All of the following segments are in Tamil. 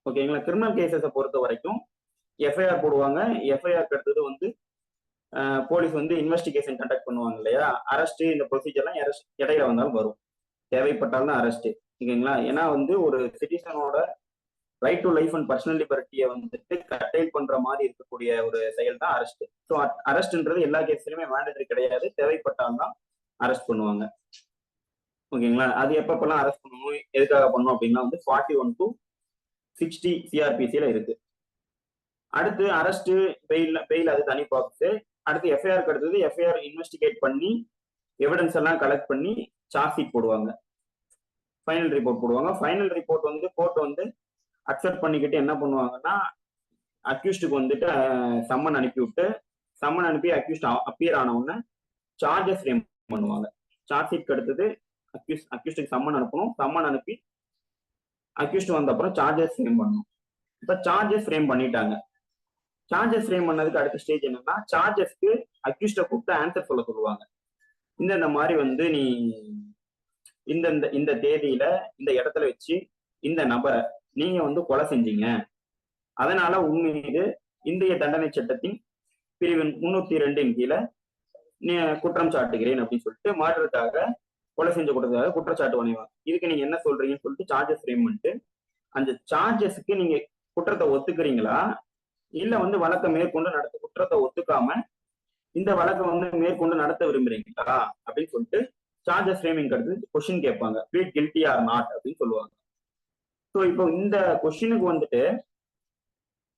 ஓகேங்களா. கிரிமினல் கேசஸை பொறுத்த வரைக்கும் எஃப்ஐஆர் போடுவாங்க. எஃப்ஐஆர் அடுத்தது வந்து போலீஸ் வந்து இன்வெஸ்டிகேஷன் கண்டக்ட் பண்ணுவாங்க இல்லையா, அரெஸ்ட் இந்த ப்ரொசீஜர்லாம் இடையில வந்தாலும் வரும், தேவைப்பட்டாலும் அரெஸ்ட். ஓகேங்களா. ஏன்னா வந்து ஒரு சிட்டிசனோட right to life and personal லிபர்ட்டியை வந்துட்டு கட்டைல் பண்ற மாதிரி இருக்கக்கூடிய ஒரு செயல் தான் அரெஸ்ட். ஸோ அரெஸ்ட்ன்றது எல்லா கேஸ்லயுமே மேண்டேட்டரி கிடையாது, தேவைப்பட்டால்தான் அரெஸ்ட் பண்ணுவாங்க. ஓகேங்களா. அது எப்பப்பெல்லாம் அரெஸ்ட் பண்ணணும், எதுக்காக பண்ணணும் அப்படின்னா வந்து 41 to 60 சிஆர்பிசியில இருக்கு. அடுத்து அரெஸ்ட், பெயில் அது தனி ப்ராசஸ். அடுத்து எஃப்ஐஆருக்கு அடுத்தது எஃப்ஐஆர் இன்வெஸ்டிகேட் பண்ணி எவிடன்ஸ் எல்லாம் கலெக்ட் பண்ணி சார்ஜ் ஷீட் போடுவாங்க, ஃபைனல் ரிப்போர்ட் போடுவாங்க. ஃபைனல் ரிப்போர்ட் வந்து கோர்ட் வந்து அக்செப்ட் பண்ணிக்கிட்டு என்ன பண்ணுவாங்கன்னா, அக்யூஸ்டுக்கு வந்துட்டு சம்மன் அனுப்பி விட்டு, சம்மன் அனுப்பி அக்யூஸ்ட் அப்பியர் ஆன உடனே சார்ஜஸ் ஃப்ரேம் பண்ணுவாங்க. சார்ஜ் ஷீட்க்கு அடுத்தது அக்யூஸ்டுக்கு சம்மன் அனுப்பணும், சம்மன் அனுப்பி அக்யூஸ்ட் வந்த அப்புறம் சார்ஜஸ் ஃப்ரேம் பண்ணணும். இப்ப சார்ஜஸ் ஃப்ரேம் பண்ணிட்டாங்க. சார்ஜஸ் ஃப்ரேம் பண்ணதுக்கு அடுத்த ஸ்டேஜ் என்னன்னா, சார்ஜஸ்க்கு அக்யூஸ்ட கூப்பிட்டு ஆன்சர் சொல்ல சொல்லுவாங்க. இந்த மாதிரி வந்து நீ இந்த இந்த தேதியில இந்த இடத்துல வச்சு இந்த நபரை நீங்க வந்து கொலை செஞ்சீங்க, அதனால உண்மையிலே இந்திய தண்டனை சட்டத்தின் பிரிவு 302 கீழே நீ குற்றம் சாட்டுகிறேன் அப்படின்னு சொல்லிட்டு மர்டருக்காக, கொலை செஞ்ச குற்றத்துக்காக குற்றச்சாட்டு வணைவாங்க. இதுக்கு நீங்க என்ன சொல்றீங்கன்னு சொல்லிட்டு சார்ஜஸ் ஃப்ரேம் பண்ணிட்டு, அந்த சார்ஜஸ்க்கு நீங்க குற்றத்தை ஒத்துக்கிறீங்களா, இல்ல வந்து வழக்கை மேற்கொண்டு நடத்த குற்றத்தை ஒத்துக்காம இந்த வழக்கை வந்து மேற்கொண்டு நடத்த விரும்புறீங்களா அப்படின்னு சொல்லிட்டு சார்ஜஸ் ஃப்ரேமிங் அடுத்து கொஸ்டின் கேட்பாங்க. ப்ளீட் கில்ட்டி ஆர் நாட் அப்படின்னு சொல்லுவாங்க. ஸோ இப்போ இந்த கொஸ்டினுக்கு வந்துட்டு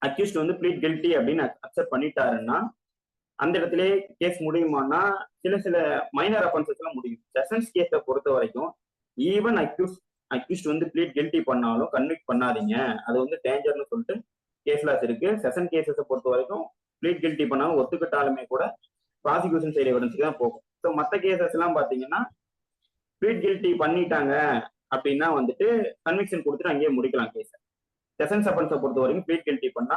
அக்யூஸ்ட் வந்து ப்ளீட் கில்ட்டி அப்படின்னு அக்செப்ட் பண்ணிட்டாருன்னா அந்த இடத்துல கேஸ் முடியுமானா சில மைனர் அஃபென்சஸ் எல்லாம் முடியும். செஷன்ஸ் கேஸை பொறுத்த வரைக்கும் ஈவன் அக்யூஸ்ட் வந்து ப்ளீட் கில்ட்டி பண்ணாலும் கன்விக்ட் பண்ணாதீங்க, அது வந்து டேஞ்சர்னு சொல்லிட்டு கேஸ் லாஸ் இருக்கு. செஷன் கேசஸை பொறுத்த வரைக்கும் ப்ளீட் கில்ட்டி பண்ணாலும் ஒத்துக்கிட்டாலுமே கூட ப்ராசிக்யூஷன் சைடு எவிடன்ஸுக்கு தான் போகும். ஸோ மற்ற கேசஸ் எல்லாம் பாத்தீங்கன்னா ப்ளீட் கில்ட்டி பண்ணிட்டாங்க அப்படின்னா வந்துட்டு கன்விக்ஷன் கொடுத்துட்டு அங்கேயே முடிக்கலாம் கேஸை. செஷன்ஸ் அஃபென்ஸை பொறுத்த வரைக்கும் ப்ளீட் கில்ட்டி பண்ணா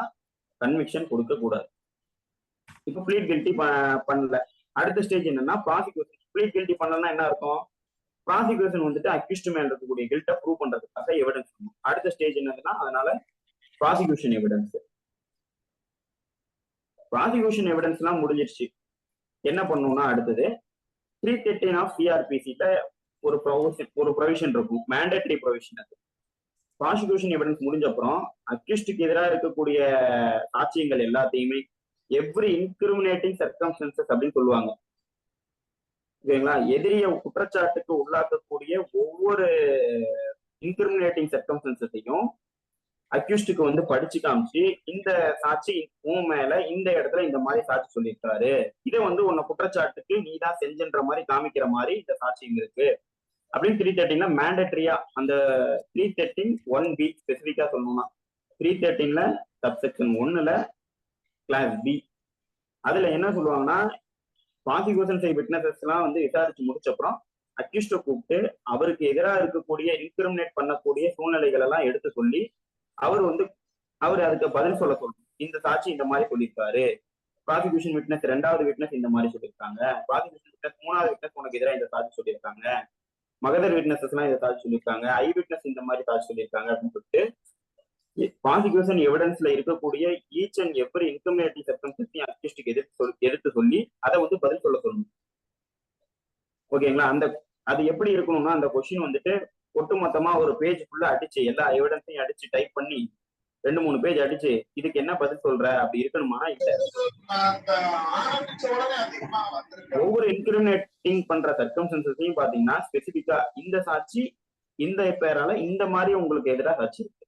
கன்விக்ஷன் கொடுக்க கூடாது. இப்போ ப்ளீட் கில்ட்டி பண்ணல, அடுத்த ஸ்டேஜ் என்னன்னா ப்ராசிக்யூஷன். ப்ளீட் கில்ட்டி பண்ணலன்னா என்ன இருக்கும், ப்ராசிக்யூஷன் வந்துட்டு அக்யூஸ்ட் மேல இருக்கக்கூடிய கில்ட்டை ப்ரூவ் பண்றதுக்காக எவிடன்ஸ் பண்ணும். அடுத்த ஸ்டேஜ் என்னதுன்னா அதனால ப்ராசிக்யூஷன் எவிடன்ஸ். ப்ராசிக்யூஷன் எவிடன்ஸ் எல்லாம் முடிஞ்சிருச்சு, என்ன பண்ணணும்னா அடுத்தது 313 ஆஃப் சிஆர்பிசில ஒரு ப்ரொவிஷன் இருக்கும், மேண்டேட்டரி ப்ரொவிஷன். அது ப்ராசிக்யூஷன் எவிடன்ஸ் முடிஞ்ச அப்புறம் அக்யூஸ்டுக்கு எதிராக இருக்கக்கூடிய சாட்சியங்கள் எல்லாத்தையுமே எவ்ரி இன்கிரிமினேட்டிங் சர்க்கம்ஸ்டன்சஸ் அப்படின்னு சொல்லுவாங்க. ஓகேங்களா. எதிரிய குற்றச்சாட்டுக்கு உள்ளாக்கக்கூடிய ஒவ்வொரு இன்கிரிமினேட்டிங் சர்க்கம்ஸ்டன்சஸையும் அக்யூஸ்டுக்கு வந்து படிச்சு காமிச்சு, இந்த சாட்சி உன் மேல இந்த இடத்துல இந்த மாதிரி சாட்சி சொல்லியிருக்காரு, இதை வந்து உன்னை குற்றச்சாட்டுக்கு நீ தான் செஞ்சன்ற மாதிரி காமிக்கிற மாதிரி இந்த சாட்சியம் இருக்கு அப்படின்னு 313 மேண்டேட்டரியா, அந்த 313 1B ஸ்பெசிபிக்கா சொல்லணும்னா 313 சப்செக்ஷன் 1ல கிளாஸ் பி அதுல என்ன சொல்லுவாங்கன்னா, ப்ராசிக்யூஷன் சைட் விட்னஸஸ் எல்லாம் வந்து விசாரிச்சு முடிச்ச அப்புறம் அக்யூஸ்ட கூப்பிட்டு அவருக்கு எதிராக இருக்கக்கூடிய இன்கிரிமினேட் பண்ணக்கூடிய சூழ்நிலைகள் எல்லாம் எடுத்து சொல்லி அவர் அதுக்கு பதில் சொல்ல சொல்லணும். இந்த சாட்சி இந்த மாதிரி சொல்லியிருக்காரு, ப்ராசிக்யூஷன் விட்னஸ் 2வது விட்னஸ் இந்த மாதிரி சொல்லியிருக்காங்க, ப்ராசிக்யூஷன் விட்னஸ் 3வது விட்னஸ் உனக்கு எதிராக இந்த சாட்சி சொல்லியிருக்காங்க, மகதர் விட்னஸஸ் எல்லாம் இந்த சாட்சி சொல்லியிருக்காங்க, ஐ விட்னஸ் இந்த மாதிரி சாட்சி சொல்லியிருக்காங்க அப்படின்னு சொல்லிட்டு ப்ராசிக்யூஷன் எவிடன்ஸ்ல இருக்கக்கூடிய ஈச் அண்ட் எவ்ரி இன்கிரிமினேட்டிங் சர்க்கம்ஸ்டன்ஸையும் அக்யூஸ்டுக்கு எடுத்து சொல்லி அதை வந்து பதில் சொல்ல சொல்லணும். ஓகேங்களா. அது எப்படி இருக்கணும்னா, அந்த கொஸ்டின் வந்துட்டு ஒட்டுமொத்தமா ஒரு பேஜ் ஃபுல்லா அடிச்சு எல்லா எவிடன்ஸையும் அடிச்சு டைப் பண்ணி 2-3 பேஜ் அடிச்சு இதுக்கு என்ன பதில் சொல்ற அப்படி இருக்கணுமா? இல்ல, ஒவ்வொரு இன்கிரிமினேட்டிங் பண்ற சர்க்கம்ஸ்டன்சஸையும் பாத்தீங்கன்னா ஸ்பெசிபிக்கா இந்த சாட்சி இந்த பேரால இந்த மாதிரி உங்களுக்கு எதிராக சாட்சி இருக்கு,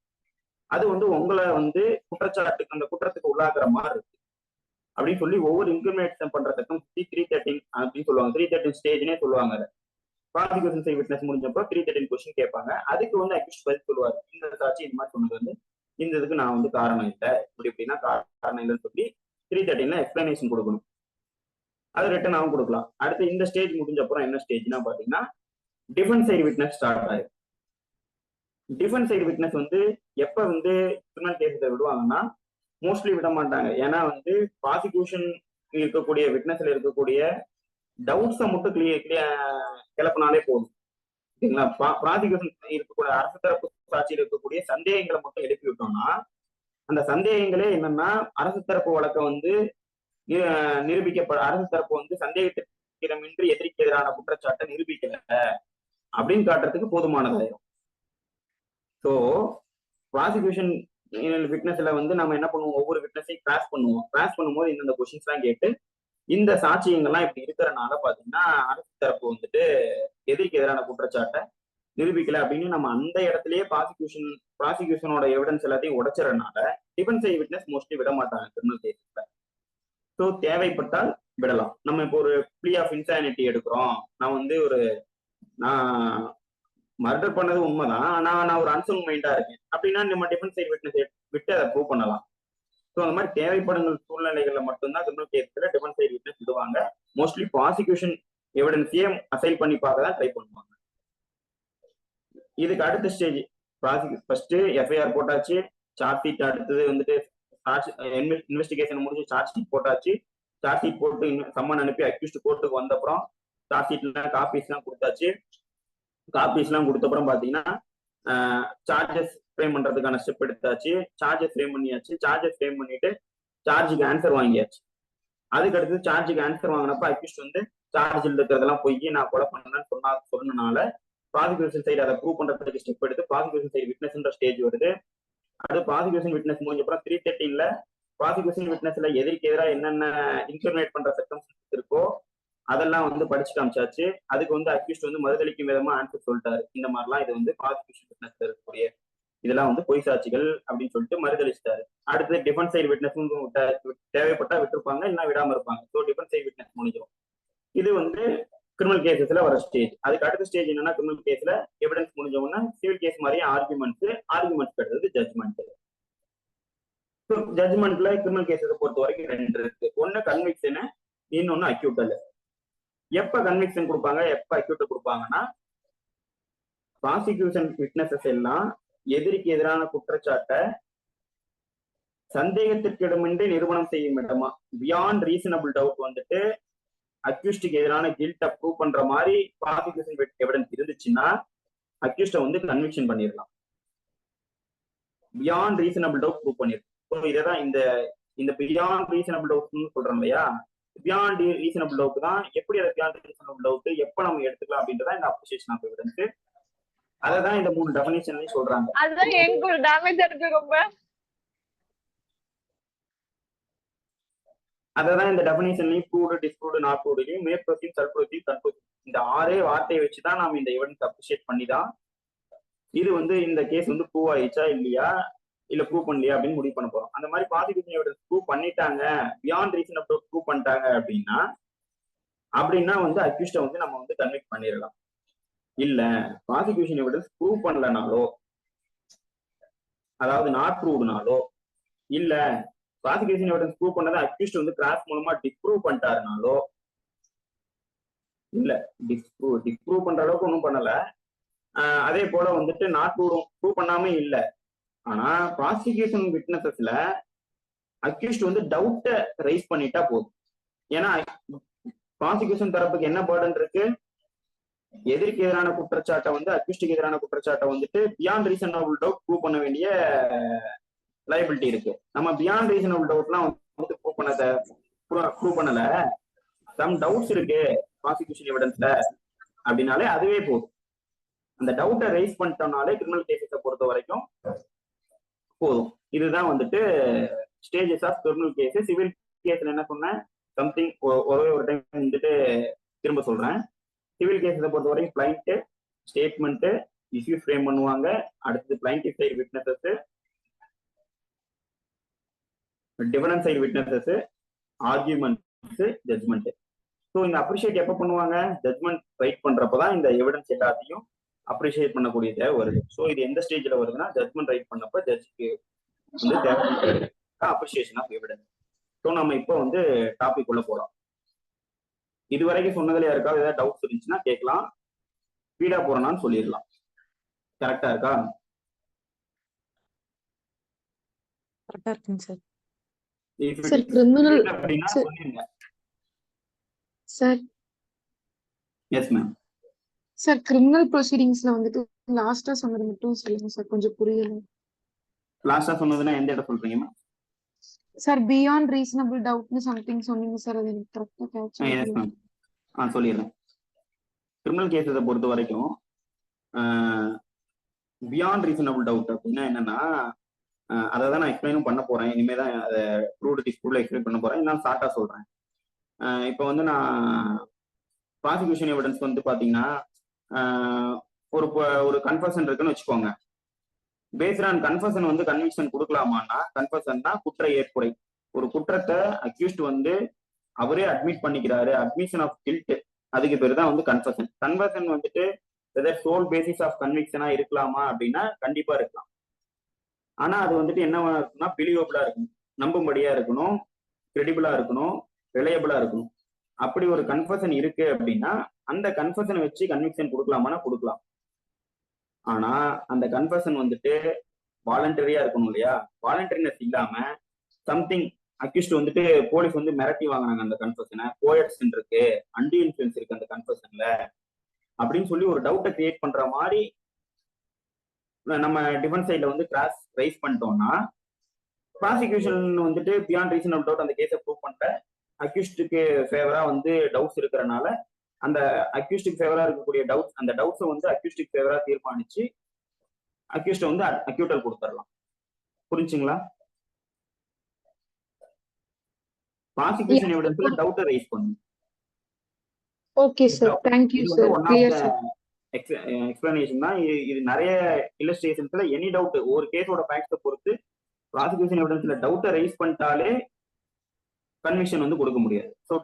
அது வந்து உங்களை வந்து குற்றச்சாட்டுக்கு அந்த குற்றத்துக்கு உள்ளாக்குற மாதிரி இருக்கு அப்படின்னு சொல்லி ஒவ்வொரு இன்கிரிமினேஷன் பண்ற சர்க்கம் 313 அப்படின்னு சொல்லுவாங்க. 313 ஸ்டேஜ்னே சொல்லுவாங்க. ப்ராசிக்யூஷன் சைட் விட்னஸ் முடிஞ்சப்போ 313 கொஸ்டின் கேட்பாங்க. அதுக்கு வந்து அக்யூஸ்ட் பதில் சொல்லுவாரு, இந்த சாட்சி இந்த மாதிரி சொன்னது வந்து இந்த இதுக்கு நான் வந்து காரணம் இல்லை, இப்படி எப்படின்னா காரணம் இல்லைன்னு சொல்லி 313 எக்ஸ்பிளனேஷன் கொடுக்கணும். அது ரிட்டன் ஆகும் கொடுக்கலாம். அடுத்து இந்த ஸ்டேஜ் முடிஞ்ச அப்புறம் என்ன ஸ்டேஜ்னா பாத்தீங்கன்னா டிஃபென்ஸ் சைடு விட்னஸ் ஸ்டார்ட் ஆயிடும். டிஃபென்ஸ் சைடு விட்னஸ் வந்து எப்ப வந்து கிரிமினல் கேஸை விடுவாங்கன்னா மோஸ்ட்லி விட மாட்டாங்க. ஏன்னா வந்து ப்ராசிக்யூஷன் இருக்கக்கூடிய விட்னஸ்ல இருக்கக்கூடிய டவுட்ஸை மட்டும் கிளப்பினாலே போதும். ஓகேங்களா. ப்ராசிக்யூஷன் இருக்கக்கூடிய அரசு தரப்பு சாட்சியில் இருக்கக்கூடிய சந்தேகங்களை மட்டும் எழுப்பி விட்டோம்னா அந்த சந்தேகங்களே என்னன்னா அரசு தரப்பு வழக்கை வந்து அரசு தரப்பு வந்து சந்தேகத்திடமின்றி எதிரிக்கு எதிரான குற்றச்சாட்டை நிரூபிக்கல அப்படின்னு காட்டுறதுக்கு போதுமானதாயிரும். ஸோ ப்ராசிக்யூஷன் விட்னஸ்ல வந்து நம்ம என்ன பண்ணுவோம், ஒவ்வொரு விட்னஸையும் கிராஸ் பண்ணுவோம். கிராஸ் பண்ணும்போது இந்த கொஸ்டின்ஸ் எல்லாம் கேட்டு இந்த சாட்சியங்கள்லாம் இப்படி இருக்கிறனால பாத்தீங்கன்னா அரசு தரப்பு வந்துட்டு எதிரிக்கு எதிரான குற்றச்சாட்டை நிரூபிக்கல அப்படின்னு நம்ம அந்த இடத்துலயே ப்ராசிக்யூஷனோட எவிடன்ஸ் எல்லாத்தையும் உடைச்சறதுனால டிஃபென்ஸ் சைடு விட்னஸ் மோஸ்ட்லி விட மாட்டாங்க கிரிமினல் கேஸ்ல. ஸோ தேவைப்பட்டால் விடலாம். நம்ம இப்போ ஒரு ப்ளீ ஆஃப் இன்சானிட்டி எடுக்கிறோம், நான் மர்டர் பண்ணது உண்மைதான், ஆனா நான் ஒரு அன்சவுண்ட் மைண்டா இருக்கேன் அப்படின்னா நம்ம டிஃபென்ஸ் சைடு விட்னஸ் விட்டு அதை ப்ரூவ் பண்ணலாம். ஸோ அந்த மாதிரி தேவைப்படும் சூழ்நிலைகள்ல மட்டும்தான் கிரிமினல் கேஸ்ல டிஃபென்ஸ் சைடு விட்னஸ் விடுவாங்க. மோஸ்ட்லி ப்ராசிக்யூஷன் எவிடன்ஸையே அசைல் பண்ணி பார்க்க தான் ட்ரை பண்ணுவாங்க. இதுக்கு அடுத்த ஸ்டேஜ் ஃபர்ஸ்ட் எஃப்ஐஆர் போட்டாச்சு, சார்ஜ் ஷீட் அடுத்தது வந்துட்டு இன்வெஸ்டிகேஷன் முடிஞ்சு சார்ஜ் ஷீட் போட்டாச்சு. சார்ஜ் ஷீட் போட்டு சம்மன் அனுப்பி அக்யூஸ்ட் கோர்ட்டுக்கு வந்த அப்புறம் சார்ஜ் ஷீட்ல காப்பீஸ் எல்லாம் கொடுத்தாச்சு. காப்பீஸ் எல்லாம் கொடுத்த அப்புறம் பாத்தீங்கன்னா சார்ஜஸ் ஃப்ரேம் பண்றதுக்கான ஸ்டெப் எடுத்தாச்சு. சார்ஜஸ் ஃப்ரேம் பண்ணியாச்சு. சார்ஜஸ் ஃப்ரேம் பண்ணிட்டு சார்ஜுக்கு ஆன்சர் வாங்கியாச்சு. அதுக்கு அடுத்து சார்ஜுக்கு ஆன்சர் வாங்கினப்ப அக்யூஸ்ட் வந்து சார்ஜில் இருக்கிறதெல்லாம் போய் நான் கொலை பண்ணேன்னு சொன்னனால ப்ராசிக்யூஷன் சைடு அதை ப்ரூவ் பண்றதுக்கு ஸ்டெப் எடுத்து ப்ராசிக்யூஷன் சைடு விட்னஸ்ன்ற ஸ்டேஜ் வருது. அது ப்ராசிக்யூஷன் விட்னஸ் முடிஞ்ச அப்புறம் 313ல ப்ராசிக்யூஷன் விட்னஸ்ல எதிர்க்கு எதிராக என்னென்ன இன்ஃபர்மேட் பண்ற சர்க்கம்ஸ்டன்ஸ் இருக்கோ அதெல்லாம் வந்து படிச்சு காமிச்சாச்சு. அதுக்கு வந்து அக்யூஸ்ட் வந்து மறுதளிக்கும் விதமா ஆன்சர் சொல்லிட்டாரு. இந்த மாதிரிலாம் இது வந்து ப்ராசிக்யூஷன் விட்னஸ்ல இருக்கக்கூடிய இதெல்லாம் வந்து பொய் சாட்சிகள் அப்படின்னு சொல்லிட்டு மறுதளிச்சிட்டாரு. அடுத்து டிஃபென்ஸ் சைடு விட்னஸும் தேவைப்பட்டா விட்டுருப்பாங்க, இல்லைன்னா விடாம இருப்பாங்க. ஸோ டிஃபென்ஸ் சைடு விட்னஸ் முடிஞ்சிடும். இது வந்து கிரிமினல் கேசஸ்ல வர ஸ்டேஜ். அதுக்கு அடுத்த ஸ்டேஜ் என்னன்னா கிரிமினல் கேஸ்ல எவிடன்ஸ் முடிஞ்ச உடனே சிவில் கேஸ் மாதிரியே ஆர்குமெண்ட்ஸ் கிடையாது ஜட்ஜ்மெண்ட். ஸோ ஜட்ஜ்மெண்ட்ல கிரிமினல் கேஸை பொறுத்த வரைக்கும் 2 இருக்கு. ஒன்னு கன்விக்ஷன், இன்னொன்னு அக்யூட்டல். எப்ப கன்விக்ஷன் கொடுப்பாங்க, எப்ப அக்யூட்டல் கொடுப்பாங்கன்னா ப்ராசிக்யூஷன் விட்னஸஸ் எல்லாம் எதிரிக்கு எதிரான குற்றச்சாட்டை சந்தேகத்திற்கு இடமின்றி நிரூபணம் செய்யும் இடமா பியாண்ட் ரீசனபிள் டவுட் வந்துட்டு அக்யூஸ்டுக்கு எதிரான கில்ட் ப்ரூவ் பண்ற மாதிரி ப்ராசிக்யூஷன் எவிடன்ஸ் இருந்துச்சுன்னா அக்யூஸ்ட வந்து கன்விக்ஷன் பண்ணிடலாம். பியாண்ட் ரீசனபிள் டவுட் ப்ரூவ் பண்ணிடலாம். இதான் இந்த பியாண்ட் ரீசனபிள் டவுட்னு சொல்றோம் இல்லையா, பியாண்ட் ரீசனபிள் டவுட் தான். எப்படி அதை பியாண்ட் ரீசனபிள் டவுட் எப்ப நம்ம எடுத்துக்கலாம் அப்படின்றத இந்த அப்ரிசியேஷன் ஆஃப் எவிடன்ஸ். அததான் இந்த 3 டெஃபினிஷன்லயும் சொல்றாங்க. அதுதான் எனக்கு ஒரு டேமேஜ் இருக்கு ரொம்ப. அததான் இந்த டெஃபினிஷன்லயும் ப்ரூவ்டு, டிஸ்ப்ரூவ்டு, நாட் ப்ரூவ்டுலயும் may proceed, shall proceed, can proceed இந்த 6 வார்த்தையை வச்சுதான் நாம இந்த எவிடன்ஸ் அப்ரிசியேட் பண்ணிதான் இது வந்து இந்த கேஸ் வந்து ப்ரூவ் ஆயிடுச்சா இல்லையா, இல்ல ப்ரூவ் பண்ணலையா அப்படின்னு முடிவு பண்ண போறோம். அந்த மாதிரி ப்ராசிக்யூஷன் எவிடன்ஸ் ப்ரூவ் பண்ணிட்டாங்க, பியாண்ட் ரீசன் ப்ரூவ் பண்ணிட்டாங்க அப்படின்னா வந்து அக்யூஸ்ட வந்து நம்ம வந்து கன்விக்ட் பண்ணிடலாம். இல்ல ப்ராசிக்யூஷன் எவிடன்ஸ் ப்ரூவ் பண்ணலனாலோ, அதாவது நாட் ப்ரூவ்டுனாலோ, இல்ல ப்ராசிக்யூஷன் எவிடன்ஸ் ப்ரூவ் பண்ணதை அக்யூஸ்ட் வந்து கிராஸ் மூலமா டிஸ்ப்ரூவ் பண்ணிட்டாருனாலோ, இல்ல டிஸ்ப்ரூவ் பண்ற அளவுக்கு ஒன்றும் பண்ணல, அதே போல வந்துட்டு நாட் ப்ரூவ் பண்ணாம இல்ல, ஆனா ப்ராசிக்யூஷன் விட்னஸஸ்ல அக்யூஸ்ட் வந்து டவுட்டை ரைஸ் பண்ணிட்டா போதும். ஏன்னா ப்ராசிக்யூஷன் தரப்புக்கு என்ன பர்டன் இருக்கு, எதிர்க்கு எதிரான குற்றச்சாட்டை வந்து அக்யூஸ்டுக்கு எதிரான குற்றச்சாட்டை வந்துட்டு பியாண்ட் ரீசனபிள் டவுட் ப்ரூவ் பண்ண வேண்டிய லைபிலிட்டி இருக்கு. நம்ம பியாண்ட் ரீசனபிள் டவுட்லாம் வந்து ப்ரூவ் பண்ணல, சம் டவுட்ஸ் இருக்கு ப்ராசிக்யூஷன் எவிடன்ஸ்ல அப்படின்னாலே அதுவே போதும். அந்த டவுட்டை ரைஸ் பண்ணிட்டோம்னாலே கிரிமினல் கேசஸை பொறுத்த வரைக்கும் போதும். இதுதான் வந்துட்டு stages of criminal case. Civil கேஸ்ல என்ன சொன்னேன், சம்திங் ஒரே ஒரு டைம் வந்துட்டு திரும்ப சொல்றேன். சிவில் கேஸை பொறுத்த வரைக்கும் பிளைண்ட், ஸ்டேட்மெண்ட், இஷ்யூ ஃப்ரேம் பண்ணுவாங்க. அடுத்தது blind side witnesses, defendant side witnesses, arguments, judgment. So இந்த அப்ரிஷியேட் எப்போ பண்ணுவாங்க, ஜட்ஜ்மெண்ட் ரைட் பண்றப்பதான் இந்த எவிடன்ஸ் எல்லாத்தையும் அப்ரிஷியேட் பண்ணக்கூடிய தேவை வருது. ஸோ இது எந்த ஸ்டேஜ்ல வருதுன்னா ஜட்ஜ்மெண்ட் ரைட் பண்ணப்ப ஜட்ஜுக்கு வந்து தேவை அப்ரிஷியேஷன் ஆஃப் எவிடன்ஸ். ஸோ நம்ம இப்போ வந்து டாபிக் உள்ள போறோம். இது வரைக்கும் சொன்னதுல யாருக்காவது ஏதாவது டவுட்ஸ் இருந்துச்சுன்னா கேட்கலாம், ஸ்பீடா போறோம்னான்னு சொல்லிடலாம். கரெக்டா இருக்கா? கரெக்டா இருக்குங்க சார். சார் கிரிமினல் அப்படின்னா சொல்லிருங்க. Sir yes ma'am. Sir criminal ப்ரொசீடிங்ஸ்ல வந்துட்டு லாஸ்டா சொன்னது மட்டும் சொல்லுங்க சார், கொஞ்சம் புரியல. லாஸ்டா சொன்னதுன்னா எந்த இடம் சொல்றீங்கம்மா? சார் பியாண்ட் ரீசனபிள் டவுட்னு சம்திங் சொன்னீங்க சார், அது எனக்கு கரெக்டா கேட்ச் எஸ் ஆகல. மேம், சொல்லிடுறேன். கிரிமினல் கேஸை பொறுத்த வரைக்கும் பியாண்ட் ரீசனபிள் டவுட் அப்படின்னா என்னன்னா, அதை தான் நான் எக்ஸ்பிளைனும் பண்ண போறேன். இனிமே தான் அதை ப்ரூவ்டு டிஸ்ப்ரூவ்ல எக்ஸ்பிளைன் பண்ண போறேன். நான் ஷார்ட்டா சொல்றேன். இப்போ வந்து நான் ப்ராசிக்யூஷன் எவிடன்ஸ் வந்து பாத்தீங்கன்னா, ஒரு ஒரு கன்ஃபர்ஷன் இருக்குன்னு வச்சுக்கோங்க. பேஸ்ட் ஆன் கன்ஃபர்ஷன் வந்து கன்விக்ஷன் கொடுக்கலாமான்னா, கன்ஃபர்ஷன்னா குற்ற ஏற்புரை. ஒரு குற்றத்தை அக்யூஸ்ட் வந்து அவரே அட்மிட் பண்ணிக்கிறாரு, அட்மிஷன் ஆஃப் கில்ட், அதுக்கு பேர் தான் வந்து கன்ஃபர்ஷன். கன்ஃபர்ஷன் வந்துட்டு சோல் பேசிஸ் ஆஃப் கன்விக்ஷனா இருக்கலாமா அப்படின்னா கண்டிப்பா இருக்கலாம். ஆனா அது வந்துட்டு என்ன இருக்குன்னா, பிலீவபிளா இருக்கணும், நம்பும்படியா இருக்கணும், கிரெடிபிளா இருக்கணும், ரிலையபிளா இருக்கணும். அப்படி ஒரு கன்ஃபர்ஷன் இருக்கு அப்படின்னா அந்த கன்ஃபர்ஷனை வச்சு கன்விக்ஷன் கொடுக்கலாமான்னா கொடுக்கலாம். ஆனா அந்த கன்ஃபர்ஷன் வந்துட்டு வாலண்டரியா இருக்கணும் இல்லையா? வாலண்டரினஸ் இல்லாம சம்திங் அக்யூஸ்ட் வந்துட்டு போலீஸ் வந்து மிரட்டி வாங்கினாங்க அந்த கன்ஃபர்ஷனை, கோயர்ஷன் இருக்கு, அன்டி இன்ஃபுளுன்ஸ் இருக்கு அந்த கன்ஃபர்ஷன்ல அப்படின்னு சொல்லி ஒரு டவுட்டை கிரியேட் பண்ற மாதிரி நம்ம டிஃபென்ஸ் சைட்ல வந்து கிராஸ் ரைஸ் பண்ணிட்டோம்னா, ப்ராசிக்யூஷன் வந்துட்டு பியாண்ட் ரீசனபிள் டவுட் அந்த கேஸை ப்ரூவ் பண்ற அக்யூஸ்டுக்கு ஃபேவரா வந்து டவுட்ஸ் இருக்கிறனால அந்த அக்யூஸ்டுக்கு ஃபேவரா இருக்கக்கூடிய டவுட்ஸ், அந்த டவுட்ஸை வந்து அக்யூஸ்டுக்கு ஃபேவரா தீர்மானிச்சு அக்யூஸ்ட வந்து அக்யூட்டல் கொடுத்துடலாம். புரிஞ்சுங்களா? ப்ராசிக்யூஷன் எவிடன்ஸ்ல டவுட் ரைஸ் பண்ணும். ஓகே சார், தேங்க் யூ இது வந்து sir, one clear of sir. Explanation தான். இது நிறைய இல்லஸ்ட்ரேஷன்ஸ்ல எனி டவுட் ஒரு கேஸோட ஃபேக்ட்ஸை பொறுத்து ப்ராசிக்யூஷன் எவிடன்ஸ்ல டவுட்டை ரைஸ் பண்ணிட்டாலே கன்விக்ஷன் வந்து கொடுக்க முடியாது. ஸோ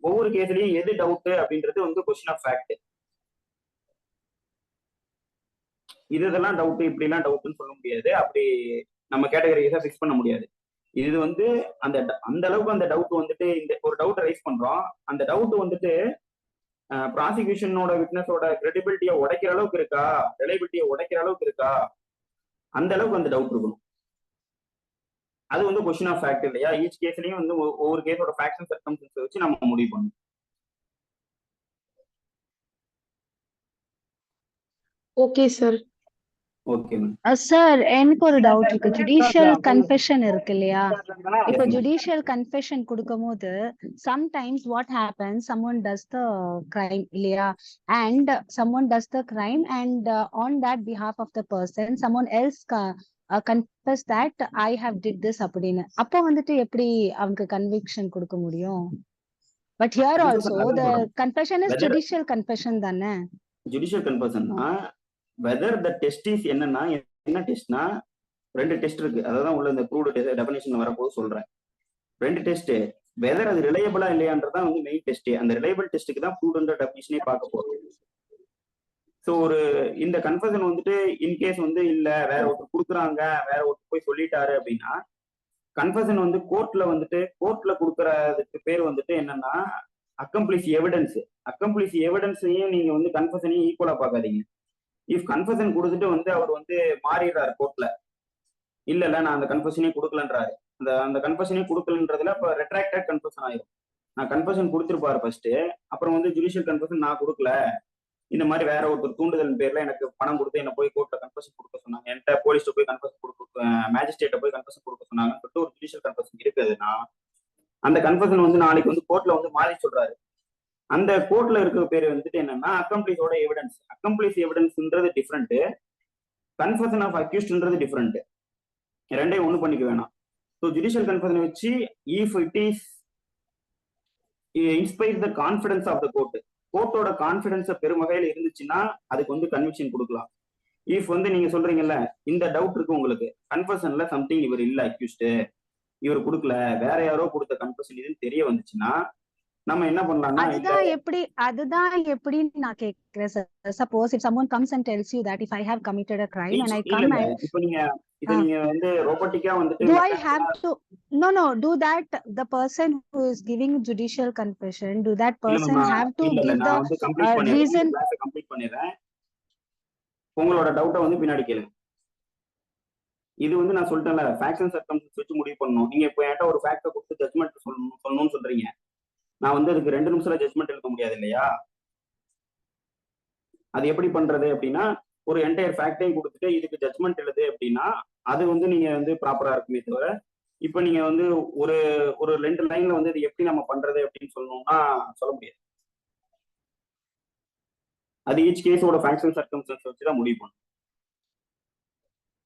ஒவ்வொரு கேஸ்லயும் எது டவுட் அப்படின்றது வந்து கொஸ்டின் ஆஃப் ஃபேக்ட். இதெல்லாம் டவுட், இப்படி எல்லாம் டவுட்னு சொல்ல முடியாது. அப்படி நம்ம கேட்டகரிஸா ஃபிக்ஸ் பண்ண முடியாது. இது வந்து அந்த அந்த அளவுக்கு அந்த டவுட் வந்துட்டு, இந்த ஒரு டவுட் ரைஸ் பண்றோம், அந்த டவுட் வந்துட்டு ப்ராசிக்யூஷனோட விட்னஸோட கிரெடிபிலிட்டியை உடைக்கிற அளவுக்கு இருக்கா, ரிலையபிலிட்டியை உடைக்கிற அளவுக்கு இருக்கா, அந்த அளவுக்கு அந்த டவுட் இருக்கணும். அது வந்து கொஸ்டின் ஆஃப் ஃபேக்ட் இல்லையா? ஈச் கேஸ்லயும் வந்து ஒவ்வொரு கேஸோட ஃபேக்ட்ஸ் அண்ட் சர்க்கம்ஸ்டன்ஸ் வச்சு நம்ம முடிவு பண்ணணும். Okay sir. Okay ma'am. Sir, எனக்கு ஒரு டவுட் இருக்கு. ஜுடிஷியல் கன்ஃபெஷன் இருக்கு இல்லையா? இப்போ Yes, ma'am. ஜுடிஷியல் கன்ஃபெஷன் கொடுக்கும்போது sometimes what happens, someone does the crime இல்லையா, and someone does the crime and on that behalf of the person someone else confess that I have did this அப்படின்னு. அப்போ வந்துட்டு எப்படி அவங்க கன்விக்ஷன் கொடுக்க முடியும்? But here also the confession is judicial confession தானே? ஜுடிஷியல் கன்ஃபர்ஷன்னா வெதர் த டெஸ்ட் இஸ் என்னன்னா, என்ன டெஸ்ட்னா ரெண்டு டெஸ்ட் இருக்கு. அதான் உள்ள இந்த ப்ரூவ்டு டெஃபினேஷன் வரப்போது சொல்றேன். ரெண்டு டெஸ்ட், வெதர் அது ரிலையபிளா இல்லையான்றதான் வந்து மெயின் டெஸ்ட். அந்த ரிலையபிள் டெஸ்ட்டுக்கு தான் ப்ரூவ்டுன்ற டெஃபினேஷனே பார்க்க போறோம். ஸோ ஒரு இந்த கன்ஃபர்ஷன் வந்துட்டு இன்கேஸ் வந்து இல்ல வேற ஒருத்தர் கொடுக்குறாங்க, வேற ஒருத்தர் போய் சொல்லிட்டாரு அப்படின்னா, கன்ஃபர்ஷன் வந்து கோர்ட்ல கொடுக்கறதுக்கு பேர் வந்துட்டு என்னன்னா அக்கம்ப்ளிஷ் எவிடன்ஸ். அக்கம்ப்ளிஷ் எவிடன்ஸையும் நீங்க வந்து கன்ஃபர்ஷனையும் ஈக்குவலா பார்க்காதீங்க. இஃப் கன்ஃபர்ஷன் கொடுத்துட்டு வந்து அவர் வந்து மாறிடுறாரு கோர்ட்ல, இல்ல நான் அந்த கன்ஃபர்ஷனே கொடுக்கலன்றாரு, அந்த கன்ஃபர்ஷனே கொடுக்கலன்றதுல இப்ப ரெட்ராக்டட் கன்ஃபர்ஷன் ஆயிரும். நான் கன்ஃபர்ஷன் கொடுத்துருப்பாரு ஃபர்ஸ்ட், அப்புறம் வந்து ஜுடிஷியல் கன்ஃபர்ஷன் நான் கொடுக்கல, இந்த மாதிரி வேற ஒருத்தர் தூண்டுதல் பேர்ல எனக்கு பணம் கொடுத்து என்ன போய் கோர்ட்ல கன்ஃபர்ஷன் கொடுக்க சொன்னாங்க, என்கிட்ட போலீஸ்ல போய் கன்ஃபர்ஷன் கொடுக்க, மேஜிஸ்ட்ரேட்ட போய் கன்ஃபர்ஷன் கொடுக்க சொன்னாங்கன்னு சொல்லிட்டு ஒரு ஜுடிஷியல் கன்ஃபர்ஷன் இருக்குதுன்னா, அந்த கன்ஃபர்ஷன் வந்து நாளைக்கு வந்து கோர்ட்ல வந்து மாறி சொல்றாரு, அந்த கோர்ட்ல இருக்கிற பேர் வந்துட்டு என்னன்னா அக்கம்ப்ளிஷோட எவிடன்ஸ். அக்கம்ப்ளிஷ் எவிடன்ஸ்ன்றது டிஃப்ரெண்ட், கன்ஃபர்ஷன் ஆஃப் அக்யூஸ்ட்ன்றது டிஃப்ரெண்ட். ரெண்டையும் ஒண்ணு பண்ணிக்க வேணாம். ஸோ ஜுடிஷியல் கன்ஃபர்ஷன் வச்சு if it is inspire the confidence of the court, கோர்ட்டோட கான்ஃபிடன்ஸை பெரும் வகையில் இருந்துச்சுன்னா அதுக்கு வந்து கன்விக்ஷன் கொடுக்கலாம். இஃப் வந்து நீங்க சொல்றீங்கல்ல இந்த டவுட் இருக்கு உங்களுக்கு, கன்ஃபர்ஷன்ல சம்திங் இவர் இல்ல அக்யூஸ்ட், இவர் கொடுக்கல, வேற யாரோ கொடுத்த கன்ஃபர்ஷன் இதுன்னு தெரிய வந்துச்சுன்னா நம்ம என்ன பண்ணலாம்னா, அதுதான் எப்படி நான் கேக்குறேன் sir. Suppose if someone comes and tells you that if I have committed a crime and I come and இப்போ நீங்க வந்து ரோபோட்டிக்கா வந்துட்டு do I have to do that the person who is giving judicial confession, do that person have to give the reason? Complete பண்ணிடுறேன், உங்களோட டவுட்டை வந்து பின்னாடி கேளுங்க. இது வந்து நான் சொல்லிட்டேன்ல, ஃபேக்ட்ஸ் அண்ட் சர்க்கம்ஸ்டன்ஸ் வச்சு முடிவு பண்ணணும். நீங்க இப்போ என்கிட்ட ஒரு ஃபேக்டை கொடுத்து ஜட்மெண்ட் சொல்லணும்னு சொல்றீங்க, நான் வந்து அதுக்கு 2 நிமிஷத்துல ஜட்மெண்ட் எழுத முடியாது இல்லையா? அது எப்படி பண்றது அப்படின்னா, ஒரு என்டையர் ஃபேக்டையும் கொடுத்துட்டு இதுக்கு ஜட்மெண்ட் எழுது அப்படின்னா அது வந்து நீங்க வந்து ப்ராப்பரா இருக்குமே தவிர, இப்ப நீங்க வந்து ஒரு ஒரு 2 லைன்ல வந்து இது எப்படி நம்ம பண்றது அப்படின்னு சொல்லணும்னா சொல்ல முடியாது. அது ஈச் கேஸோட ஃபேக்ட்ஸ் அண்ட் சர்க்கம்ஸ்டன்ஸ் வச்சு தான் முடிவு பண்ணணும்.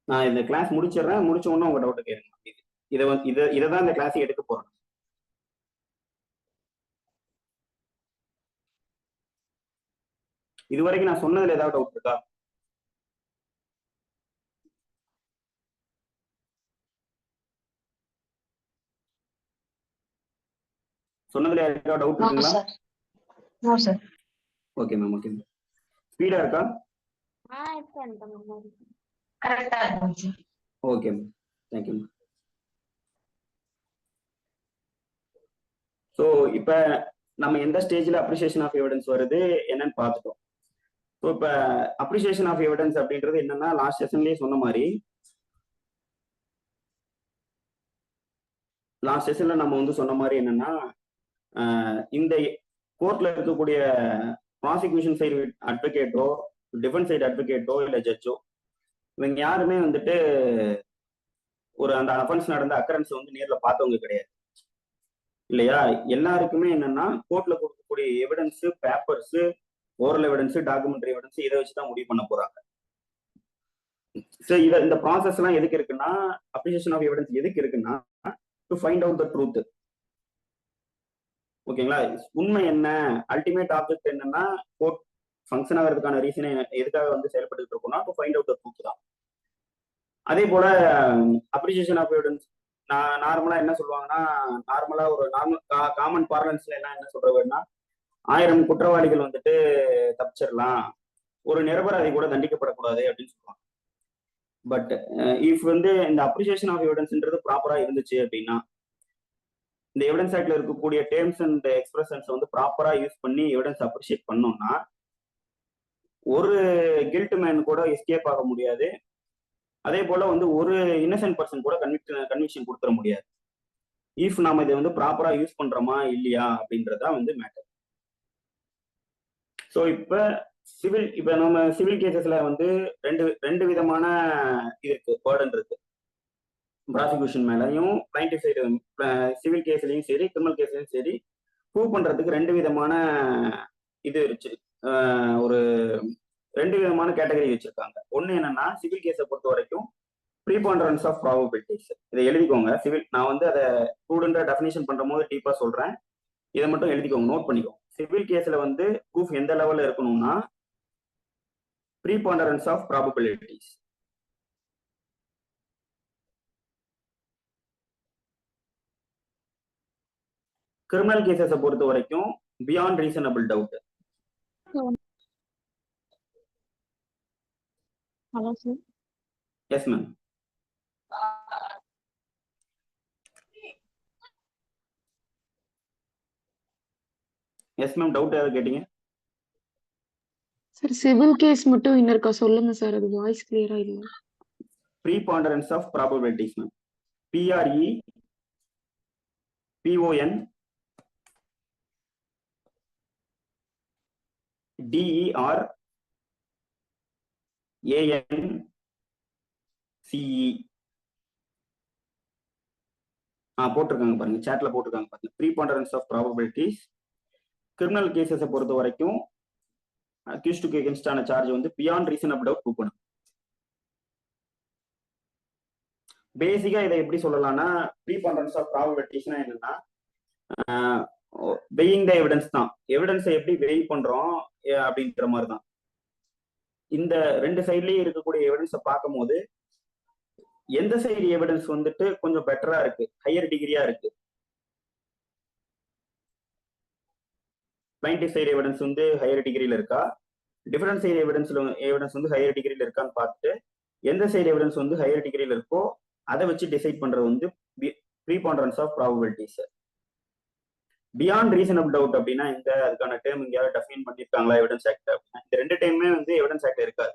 நான் இந்த கிளாஸ் முடிச்சிடுறேன். முடிச்ச உடனே உங்க டவுட் கேளுங்க. இதை தான் இந்த கிளாஸ் எடுக்க போறேன். இது வரைக்கும் நான் சொன்னதுல ஏதாவது டவுட் இருக்கா? சொன்னதுல யாருக்கா டவுட் இருக்குங்களா? Okay ma'am, okay ma'am. Speedo இருக்கா? கரெக்டா இருந்துச்சு. Okay ma'am, thank you ma'am. So இப்போ நம்ம எந்த ஸ்டேஜில் அப்ரிசியேஷன் ஆஃப் எவிடன்ஸ் வருது என்னன்னு பார்த்துட்டோம். ஸோ இப்போ அப்ரிசியேஷன் ஆஃப் எவிடன்ஸ் அப்படின்றது என்னன்னா, லாஸ்ட் செஷன்லேயே சொன்ன மாதிரி லாஸ்ட் செஷன்ல நம்ம வந்து சொன்ன மாதிரி என்னன்னா, இந்த கோர்ட்ல இருக்கக்கூடிய ப்ராசிக்யூஷன் சைடு அட்வொகேட்டோ டிஃபென்ஸ் சைடு அட்வொகேட்டோ இல்லை ஜட்ஜோ இவங்க யாருமே வந்துட்டு ஒரு அந்த அஃபென்ஸ் நடந்த அக்கரன்ஸ் வந்து நேரில் பார்த்தவங்க கிடையாது இல்லையா? எல்லாருக்குமே என்னன்னா கோர்ட்ல கொடுக்கக்கூடிய evidence, papers, oral evidence, documentary evidence இதை வச்சுதான் முடிவு பண்ண போறாங்க. சரி, இந்த ப்ராசஸ் எல்லாம் எதுக்கு இருக்குன்னா, அப்ரிசியேஷன் ஆஃப் எவிடன்ஸ் எதுக்கு இருக்குன்னா, to find out the truth. ஓகேங்களா? உண்மை என்ன, அல்டிமேட் ஆப்ஜெக்ட் என்னன்னா, கோர்ட் ஃபங்க்ஷன் ஆகிறதுக்கான ரீசனை எதுக்காக வந்து செயல்பட்டு இருக்கோம்னா, to find out the truth தான். அதே போல அப்ரிசியேஷன் ஆஃப் எவிடன்ஸ் நார்மலா என்ன சொல்லுவாங்கன்னா, நார்மலா ஒரு காமன் பார்லன்ஸ்ல எல்லாம் என்ன சொல்றதுன்னா, 1000 குற்றவாளிகள் வந்துட்டு தப்பிச்சிடலாம், ஒரு நிரபராதி கூட தண்டிக்கப்படக்கூடாது அப்படின்னு சொல்லுவாங்க. பட் இஃப் வந்து இந்த அப்ரிசியேஷன் ஆஃப் எவிடன்ஸ்ன்றது ப்ராப்பரா இருந்துச்சு அப்படின்னா, இந்த எவிடன்ஸ் ஆக்ட்ல இருக்கக்கூடிய டேர்ம்ஸ் அண்ட் எக்ஸ்பிரஷன்ஸ் வந்து ப்ராப்பரா யூஸ் பண்ணி எவிடன்ஸ் அப்ரிஷியேட் பண்ணோம்னா, ஒரு கில்ட் மேன் கூட எஸ்கேப் ஆக முடியாது. அதே போல வந்து ஒரு இன்னசென்ட் பர்சன் கூட கன்விக்ஷன் கொடுத்துட முடியாது. இஃப் நாம இதை வந்து ப்ராப்பரா யூஸ் பண்றோமா இல்லையா அப்படின்றதா வந்து மேட்டர். ஸோ இப்ப நம்ம சிவில் கேசஸ்ல வந்து ரெண்டு விதமான இது இருக்கு, பேர்டன் இருக்கு. ப்ராசிக்யூஷன் மேலையும் பிளைன்டிஃப் சைடு சிவில் கேஸ்லயும் சரி, கிரிமினல் கேஸ்லயும் சரி, ப்ரூவ் பண்றதுக்கு ரெண்டு விதமான இது இருக்கு. ஒரு 2 விதமான கேட்டகரி வச்சிருக்காங்க. ஒன்னு என்னன்னா, சிவில் கேஸை பொறுத்த வரைக்கும் ப்ரீபாண்டரன்ஸ் ஆஃப் ப்ராபபிலிட்டிஸ். இதை எழுதிக்கோங்க. சிவில் நான் வந்து அதை ஸ்டூடெண்டா டெஃபினேஷன் பண்ற போது டீப்பா சொல்றேன், இதை மட்டும் எழுதிக்கோங்க, நோட் பண்ணிக்கோங்க. சிவில் கேஸ்ல வந்து ப்ரூஃப் எந்த லெவல்ல இருக்கணும்னா, ப்ரீபாண்டரன்ஸ் ஆஃப் ப்ராபபிலிட்டிஸ். கிரிமினல் கேசஸை பொறுத்த வரைக்கும் beyond reasonable doubt. Hello sir. Yes ma'am. Yes ma'am, doubt ஏதாவது கேட்டீங்க? சார் சிவில் கேஸ் மட்டும் இன்னும் இருக்கா, சொல்லுங்க சார், அது வாய்ஸ் கிளியரா இல்ல. Preponderance of probabilities ma'am. PRE PON DER ANCE போட்டிருக்காங்க பாருங்க, சாட்ல போட்டிருக்காங்க பாருங்க. Preponderance of probabilities. கிரிமினல் கேசஸை பொறுத்த வரைக்கும் அக்யூஸ்டுக்கு எகென்ஸ்டான சார்ஜ் வந்து பியாண்ட் ரீசனபிள் டவுட் ப்ரூவ் பண்ணும். பேசிக்கா இதை எப்படி சொல்லலாம்னா, ப்ரீபாண்டரன்ஸ் ஆஃப் ப்ராபபிலிட்டிஸ்னா என்னன்னா, வெயிங் த எவிடன்ஸ் தான். எவிடன்ஸை எப்படி வெய் பண்றோம் அப்படின்ற மாதிரி தான். இந்த 2 சைட்லயும் இருக்கக்கூடிய எவிடன்ஸை பார்க்கும் போது எந்த சைடு எவிடன்ஸ் வந்துட்டு கொஞ்சம் பெட்டரா இருக்கு, ஹையர் டிகிரியா இருக்கு, பிளைன்டிஃப் சைடு எவிடன்ஸ் வந்து ஹையர் டிகிரியில இருக்கா, டிஃபரன்ஸ் சைடு எவிடன்ஸ் வந்து ஹையர் டிகிரியில இருக்கான்னு பார்த்துட்டு எந்த சைடு எவிடன்ஸ் வந்து ஹையர் டிகிரியில இருக்கோ அதை வச்சு டிசைட் பண்றது வந்து preponderance of probabilities. Beyond reasonable doubt அப்படின்னா அதுக்கான டேர்ம் எங்கேயாவது டெஃபைன் பண்ணிருக்காங்களா எவிடன்ஸ் ஆக்ட் அப்படின்னா, இந்த 2 டேர்மே வந்து எவிடன்ஸ் ஆக்ட்ல இருக்காது.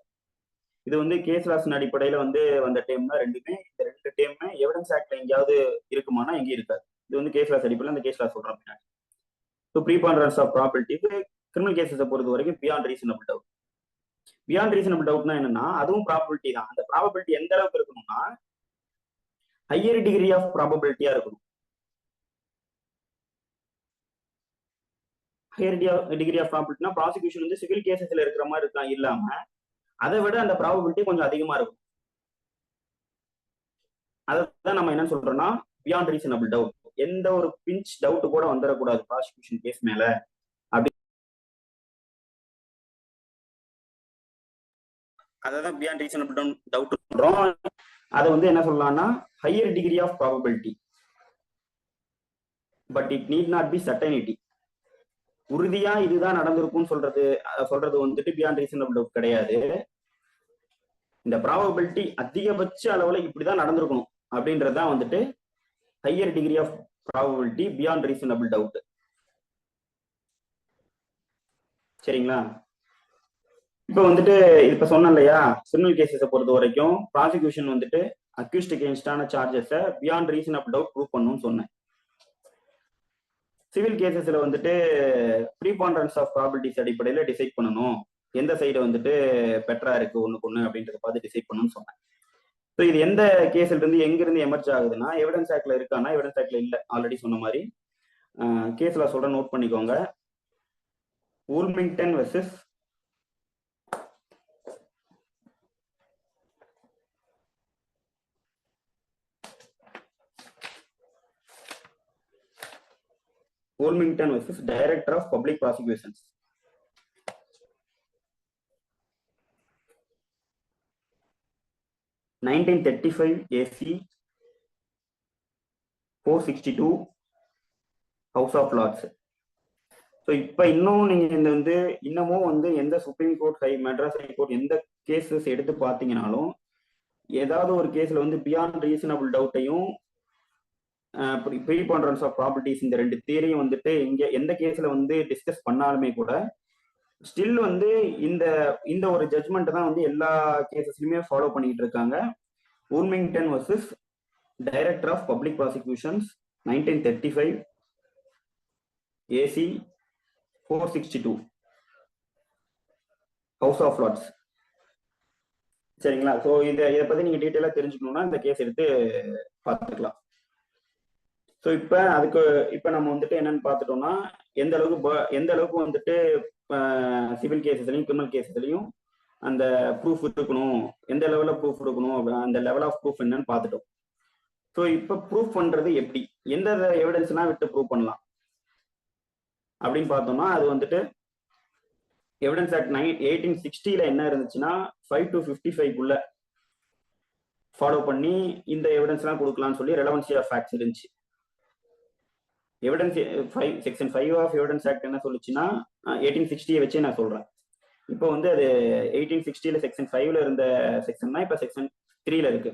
இது வந்து கேஸ் லாஸின் அடிப்படையில வந்து வந்த டேம் தான் ரெண்டுமே. இந்த 2 டேர்மே எவிடன்ஸ் ஆக்ட்ல எங்கேயாவது இருக்குமானா எங்கேயும் இருக்காது. இது வந்து கேஸ் லாஸ் அடிப்படையில் அந்த கேஸ் லாஸ் சொல்றோம் பின்னாடி. So preponderance of probability criminal கேசஸை பொறுத்த வரைக்கும் beyond reasonable doubt. Beyond reasonable டவுட்னா என்னன்னா அதுவும் ப்ராபபிலிட்டி தான். அந்த ப்ராபபிலிட்டி எந்த அளவுக்கு இருக்கணும்னா ஹையர் டிகிரி ஆஃப் ப்ராபபிலிட்டியா இருக்கணும். ஹையர் டிகிரி ஆஃப் ப்ராபபிலிட்டினா ப்ராசிக்யூஷன் வந்து சிவில் கேசஸ்ல இருக்கிற மாதிரி இருக்கா இல்லாம அதை விட அந்த ப்ராபபிலிட்டி கொஞ்சம் அதிகமா இருக்கும். அதான் நம்ம என்ன சொல்றோம்னா பியாண்ட் ரீசனபிள் டவுட். எந்த ஒரு பிஞ்ச் டவுட் கூட வந்துடக்கூடாது ப்ராசிக்யூஷன் கேஸ் மேல. அப்படி அதான் பியாண்ட் ரீசனபிள் டவுட் சொல்றோம். அதை வந்து என்ன சொல்லலாம்னா higher degree of probability, but it need not be certainty. உறுதியா இதுதான் நடந்திருக்கும்னு சொல்றது வந்துட்டு பியாண்ட் ரீசனபிள் டவுட் கிடையாது. இந்த ப்ராபபிலிட்டி அதிகபட்ச அளவுல இப்படிதான் நடந்திருக்கணும் அப்படின்றதுதான் வந்துட்டு higher degree of probability beyond reasonable doubt. சரிங்களா? இப்ப வந்துட்டு இப்ப சொன்னேன் இல்லையா, கிரிமினல் கேசஸை பொறுத்த வரைக்கும் ப்ராசிக்யூஷன் வந்துட்டு அக்யூஸ்ட் அகேன்ஸ்டான சார்ஜஸை பியாண்ட் ரீசனபிள் டவுட் ப்ரூவ் பண்ணணும்னு சொன்னேன். சிவில் கேசஸ்ல வந்துட்டு ப்ரீபாண்டரன்ஸ் ஆஃப் ப்ராபபிலிட்டிஸ் அடிப்படையில் டிசைட் பண்ணணும், எந்த சைடு வந்துட்டு பெட்டரா இருக்கு ஒண்ணுக்கு ஒண்ணு அப்படின்றத பார்த்து டிசைட் பண்ணணும்னு சொன்னேன். ஸோ இது எந்த கேஸ்ல இருந்து எங்கிருந்து எமர்ஜ் ஆகுதுன்னா எவிடன்ஸ் ஆக்ட்ல இருக்கானா எவிடன்ஸ் ஆக்ட்ல இல்ல. ஆல்ரெடி சொன்ன மாதிரி கேஸ்ல சொல்ற நோட் பண்ணிக்கோங்க. Woolmington versus Director of Public Prosecutions. (1935) AC 462 House of Lords. So இப்போ இன்னும் நீங்க இன்னமும் எந்த சுப்ரீம் கோர்ட், மெட்ராஸ் ஹைகோர்ட் எந்த கேசஸ் எடுத்து பார்த்தீங்கன்னாலும் ஏதாவது ஒரு கேஸ்ல பியாண்ட் ரீசனபிள் டவுட்டையும் ப்ரீபாண்டரன்ஸ் ஆஃப் ப்ராபர்ட்டிஸ் இந்த ரெண்டு தியரியும் இங்க எந்த கேஸ்ல டிஸ்கஸ் பண்ணாலுமே கூட ஸ்டில் இந்த ஒரு ஜட்மெண்ட் தான் எல்லா கேசஸ்லயுமே ஃபாலோ பண்ணிட்டு இருக்காங்க. Woolmington versus Director of Public Prosecutions 1935 AC 462 House of Lords. சரிங்களா? ஸோ இதை பத்தி நீங்க டீட்டெயிலா தெரிஞ்சுக்கணும்னா இந்த கேஸ் எடுத்து பார்த்துக்கலாம். ஸோ இப்போ நம்ம என்னன்னு பார்த்துட்டோம்னா எந்த அளவுக்கு சிவில் கேசஸ்லையும் கிரிமினல் கேசஸ்லையும் அந்த ப்ரூஃப் இருக்கணும், எந்த லெவலில் ப்ரூஃப் இருக்கணும், அந்த லெவல் ஆஃப் ப்ரூஃப் என்னன்னு பார்த்துட்டோம். ஸோ இப்போ ப்ரூஃப் பண்றது எப்படி, எந்த எவிடன்ஸ்லாம் விட்டு ப்ரூவ் பண்ணலாம் அப்படின்னு பார்த்தோம்னா அது எவிடன்ஸ் ஆக்ட் 1860 என்ன இருந்துச்சுன்னா 5 to 55 ஃபாலோ பண்ணி இந்த எவிடன்ஸ்லாம் கொடுக்கலாம்னு சொல்லி ரெலவன்சி ஆஃப் ஃபேக்ட்ஸ் இருந்துச்சு. Evidence section 5 of evidence act என்ன சொல்லுச்சுன்னா 1860 வச்சே நான் சொல்றேன். இப்போ அது 1860 செக்ஷன் 5 இருந்த செக்ஷன் தான் இப்போ செக்ஷன் 3 இருக்கு.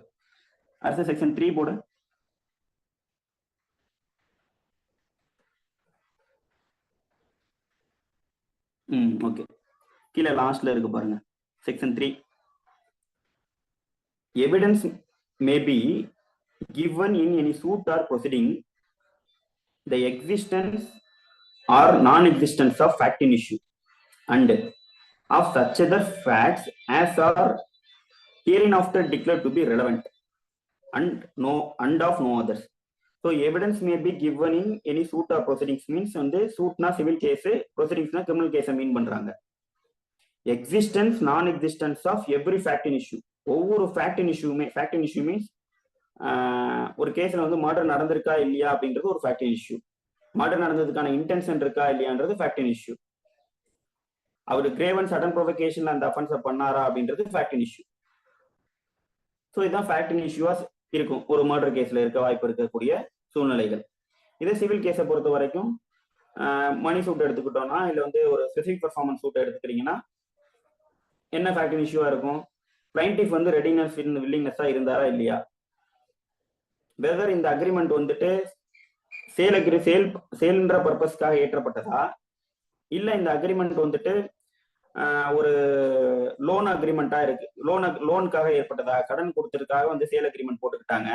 அடுத்த செக்ஷன் 3 போடு. ஓகே, கீழே லாஸ்ட்ல இருக்கு பாருங்க. Section 3, evidence may be given in any suit or proceeding the existence or non-existence of fact in issue and of such other facts as are hereinafter declared to be relevant and of no others. So evidence may be given in any suit or proceedings means suit na civil case, proceedings na criminal case mean பண்றாங்க. Existence non-existence of every fact in issue. ஒவ்வொரு fact in issue means ஒரு கேஸ்ல மர்டர் நடந்திருக்கா இல்லையா அப்படின்றது ஒரு ஃபேக்ட் இன் இஷ்யூ. மர்டர் நடந்ததுக்கான இன்டென்ஷன் இருக்கா இல்லையான்றது ஃபேக்ட் இன் இஷ்யூ. அவரு கிரேவன் சடன் ப்ரொவகேஷன்ல அந்த அஃபென்ஸை பண்ணாரா அப்படின்றது ஃபேக்ட் இன் இஷ்யூ. ஸோ இதுதான் ஃபேக்ட் இன் இஷ்யூவா இருக்கும் ஒரு மர்டர் கேஸ்ல இருக்க வாய்ப்பு இருக்கக்கூடிய சூழ்நிலைகள். இதே சிவில் கேஸை பொறுத்த வரைக்கும் மணி சூட் எடுத்துக்கிட்டோம்னா இல்ல ஒரு ஸ்பெசிபிக் பெர்ஃபார்மன்ஸ் சூட் எடுத்துக்கிறீங்கன்னா என்ன ஃபேக்ட் இன் இஷ்யூவா இருக்கும்? பிளைன்டிஃப் ரெடினஸ் வில்லிங்னஸா இருந்தாரா இல்லையா, வெதர் இந்த அக்ரிமெண்ட் சேல்ன்ற பர்பஸ்க்காக ஏற்றப்பட்டதா இல்ல இந்த அக்ரிமெண்ட் ஒரு லோன் அக்ரிமெண்டா இருக்கு, லோனுக்காக ஏற்பட்டதா, கடன் கொடுத்ததுக்காக சேல் அக்ரிமெண்ட் போட்டுக்கிட்டாங்க,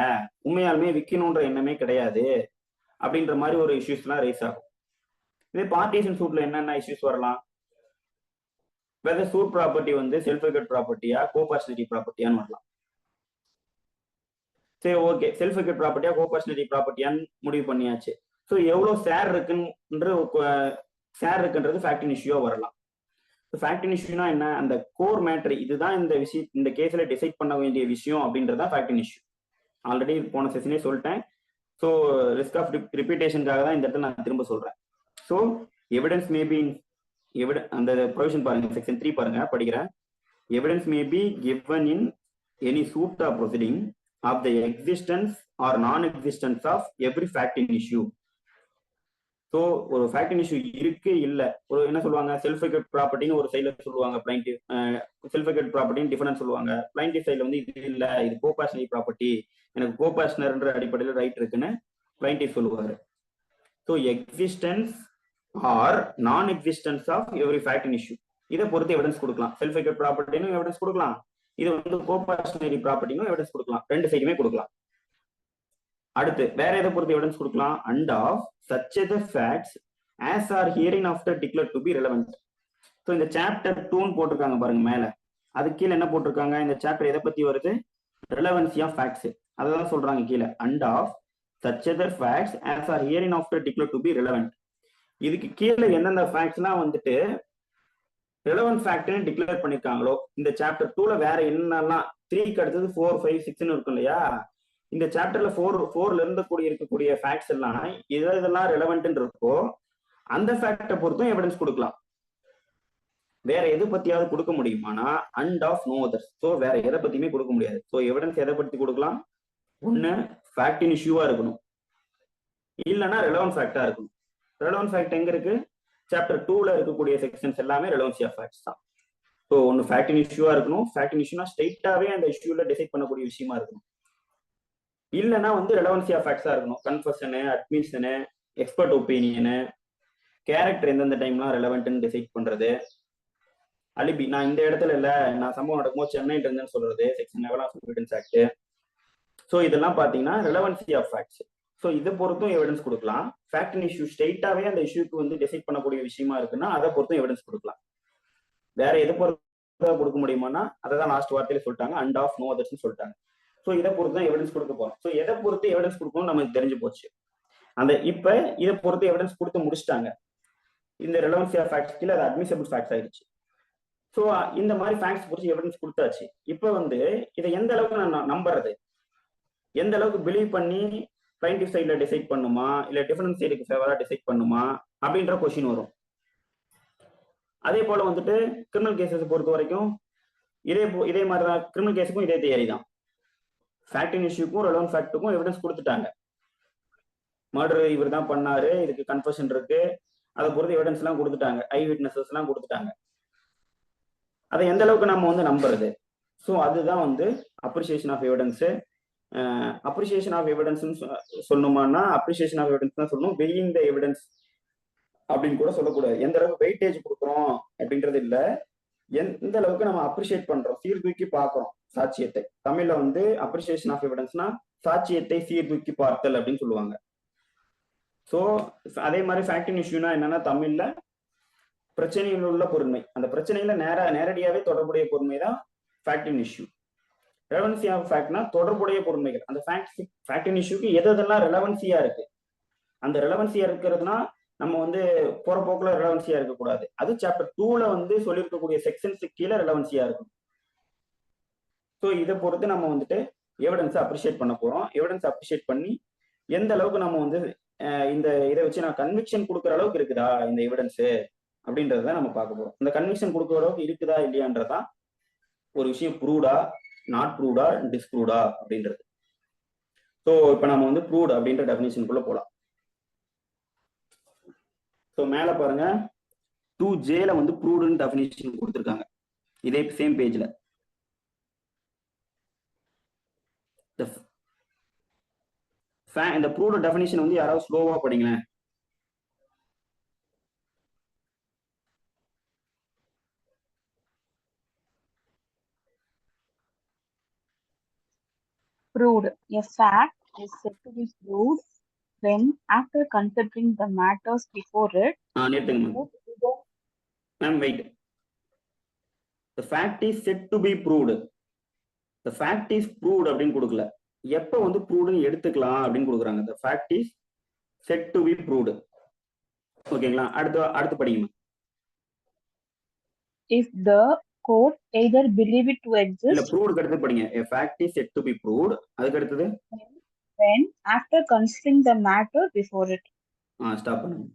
உண்மையாலுமே விற்கணும்ன்ற எண்ணமே கிடையாது அப்படின்ற மாதிரி ஒரு இஷ்யூஸ் எல்லாம் ரைஸ் ஆகும். இதே பார்ட்டிஷன் சூட்ல என்னென்ன இஷ்யூஸ் வரலாம்? வெதர் சூட் ப்ராப்பர்ட்டி வந்து செல்ஃப் எஃபெக்ட் ப்ராப்பர்ட்டியா கோபார்ஷனரி ப்ராப்பர்ட்டியான்னு வரலாம். சரி, ஓகே, செல்ஃப் எஃபெக்ட் ப்ராப்பர்ட்டியா கோபார்ஷனரி ப்ராப்பர்ட்டியான்னு முடிவு பண்ணியாச்சு. ஸோ எவ்வளோ ஷேர் இருக்குன்றது ஃபேக்டிங் இஷ்யூவா வரலாம். ஃபேக்டிங் இஷ்யூனா என்ன? அந்த கோர் மேட்ரு இதுதான் இந்த கேஸ்ல டிசைட் பண்ண வேண்டிய விஷயம் அப்படின்றதான் ஃபேக்டிங் இஷ்யூ. ஆல்ரெடி போன செஷனே சொல்லிட்டேன். ஸோ ரிஸ்க் ஆஃப் ரிப்பீட்டேஷனுக்காக தான் இந்த இடத்துல நான் திரும்ப சொல்றேன். ஸோ எவிடன்ஸ் மேபி அந்த ப்ரொவிஷன் பாருங்க, செக்ஷன் 3 பாருங்க, படிக்கிறேன். Evidence may be given in any suit or proceeding of the existence or non-existence of every fact in issue. So ஒரு ஃபேக்டிங் இஷ்யூ இருக்கு இல்ல, ஒரு என்ன சொல்லுவாங்க, செல்ஃப் எஃபெக்ட் ப்ராப்பர்ட்டின்னு ஒரு சைட்ல சொல்லுவாங்க, பிளைண்டிஃப் செல்ஃப் எஃபெக்ட் ப்ராப்பர்ட்டின்னு டிஃபரன்ஸ் சொல்லுவாங்க. பிளைண்டிஃப் சைட்ல வந்து இது இல்ல, இது கோபார்ஷனரி ப்ராப்பர்ட்டி, எனக்கு கோபார்ஷனர்ன்ற அடிப்படையில் ரைட் இருக்குன்னு பிளைண்டிஃப் சொல்லுவாரு. ஸோ எக்ஸிஸ்டன்ஸ் ஆர் நான் எக்ஸிஸ்டன்ஸ் ஆஃப் எவ்ரி ஃபேக்டிங் இஷ்யூ இதை பொறுத்து எவிடன்ஸ் கொடுக்கலாம். செல்ஃப் எஃபெக்ட் ப்ராப்பர்ட்டினும் எவிடன்ஸ் கொடுக்கலாம், இது வந்து கோபார்ஷனரி ப்ராப்பர்ட்டினும் எவிடன்ஸ் கொடுக்கலாம், ரெண்டு சைடுமே கொடுக்கலாம். அடுத்து வேற எதை பொறுத்து எவிடன்ஸ் கொடுக்கலாம்? And half such other facts as are hereinafter declared to be relevant. So இந்த சாப்டர் 2 போட்டிருக்காங்க பாருங்க மேல, அது கீழே என்ன போட்டிருக்காங்க? இந்த சாப்டர் எதை பத்தி வருது? ரெலவன்சி ஆஃப் ஃபேக்ட்ஸ், அதான் சொல்றாங்க கீழே. And half such other facts as are hereinafter declared to be relevant. இதுக்கு கீழே எந்தெந்த ஃபேக்ட்ஸ்லாம் வந்துட்டு ரெலவன்ட் ஃபேக்ட்னு டிக்ளேர் பண்ணிருக்காங்களோ, இந்த சாப்டர் 2ல வேற என்னெல்லாம் 3க்கு அடுத்தது 4, 5, 6ன்னு இருக்கும் இல்லையா, இந்த சாப்டர்ல 4ல இருந்து இருக்கக்கூடிய ஃபேக்ட்ஸ் எல்லாம் இதெல்லாம் ரெலவென்ட் இருக்கோ அந்த ஃபேக்டை பொறுத்தும் எவிடன்ஸ் கொடுக்கலாம். வேற எது பத்தியாவது கொடுக்க முடியுமானா and of no others. So வேற எதை பத்தியுமே கொடுக்க முடியாது. ஸோ எவிடன்ஸ் எதை பத்தி கொடுக்கலாம்? ஒன்னு ஃபேக்டின் இஷ்யூவா இருக்கணும், இல்லைன்னா ரெலவன்ட் ஃபேக்டா இருக்கணும். ரெலவன்ட் ஃபேக்ட் எங்க இருக்கு? சாப்டர் 2ல இருக்கக்கூடிய செக்ஷன்ஸ் எல்லாமே ரெலவன்சி ஆஃப் ஃபேக்ட்ஸ் தான். ஸோ ஒன்னு ஃபேக்டின் இஷ்யூவா இருக்கணும், ஃபேக்டின் இஷ்யூனா ஸ்ட்ரெயிட்டாவே அந்த இஷ்யூல டிசைட் பண்ணக்கூடிய விஷயமா இருக்கணும், இல்லைன்னா வந்து ரெலவன்சி ஆஃப் ஃபேக்ட்ஸா இருக்கணும். கன்ஃபஷனு, அட்மிஷனு, எக்ஸ்பர்ட் ஒப்பீனியனு, கேரக்டர் எந்தெந்த டைம்லாம் ரெலவென்ட்னு டிசைட் பண்றது, அலிபி நான் இந்த இடத்துல இல்ல, நான் சம்பவம் நடக்கும்போது சென்னையில இருந்தேன்னு சொல்றது, section 11 of evidence act. So இதெல்லாம் பாத்தீங்கன்னா ரெலவன்சி ஆஃப் ஃபேக்ட்ஸ். ஸோ இதை பொறுத்தும் எவிடன்ஸ் கொடுக்கலாம். ஃபேக்டின் இஷ்யூ ஸ்ட்ரெயிட்டாவே அந்த இஷ்யூக்கு வந்து டிசைட் பண்ணக்கூடிய விஷயமா இருக்குன்னா அதை பொறுத்தும் எவிடன்ஸ் கொடுக்கலாம். வேற எதை பொறுத்து கொடுக்க முடியுமானா அதை தான் லாஸ்ட் வார்த்தையில சொல்லிட்டாங்க, அண்ட் ஆஃப் நோ அதர்ஸ்னு சொல்லிட்டாங்க. ஸோ இதை பொறுத்து தான் எவிடன்ஸ் கொடுக்க போறோம். ஸோ எதை பொறுத்து எவிடன்ஸ் கொடுக்கணும் நமக்கு தெரிஞ்சு போச்சு. இப்ப இதை பொறுத்து எவிடன்ஸ் கொடுத்து முடிச்சிட்டாங்க. இந்த ரெலவன்சி ஆஃப் ஃபேக்ட்ஸ் கீழே அது அட்மிசபிள் ஃபேக்ட்ஸ் ஆயிடுச்சு. ஸோ இந்த மாதிரி ஃபேக்ட்ஸ் பொறுத்து எவிடன்ஸ் கொடுத்தாச்சு. இப்ப வந்து இதை எந்த அளவுக்கு நான் நம்புறது, எந்த அளவுக்கு பிலீவ் பண்ணி பிளைண்டிஃப் சைட்ல டிசைட் பண்ணுமா இல்ல டிஃபரன்ஸ் சைடுக்கு ஃபேவரா டிசைட் பண்ணுமா அப்படின்ற கொஸ்டின் வரும். அதே போல வந்துட்டு கிரிமினல் கேசஸ் பொறுத்த வரைக்கும் இதே மாதிரி தான். கிரிமினல் கேஸுக்கும் இதே தியரி தான். ஃபேக்டின் இஷ்யூக்கும் ரெலவன்ட் ஃபேக்ட்டுக்கும் எவிடன்ஸ் கொடுத்துட்டாங்க. மர்டர் இவர் தான் பண்ணாரு, இதுக்கு கன்ஃபஷன் இருக்கு, அதை பொறுத்து எவிடன்ஸ் எல்லாம் கொடுத்துட்டாங்க, ஐ விட்னஸஸ் எல்லாம் கொடுத்துட்டாங்க. அதை எந்த அளவுக்கு நம்ம வந்து நம்புறது? ஸோ அதுதான் வந்து appreciation of evidence. Appreciation of evidence சொல்லணுமானா அப்ரிசியேஷன் ஆஃப் எவிடன்ஸ் தான் சொல்லணும், வெயிங் த எவிடன்ஸ் அப்படின்னு கூட சொல்லக்கூடாது. எந்த அளவுக்கு வெயிட்டேஜ் கொடுக்குறோம் அப்படின்றது இல்ல, எந்த அளவுக்கு நம்ம அப்ரிஷியேட் பண்றோம், சீர்தூக்கி பார்க்கிறோம் சாட்சியத்தை. தமிழ்ல வந்து அப்ரிசியேஷன் ஆஃப் எவிடன்ஸ்னா சாட்சியத்தை சீர்தூக்கி பார்த்தல் அப்படின்னு சொல்லுவாங்க. ஸோ அதே மாதிரி ஃபேக்டின் இஷ்யூனா என்னன்னா தமிழ்ல பிரச்சனையில் உள்ள பொறுமை, அந்த பிரச்சனையில நேரடியாவே தொடர்புடைய பொறுமை தான் ஃபேக்டின் இஷ்யூ. ரெலவன்சி ஆஃப் ஃபேக்ட்னா தொடர்புடைய பொறுமைகள். அந்த ஃபேக்டின் இஷ்யூக்கு எதெல்லாம் ரெலவன்சியா இருக்கு, அந்த ரெலவன்சியா இருக்கிறதுனா நம்ம வந்து போற போக்குல ரெலவன்சியா இருக்கக்கூடாது. அது சாப்டர் 2ல வந்து சொல்லியிருக்கக்கூடிய செக்ஷன்ஸுக்கு கீழே ரெலவன்சியா இருக்கும். ஸோ இதை பொறுத்து நம்ம வந்துட்டு எவிடன்ஸை அப்ரிஷியேட் பண்ண போறோம். எவிடன்ஸ் அப்ரிஷியேட் பண்ணி எந்த அளவுக்கு நம்ம வந்து இந்த இதை வச்சு நான் கன்விக்ஷன் கொடுக்குற அளவுக்கு இருக்குதா இந்த எவிடன்ஸ் அப்படின்றத நம்ம பார்க்க போறோம். இந்த கன்விக்ஷன் கொடுக்குற அளவுக்கு இருக்குதா இல்லையான்றதான் ஒரு விஷயம், ப்ரூவ்டா, நாட் ப்ரூவ்டா, டிஸ்ப்ரூவ்டா அப்படின்றது. ஸோ இப்போ நம்ம வந்து ப்ரூவ்ட் அப்படின்ற டெஃபினிஷனுக்குள்ள போகலாம். ஸோ மேல பாருங்க 2Jல வந்து ப்ரூவ்டுன்னு டெஃபினிஷன் கொடுத்துருக்காங்க, இதே சேம் பேஜ்ல. இந்த ப்ரூவ்ட் டெஃபினிஷன் வந்து யாராவது ஸ்லோவா படிங்களேன். Proved. A fact is said to be proved when, after considering the matters before it, நிறுத்துங்க ma'am. Ma'am wait. the fact is said to be proved. the fact is proved அப்படின்னு கொடுக்கல, எப்ப வந்து ப்ரூவ்டுன்னு எடுத்துக்கலாம் அப்படின்னு கொடுக்குறாங்க. the fact is said to be proved. ஓகேங்களா? அடுத்து படிங்க. If the court either believe it to இல்ல, exist ப்ரூவ்டுக்கு அடுத்து படிங்க. a fact is said to be proved. அதுக்கு அடுத்தது when after considering the matter before it. Stop பண்ணுங்க.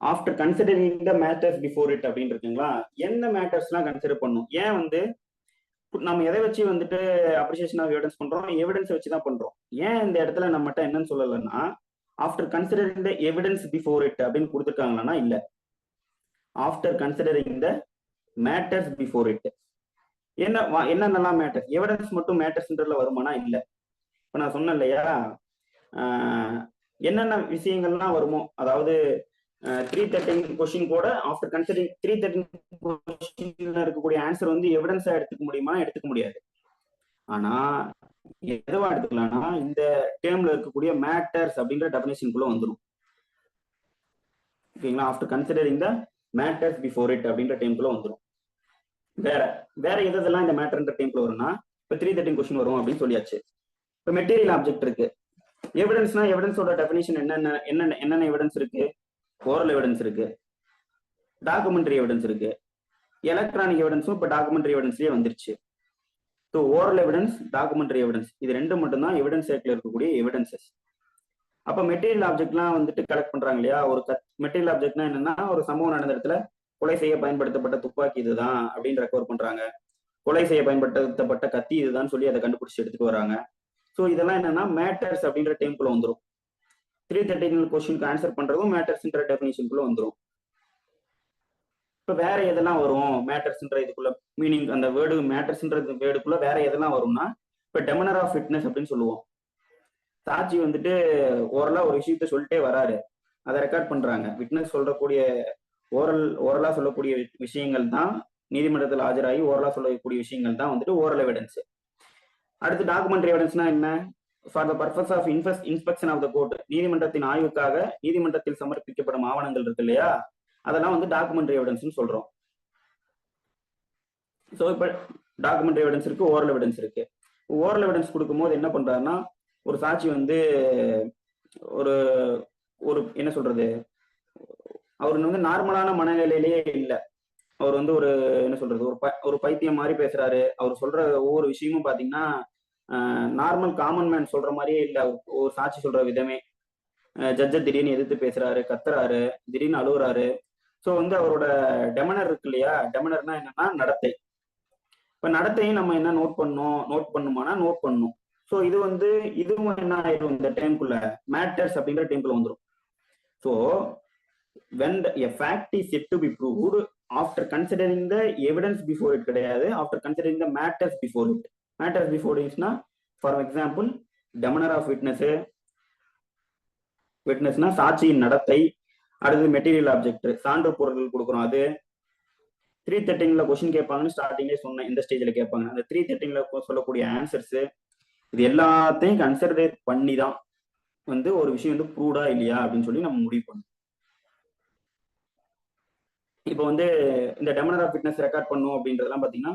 After considering the matters before it அப்படின்னு இருக்குங்களா? என்ன மேட்டர்ஸ்லாம் கன்சிடர் பண்ணும்? ஏன் வந்து நம்ம எதை வச்சு வந்துட்டு அப்ரிசியேஷன் ஆஃப் எவிடன்ஸ் பண்றோம்? எவிடன்ஸ் வச்சு தான் பண்றோம். ஏன் இந்த இடத்துல நம்மகிட்ட என்னன்னு சொல்லலைன்னா after considering the evidence before it அப்படின்னு கொடுத்துருக்காங்களா? இல்ல, after considering the matters before it. என்னென்னலாம் மேட்டர்ஸ்? எவிடன்ஸ் மட்டும் மேட்டர்ஸ்ன்றதுல வருமானா? இல்ல. இப்ப நான் சொன்னேன் இல்லையா, என்னென்ன விஷயங்கள்லாம் வருமோ, அதாவது 313 கொஸ்டின் கூட ஆஃப்டர் கன்சிடரிங் 313 கொஸ்டின்ல இருக்கக்கூடிய ஆன்சர் வந்து எவிடன்ஸா எடுத்துக்க முடியுமா? எடுத்துக்க முடியாது. ஆனா எதுவா எடுத்துக்கலாம்னா இந்த டேர்ம்ல இருக்கக்கூடிய மேட்டர்ஸ் அப்படின்ற டெஃபினேஷனுக்குள்ள வந்துடும். ஓகேங்களா? After considering the matters before it அப்படின்ற டேம்குள்ள வந்துடும். வேற எதெல்லாம் இந்த மேட்டர்ன்ற டேம்குள்ள வரும்னா, இப்போ 313 கொஸ்டின் வரும் அப்படின்னு சொல்லியாச்சு. இப்போ மெட்டீரியல் ஆப்ஜெக்ட் இருக்கு. எவிடன்ஸ்னா எவிடன்ஸோட டெஃபினேஷன் என்னென்ன எவிடன்ஸ் இருக்கு? ஓரல் எவிடன்ஸ் இருக்கு, டாக்குமெண்ட்ரி எவிடன்ஸ் இருக்கு, எலக்ட்ரானிக் எவிடன்ஸும் இப்போ டாக்குமெண்ட்ரி எவிடன்ஸ்லயே வந்துருச்சு. So oral evidence, documentary evidence, இது ரெண்டு மட்டும்தான் எவிடன்ஸ் ஆக்ட்ல இருக்கக்கூடிய எவிடன்சஸ். அப்போ மெட்டீரியல் ஆப்ஜெக்ட்லாம் வந்துட்டு கலெக்ட் பண்றாங்க இல்லையா? ஒரு மெட்டீரியல் ஆப்ஜெக்ட்னா என்னன்னா, ஒரு சம்பவம் நடந்த இடத்துல கொலை செய்ய பயன்படுத்தப்பட்ட துப்பாக்கி இதுதான் அப்படின்னு ரெக்கவர் பண்றாங்க, கொலை செய்ய பயன்படுத்தப்பட்ட கத்தி இதுதான் சொல்லி அதை கண்டுபிடிச்சு எடுத்துட்டு வராங்க. ஸோ இதெல்லாம் என்னன்னா மேட்டர்ஸ் அப்படின்ற டேம்குள்ள வந்துடும். 313 கொஸ்டினுக்கு ஆன்சர் பண்றதும் மேட்டர்ஸ்ன்ற டெஃபினிஷனுக்குள்ள வந்துடும். இப்போ வேற எதெல்லாம் வரும் மேட்டர்ஸ்ன்ற இதுக்குள்ள? மீனிங் அந்த வேர்டு மேட்டர்ஸ்ன்ற வேர்டுக்குள்ள வேற எதெல்லாம் வரும்னா, இப்போ டெமனர் ஆஃப் விட்னஸ் அப்படின்னு சொல்லுவோம். சாட்சி வந்துட்டு ஓரலா ஒரு விஷயத்த சொல்லிட்டே வராரு, அதை ரெக்கார்ட் பண்றாங்க. விட்னஸ் சொல்லக்கூடிய ஓரலா சொல்லக்கூடிய விஷயங்கள் தான் நீதிமன்றத்தில் ஆஜராகி ஓரலா சொல்லக்கூடிய விஷயங்கள் தான் வந்துட்டு ஓரல் எவிடன்ஸ். அடுத்து டாக்குமெண்ட்ரி எவிடன்ஸ்னா என்ன? For the purpose of inspection of the court, நீதிமன்றத்தின் ஆய்வுக்காக நீதிமன்றத்தில் சமர்ப்பிக்கப்படும் ஆவணங்கள் இருக்கு இல்லையா, அதெல்லாம் வந்து டாக்குமெண்ட்ரி எவிடன்ஸ் சொல்றோம். ஸோ இப்போ டாக்குமெண்ட்ரி எவிடன்ஸ் இருக்கு, ஓரல் எவிடன்ஸ் இருக்கு. ஓரல் எவிடன்ஸ் கொடுக்கும்போது என்ன பண்றாருன்னா, ஒரு சாட்சி வந்து ஒரு ஒரு என்ன சொல்றது, அவர் வந்து நார்மலான மனநிலையிலேயே இல்லை. அவர் வந்து ஒரு என்ன சொல்றது, ஒரு பைத்தியம் மாதிரி பேசுறாரு. அவர் சொல்ற ஒவ்வொரு விஷயமும் பாத்தீங்கன்னா நார்மல் காமன் மேன் சொல்ற மாதிரியே இல்லை. ஒரு சாட்சி சொல்ற விதமே, ஜட்ஜை திடீர்னு எதிர்த்து பேசுறாரு, கத்துறாரு, திடீர்னு அழுகுறாரு. ஸோ வந்து அவரோட டெமனர் இருக்கு இல்லையா, டெமனர்னா என்னன்னா நடத்தை. இப்ப நடத்தையும் நம்ம என்ன நோட் பண்ணுமானா நோட் பண்ணும். ஸோ இது வந்து இதுவும் என்ன ஆயிடும், இந்த டைம்குள்ள மேட்டர்ஸ் அப்படின்ற டைம்குள்ள வந்துடும். So when a fact is said to be proved after considering the evidence before it கிடையாது, after considering the matters before it. matters before it is na, for example demeanor of witnessனா சாட்சியின் நடத்தை. அடுத்து மெட்டீரியல் ஆப்ஜெக்ட், சான்று பொருட்கள் கொடுக்குறோம். அது 313ல கொஸ்டின் கேட்பாங்கன்னு ஸ்டார்டிங்லேயே சொன்னேன், இந்த ஸ்டேஜ்ல கேட்பாங்க. அந்த 313ல சொல்லக்கூடிய ஆன்சர்ஸ் இது எல்லாத்தையும் கன்சிடர் பண்ணி தான் வந்து ஒரு விஷயம் வந்து ப்ரூவ்டா இல்லையா அப்படின்னு சொல்லி நம்ம முடிவு பண்ணணும். இப்போ வந்து இந்த டெமனர் ஆஃப் விட்னஸ் ரெக்கார்ட் பண்ணும் அப்படின்றதெல்லாம் பார்த்தீங்கன்னா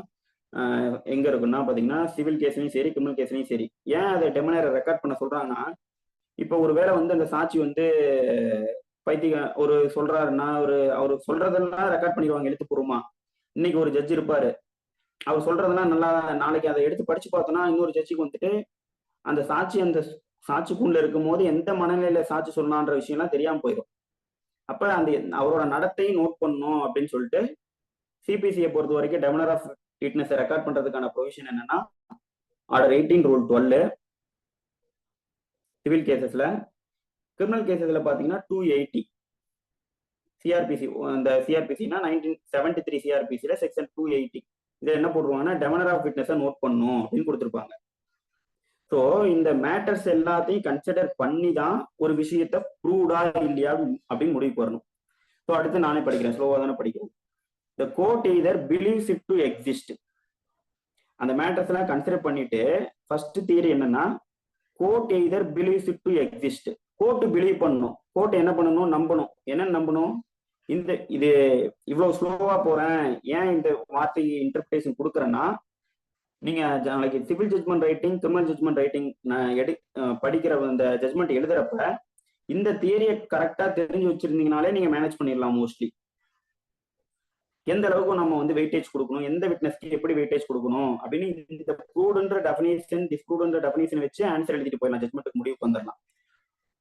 எங்க இருக்குன்னா பார்த்தீங்கன்னா சிவில் கேஸ்லையும் சரி, கிரிமினல் கேஸ்லையும் சரி. ஏன் அதை டெமனரை ரெக்கார்ட் பண்ண சொல்றாங்கன்னா, இப்போ ஒரு வேளை வந்து அந்த சாட்சி வந்து ஒரு சொல்றாருன்னா அவர் சொல்றதெல்லாம் ரெக்கார்ட் பண்ணிடுவாங்க எழுத்துப்பூர்வமா. இன்னைக்கு ஒரு ஜட்ஜ் இருப்பாரு, அவர் சொல்றதெல்லாம் நல்லா, நாளைக்கு அதை எடுத்து படிச்சு பார்த்தோம்னா இன்னொரு ஜட்ஜுக்கு வந்துட்டு அந்த சாட்சிக்குள்ள இருக்கும் போது எந்த மனநிலையில சாட்சி சொல்லலான்ற விஷயம்லாம் தெரியாம போயிடும். அப்ப அந்த அவரோட நடத்தையும் நோட் பண்ணணும் அப்படின்னு சொல்லிட்டு சிபிசியை பொறுத்த வரைக்கும் டெமனர் ஆஃப் விட்னஸ் ரெக்கார்ட் பண்றதுக்கான ப்ரொவிஷன் என்னன்னா, ஆர்டர் 18 ரூல் 12 சிவில் கேசஸ்ல. கிரிமினல் கேசஸ்ல பாத்தீங்கன்னா 280 சிஆர்பிசி. இந்த சிஆர்பிசினா 1973 சிஆர்பிசில செக்ஷன் 280. இதை என்ன போட்டுருவாங்கன்னா டெமனர் ஆஃப் விட்னஸை நோட் பண்ணணும் அப்படின்னு கொடுத்துருப்பாங்க. ஸோ இந்த மேட்டர்ஸ் எல்லாத்தையும் கன்சிடர் பண்ணி தான் ஒரு விஷயத்த ப்ரூவ்டா இல்லையா அப்படின்னு முடிவுக்கு வரணும். ஸோ அடுத்து நானே படிக்கிறேன், ஸ்லோவா தானே படிக்கிறேன். The court either believes it to exist. அந்த மேட்டர்ஸ் எல்லாம் கன்சிடர் பண்ணிட்டு ஃபர்ஸ்ட் தியரி என்னன்னா, court either believes it to exist. Court believe பண்ணணும். கோர்ட் என்ன பண்ணணும், நம்பணும். என்ன நம்பணும், இது இவ்வளவு ஸ்லோவா போறேன், ஏன் இந்த வார்த்தை இன்டர்பிரேஷன் கொடுக்குறேன்னா, நீங்க நாளைக்கு civil judgment writing, criminal judgment writing படிக்கிற அந்த ஜட்மெண்ட் எழுதுறப்ப இந்த தியரியை கரெக்டா தெரிஞ்சு வச்சிருந்தீங்கனாலே நீங்க மேனேஜ் பண்ணிடலாம் மோஸ்ட்லி. எந்த அளவுக்கு நம்ம வந்து வெயிட்டேஜ் கொடுக்கணும், எந்த விட்னஸ்க்கு எப்படி வெயிட்டேஜ் கொடுக்கணும் அப்படின்னு இந்த ப்ரூவ்டுன்ற டெஃபினேஷன், டிஸ்ப்ரூவ்டுன்ற டெஃபினேஷன் வச்சு ஆன்சர் எழுதிட்டு போயிடலாம், ஜட்மெண்ட்டுக்கு முடிவுக்கு வந்துடலாம்.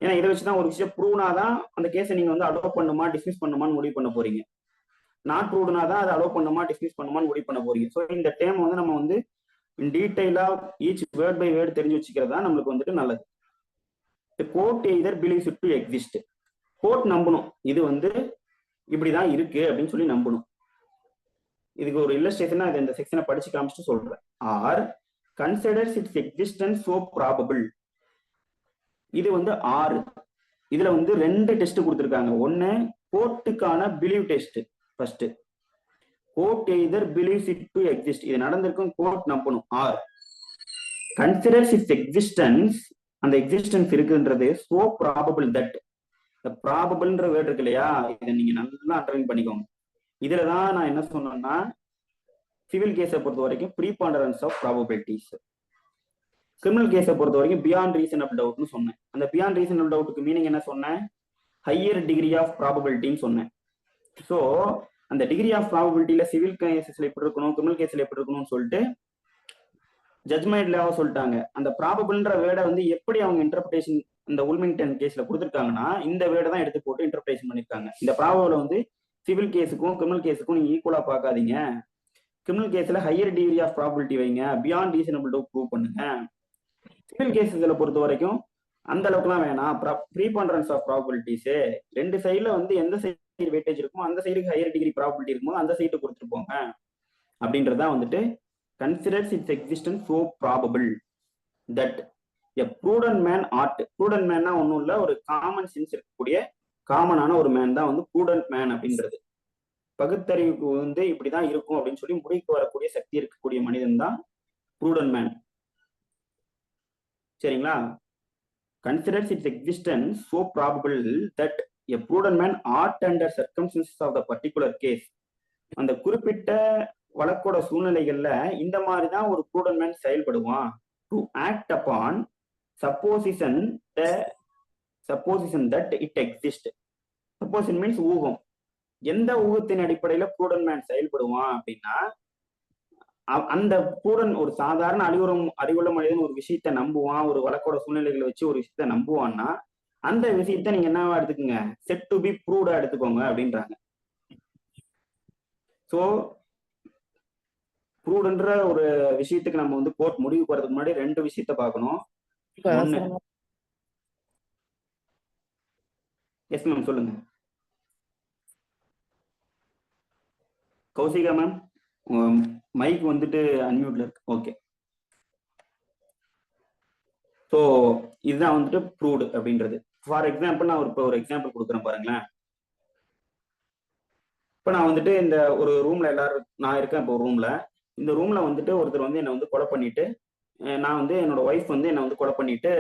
ஏன்னா இதை வச்சுதான் ஒரு விஷயம் ப்ரூவ்னாதான் அந்த கேஸை நீங்க வந்து அலோவ் பண்ணுமா டிஸ்மிஸ் பண்ணுமான்னு முடிவு பண்ண போறீங்க. நாட் ப்ரூவ்னா தான் அதை அலோவ் பண்ணுமா டிஸ்மிஸ் பண்ணுமான்னு முடிவு பண்ண போறீங்க. ஸோ இந்த டேம் வந்து நம்ம வந்து டீடைலா ஈச் வேர்ட் பை வேர்ட் தெரிஞ்சு வச்சுக்கிறது தான் நம்மளுக்கு வந்துட்டு நல்லது. Court either believes it to exist. Court நம்பணும் இது வந்து இப்படிதான் இருக்கு அப்படின்னு சொல்லி நம்பணும். இதுக்கு ஒரு இல்லஸ்ட்ரேஷனா இந்த செக்ஷனை படிச்சு காமிச்சிட்டு சொல்றேன். Or considers its existence so probable. இது வந்து 6. இதுல வந்து 2 டெஸ்ட் கொடுத்துருக்காங்க. ஒன்னு கோர்ட்டுக்கான believe test. First court either believes it to exist, இது நடந்திருக்கும், கோர்ட் நம்பணும். ஆர் கன்சிடர்ஸ் இட்ஸ் எக்ஸிஸ்டன்ஸ், அந்த எக்ஸிஸ்டன்ஸ் இருக்குன்றது சோ ப்ராபபிள் தட். இந்த ப்ராபபிள்ன்ற வேர்ட் இருக்கு இல்லையா, இதை நீங்க நல்லா அண்டர்லைன் பண்ணிக்கோங்க. இதுலதான் நான் என்ன சொன்னேன்னா, சிவில் கேஸை பொறுத்த வரைக்கும் ப்ரீபாண்டரன்ஸ் ஆஃப் ப்ராபபிலிட்டிஸ், கிரிமினல் கேஸை பொறுத்த வரைக்கும் பியாண்ட் ரீசனபிள் டவுட்னு சொன்னேன். அந்த பியாண்ட் ரீசனபிள் டவுட்டுக்கு மீனிங் என்ன சொன்னேன், ஹையர் டிகிரி ஆஃப் ப்ராபபிலிட்டின்னு சொன்னேன். ஸோ அந்த டிகிரி ஆஃப் ப்ராபபிலிட்டியில சிவில் கேசஸ்ல எப்படி இருக்கணும், கிரிமினல் கேஸ்ல எப்படி இருக்கணும்னு சொல்லிட்டு ஜட்மெண்ட்ல சொல்லிட்டாங்க. அந்த ப்ராபபிள்ன்ற வேர்டை வந்து எப்படி அவங்க இன்டர்பிரேஷன் இந்த உல்மிங்டன் கேஸ்ல கொடுத்துருக்காங்கன்னா, இந்த வேர்டை தான் எடுத்து போட்டு இன்டர்பிரேஷன் பண்ணிருக்காங்க. இந்த ப்ராபபிளை வந்து சிவில் கேஸுக்கும் கிரிமினல் கேஸுக்கும் நீங்க ஈக்குவலா பார்க்காதீங்க. கிரிமினல் கேஸ்ல ஹையர் டிகிரி ஆஃப் ப்ராபபிலிட்டி வைங்க, பியாண்ட் ரீசனபிள் டவுட் ப்ரூவ் பண்ணுங்க. சிவில் கேஸஸ்ல பொறுத்த வரைக்கும் அந்த அளவுக்குலாம் வேணாம், ப்ரீபாண்டரன்ஸ் ஆஃப் ப்ராபபிலிட்டிஸ் 2 சைடுல வந்து எந்த சைடு வெயிட்டேஜ் இருக்குமோ அந்த சைடுக்கு ஹையர் டிகிரி ப்ராபபிலிட்டி இருக்குமோ அந்த சைடு கொடுத்துட்டு போங்க அப்படின்றதா வந்துட்டு considers its existence so probable that a prudent man ought. Prudent மேன்னா ஒன்றும் இல்லை, ஒரு காமன் சென்ஸ் இருக்கக்கூடிய காமனான ஒரு மேன் தான் வந்து ப்ரூடன்ட் மேன் அப்படின்றது. பகுத்தறிவுக்கு வந்து இப்படிதான் இருக்கும் அப்படின்னு சொல்லி முடிவுக்கு வரக்கூடிய சக்தி இருக்கக்கூடிய மனிதன் தான் ப்ரூடன்ட் மேன். சரிங்களா? considers its existence so probable that a prudent man ought under circumstances of the particular case. அந்த குறிப்பிட்ட வழக்கோட சூழ்நிலைகள்ல இந்த மாதிரி தான் ஒரு prudent man செயல்படுவான். to act upon supposition that it exists. supposition means ஊகம். எந்த ஊகத்தின் அடிப்படையில prudent man செயல்படுவான் அப்படின்னா, அந்த ப்ரூடன் ஒரு சாதாரண அறிவுள்ள மனிதன் ஒரு விஷயத்த நம்புவான், ஒரு வழக்கோட சூழ்நிலைகளை வச்சு ஒரு விஷயத்த நம்புவான்னா அந்த விஷயத்த நீங்க என்னவா எடுத்துக்கோங்க, செட் டு பி ப்ரூவ்டா எடுத்துக்கோங்க அப்படின்றாங்க. சோ ப்ரூவ்டுன்ற ஒரு விஷயத்துக்கு நம்ம வந்து கோர்ட் முடிவு போறதுக்கு முன்னாடி 2 விஷயத்த பார்க்கணும். ஒண்ணு, எஸ் மேம் சொல்லுங்க. கௌசிகா மேம் மைக் வந்துட்டு அன்மியூட்ல இருக்கு. ஓகே. ஸோ இதுதான் வந்துட்டு ப்ரூவ்டு அப்படின்றது. ஃபார் எக்ஸாம்பிள் நான் ஒரு எக்ஸாம்பிள் கொடுக்குறேன் பாருங்களேன். இப்போ நான் வந்துட்டு இந்த ஒரு ரூம்ல எல்லாரும் நான் இருக்கேன். இப்போ ஒரு ரூம்ல, இந்த ரூம்ல வந்துட்டு ஒருத்தர் வந்து என்னை வந்து கொலை பண்ணிட்டு, நான் வந்து என்னோட ஒய்ஃப் வந்து என்னை வந்து கொலை பண்ணிட்டு